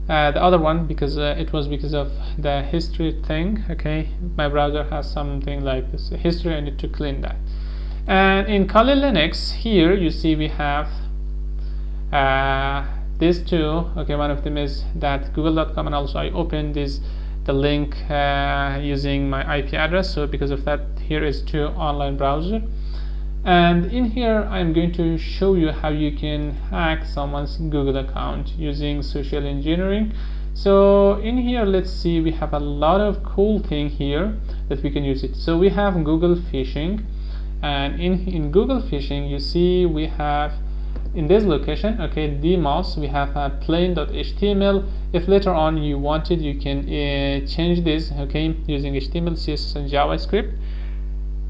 S1: other one, because it was because of the history thing. Okay, my browser has something like this history, I need to clean that. And in Kali Linux here you see we have these two. Okay, one of them is that google.com, and also I opened the link using my IP address, so because of that here is two online browser. And in here I'm going to show you how you can hack someone's Google account using social engineering. So in here, let's see, we have a lot of cool thing here that we can use it. So we have Google phishing, and in Google phishing you see we have in this location, okay, dmos, we have a plain.html. If later on you wanted, you can change this, okay, using HTML, CSS, and JavaScript,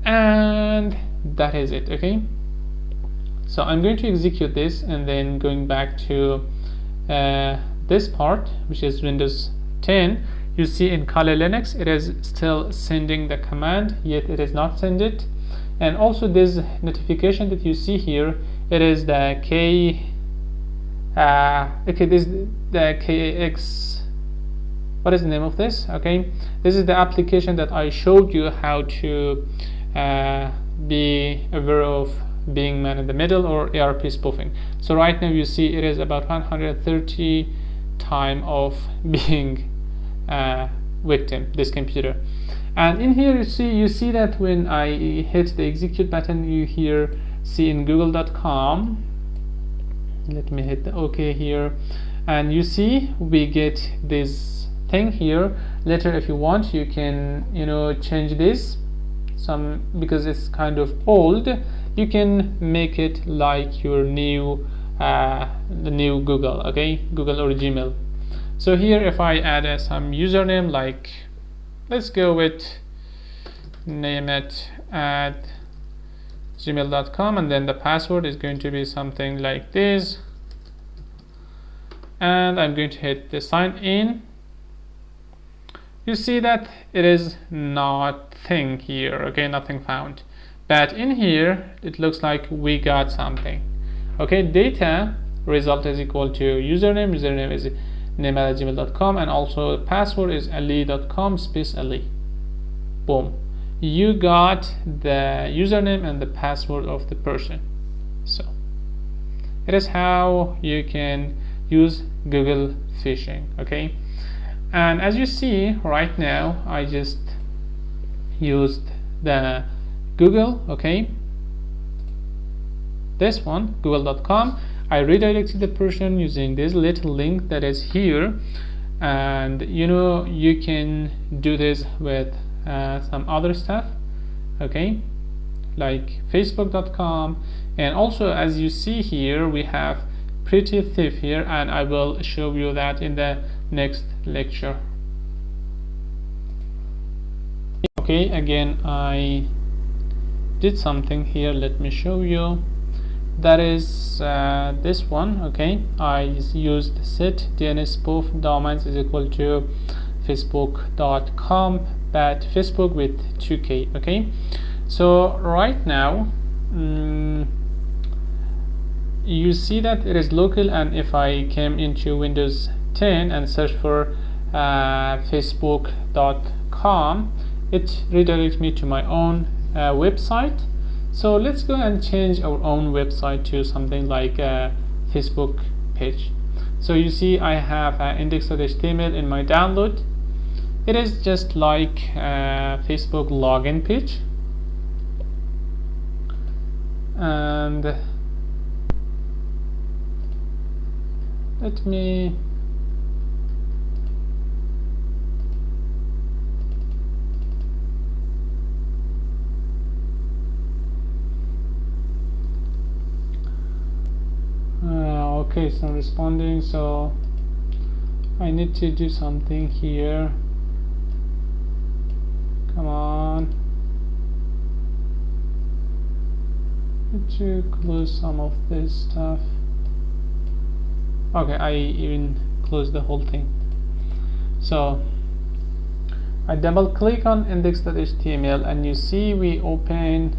S1: and that is it. Okay, so I'm going to execute this, and then going back to this part, which is Windows 10. You see in Kali Linux it is still sending the command, yet it is not send it. And also this notification that you see here, it is the this is the KAX, what is the name of this? Okay, this is the application that I showed you how to be aware of being man in the middle or ARP spoofing. So right now you see it is about 130 time of being victim, this computer. And in here you see that when I hit the execute button, you here see in google.com, let me hit the OK here, and you see we get this thing here. Later if you want, you can change this because it's kind of old. You can make it like your new the new Google, okay, Google or Gmail. So here if I add some username, like let's go with name it at gmail.com, and then the password is going to be something like this, and I'm going to hit the sign in. You see that it is nothing here, okay, nothing found, but in here it looks like we got something. Okay, data result is equal to username is name@gmail.com, and also the password is ali.com space ali. Boom, you got the username and the password of the person. So it is how you can use Google phishing. Okay, and as you see right now, I just used the Google, okay, this one, google.com. I redirected the person using this little link that is here, and you can do this with some other stuff, okay, like facebook.com. and also as you see here we have Pretty Thief here, and I will show you that in the next lecture. Okay, again I did something here, let me show you. That is this one. Okay, I used set DNS spoof domains is equal to facebook.com, but Facebook with 2k. Okay, so right now you see that it is local, and if I came into Windows 10 and search for facebook.com, it redirects me to my own website. So let's go and change our own website to something like a Facebook page. So you see I have index.html in my download. It is just like a Facebook login page, and let me okay, it's not responding, so I need to do something here. Come on, need to close some of this stuff. Okay, I even closed the whole thing. So I double click on index.html, and you see we open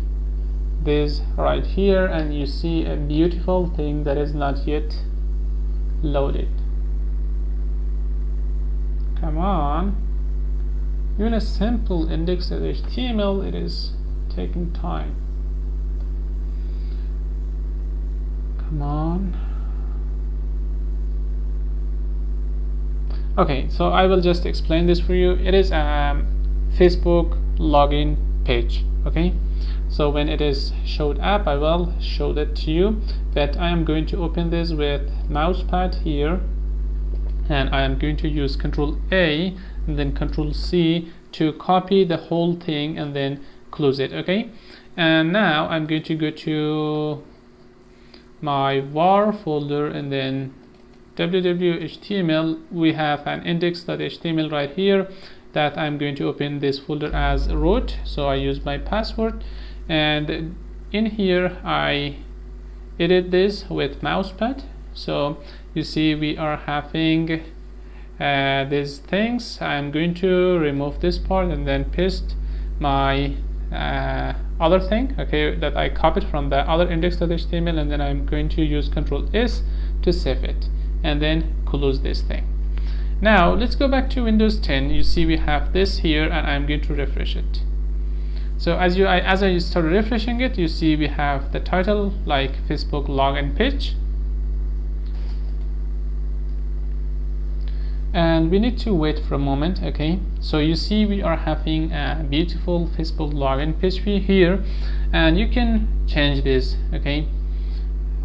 S1: this right here, and you see a beautiful thing that is not yet loaded. Come on, even a simple index.html, it is taking time. Come on. Okay, so I will just explain this for you. It is a Facebook login page. Okay, so when it is showed up, I will show that to you, that I am going to open this with mousepad here, and I am going to use Control A and then Control C to copy the whole thing and then close it. Okay, and now I'm going to go to my var folder and then www.html, we have an index.html right here that I'm going to open this folder as root. So I use my password, and in here I edit this with mousepad. So you see we are having these things. I'm going to remove this part and then paste my other thing, okay, that I copied from the other index.html, and then I'm going to use Ctrl S to save it and then close this thing. Now let's go back to Windows 10. You see we have this here, and I'm going to refresh it. So as I start refreshing it, you see we have the title like Facebook login page, and we need to wait for a moment. Okay, so you see we are having a beautiful Facebook login page here, and you can change this. Okay,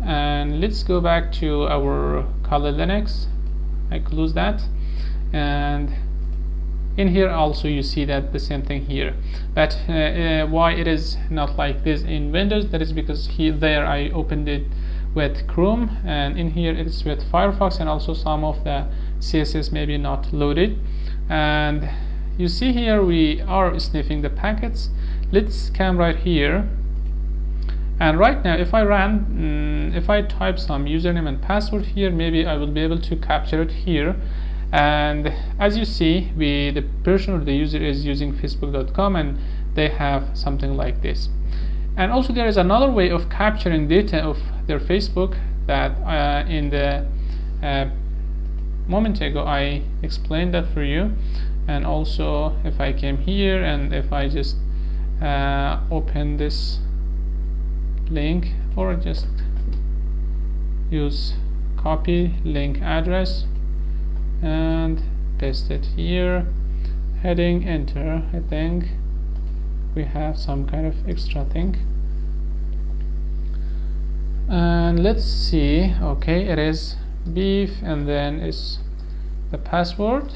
S1: and let's go back to our Kali Linux. I close that, and in here also you see that the same thing here, but why it is not like this in Windows? That is because there I opened it with Chrome, and in here it is with Firefox, and also some of the CSS maybe not loaded. And you see here we are sniffing the packets. Let's come right here, and right now if I if I type some username and password here, maybe I will be able to capture it here. And as you see, the person or the user is using facebook.com, and they have something like this. And also there is another way of capturing data of their Facebook that in the moment ago I explained that for you. And also if I came here and if I just open this link, or just use copy link address and paste it here, heading enter, I think we have some kind of extra thing. And let's see, okay, it is beef, and then is the password.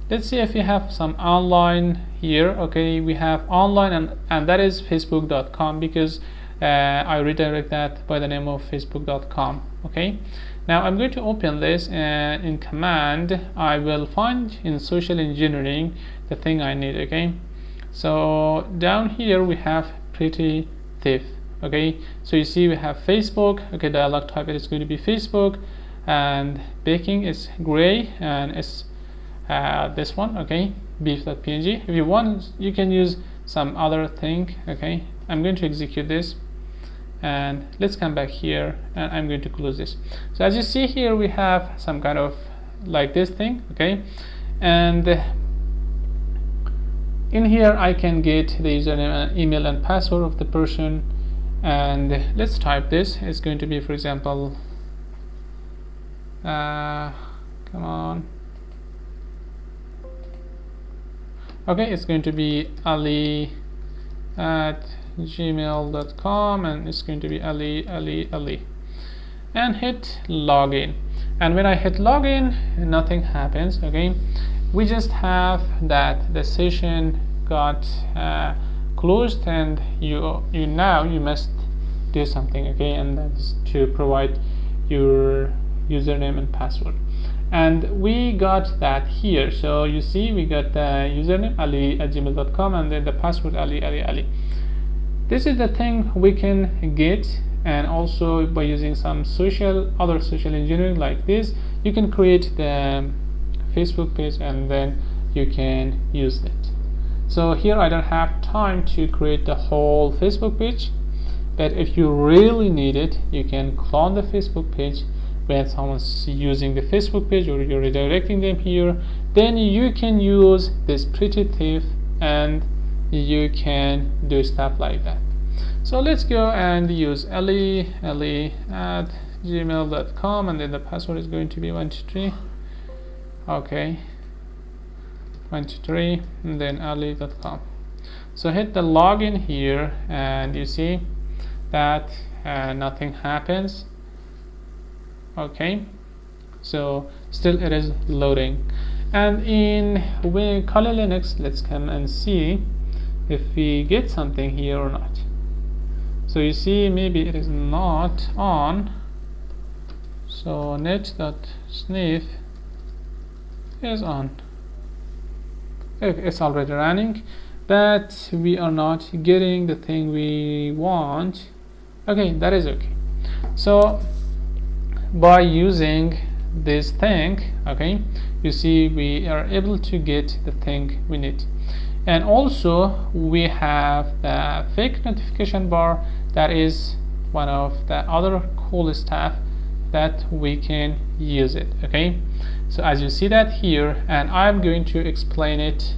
S1: Let's see if we have some online here. Okay, we have online, and that is facebook.com, because I redirect that by the name of facebook.com. okay, now I'm going to open this, and in command I will find in social engineering the thing I need. Okay, so down here we have pretty thief. Okay, so you see we have Facebook. Okay, dialog type it is going to be Facebook, and baking is gray, and it's this one. Okay, beef.png. If you want, you can use some other thing. Okay, I'm going to execute this, and let's come back here, and I'm going to close this. So as you see here, we have some kind of like this thing. Okay, and in here I can get the username, email, and password of the person. And let's type this. It's going to be, for example, come on. Okay, it's going to be ali@gmail.com, and it's going to be ali, and hit login. And when I hit login, nothing happens. Okay, we just have that the session got closed, and you must do something. Okay, and that's to provide your username and password, and we got that here. So you see we got the username ali@gmail.com, and then the password ali. This is the thing we can get. And also by using some other social engineering like this, you can create the Facebook page, and then you can use it. So here I don't have time to create the whole Facebook page, but if you really need it, you can clone the Facebook page. When someone's using the Facebook page, or you're redirecting them here, then you can use this pretty thief, and you can do stuff like that. So let's go and use ali@gmail.com, and then the password is going to be 123. Okay, 123, and then ali.com. So hit the login here, and you see that nothing happens. Okay, so still it is loading. And in Kali Linux, let's come and see if we get something here or not. So you see, maybe it is not on. So net.sniff is on. Okay, it's already running, but we are not getting the thing we want. Okay, that is okay. So by using this thing, okay, you see we are able to get the thing we need. And also we have the fake notification bar. That is one of the other cool stuff that we can use it. Okay, so as you see that here, and I'm going to explain it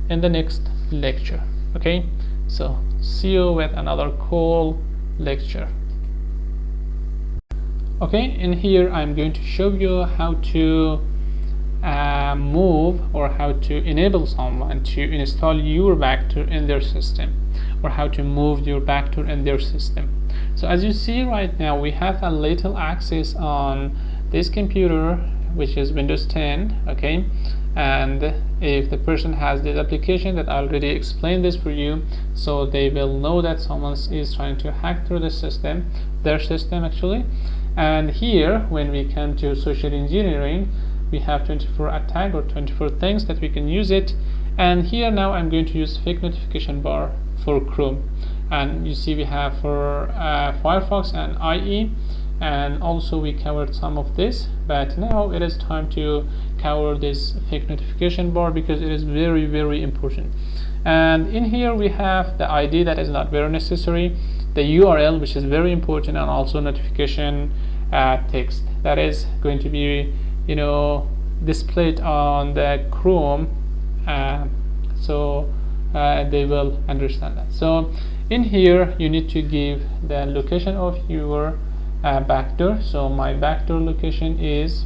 S1: in the next lecture. Okay, so see you with another cool lecture. Okay, in here I'm going to show you how to move or how to enable someone to install your vector in their system, or how to move your vector in their system. So as you see right now, we have a little access on this computer, which is Windows 10. Okay, and if the person has this application that I already explained this for you, so they will know that someone is trying to hack through the system, their system actually. And here, when we come to social engineering, we have 24 attack or 24 things that we can use it. And here now I'm going to use fake notification bar for Chrome, and you see we have for Firefox and IE, and also we covered some of this, but now it is time to cover this fake notification bar because it is very, very important. And in here we have the ID, that is not very necessary, the URL, which is very important, and also notification text that is going to be, you know, displayed on the Chrome, so they will understand that. So in here you need to give the location of your vector. So my vector location is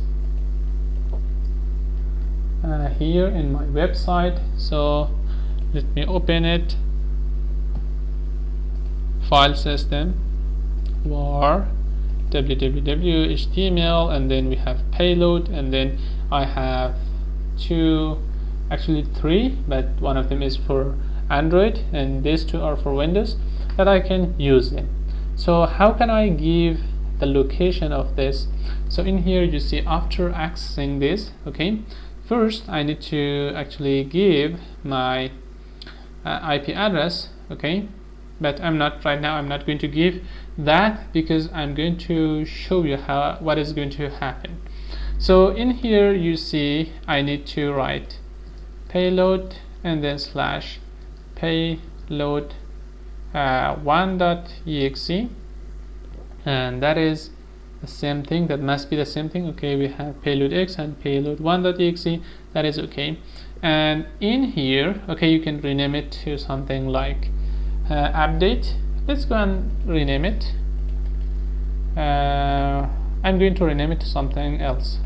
S1: here in my website. So let me open it. File system var www html, and then we have payload, and then I have three, but one of them is for Android and these two are for Windows, that I can use them. So how can I give the location of this? So in here you see, after accessing this, okay, first I need to actually give my IP address. Okay, but I'm not going to give that because I'm going to show you what is going to happen. So in here you see I need to write payload and then slash payload 1.exe, and that is the same thing, that must be the same thing. Okay, we have payload x and payload 1.exe, that is okay. And in here, okay, you can rename it to something like update. Let's go and rename it. I'm going to rename it to something else.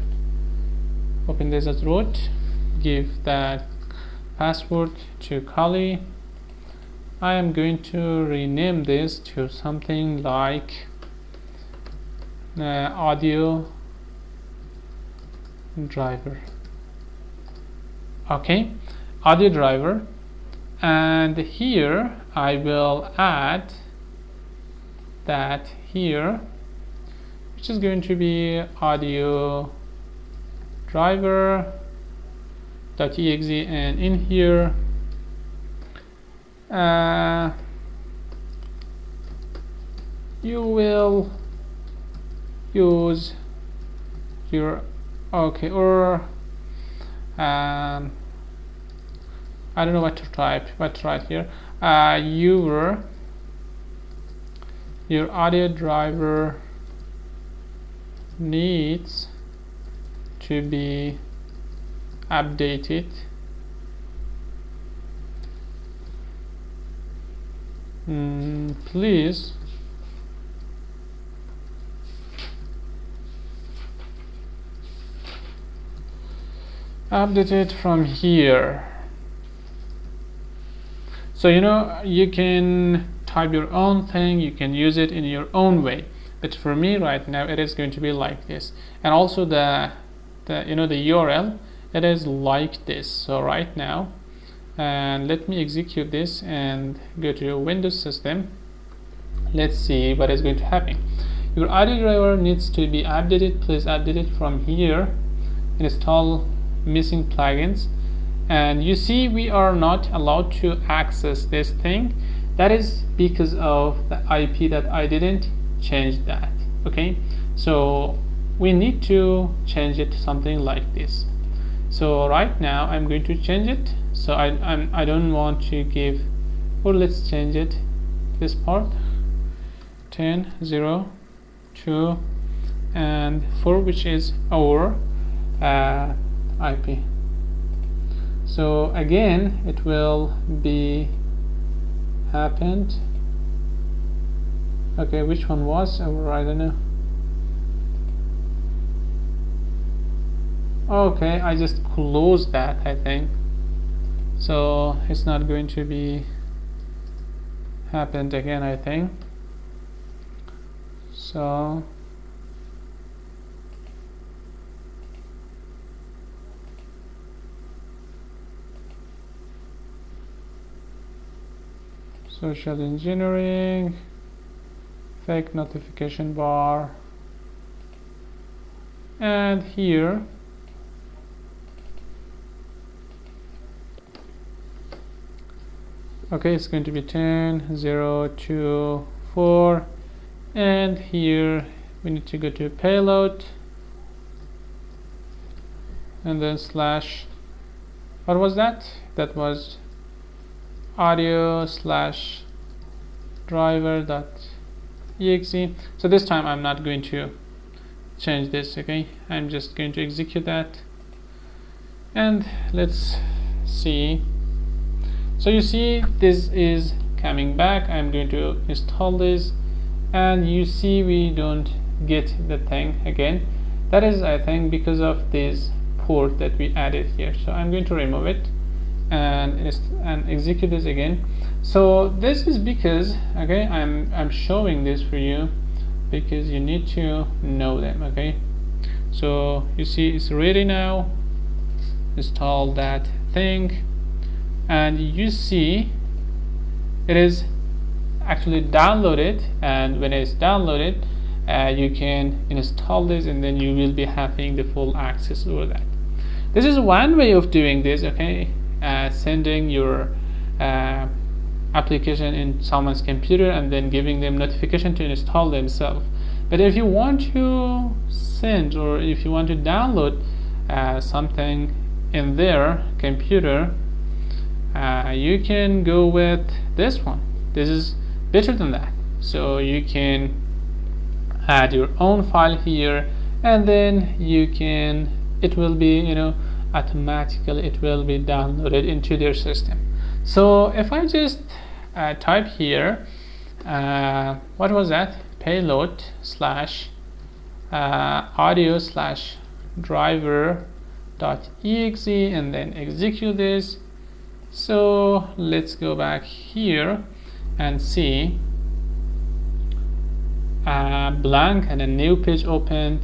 S1: Open this as root, give that password to Kali. I am going to rename this to something like audio driver. Okay, audio driver, and here I will add that here, which is going to be audio driver.exe, and in here you will use your I don't know what to type, here. Your audio driver needs to be updated. Please update it from here. So you can type your own thing, you can use it in your own way, but for me right now it is going to be like this. And also the URL, it is like this. So right now, and let me execute this and go to your Windows system. let's see what is going to happen. Your audio driver needs to be updated. Please update it from here. Install missing plugins, and you see we are not allowed to access this thing. That is because of the IP that I didn't change that. Okay, so we need to change it to something like this. So right now I'm going to change it. So I don't want to give, or let's change it, this part 10.0.2 and 4, which is our IP. So again it will be happened. Okay, which one was our, I don't know. Okay, I just closed that, I think, so it's not going to be happened again, I think. So social engineering, fake notification bar, and here okay, it's going to be 10.0.2.4, and here we need to go to payload and then slash, what was that? That was audio slash driver.exe. So this time I'm not going to change this. Okay, I'm just going to execute that, and let's see. So you see this is coming back. I'm going to install this, and you see we don't get the thing again. That is, I think, because of this port that we added here. So I'm going to remove it and execute this again. So this is because, okay, I'm showing this for you because you need to know them. Okay, so you see it's ready now. Install that thing, and you see it is actually downloaded, and when it's downloaded you can install this, and then you will be having the full access over that. This is one way of doing this. Okay, sending your application in someone's computer and then giving them notification to install themselves. But if you want to send, or if you want to download something in their computer, you can go with this one. This is better than that. So you can add your own file here, and then you can, it will be, you know, automatically it will be downloaded into their system. So if I just type here, what was that? Payload slash audio slash driver.exe, and then execute this. So let's go back here and see blank and a new page opened.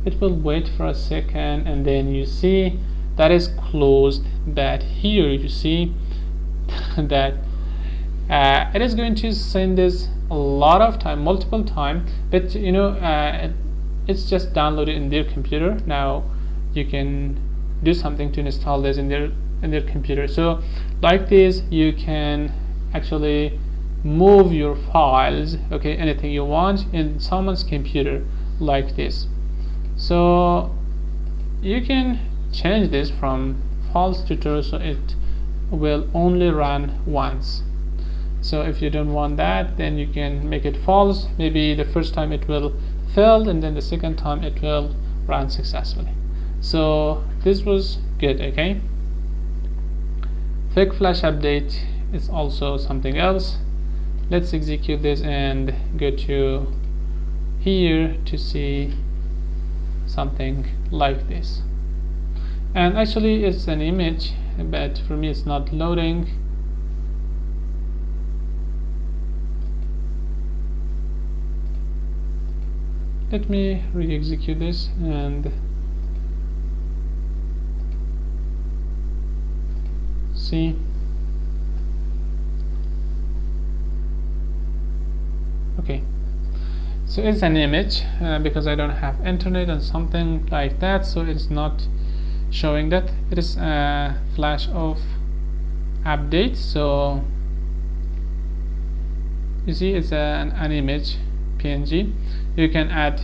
S1: It will wait for a second, and then you see that is closed. But here you see that it is going to send this a lot of time, multiple time, but you know, it's just downloaded in their computer. Now you can do something to install this in their computer. So like this, you can actually move your files, okay, anything you want in someone's computer like this. So you can change this from false to true, so it will only run once. So if you don't want that, then you can make it false. Maybe the first time it will fail, and then the second time it will run successfully. So this was good. Okay, fake flash update is also something else. Let's execute this and go to here to see something like this. And actually it's an image, but for me it's not loading. Let me re-execute this and see. Okay, so it's an image because I don't have internet and something like that, so it's not showing that. It is a flash of update, so you see it's an image PNG. You can add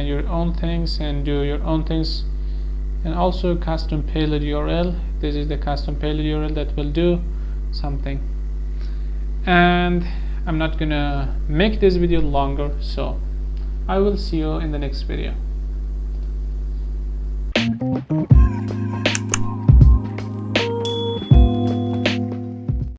S1: your own things and do your own things, and also custom payload URL. This is the custom payload URL that will do something. And I'm not gonna make this video longer, so I will see you in the next video.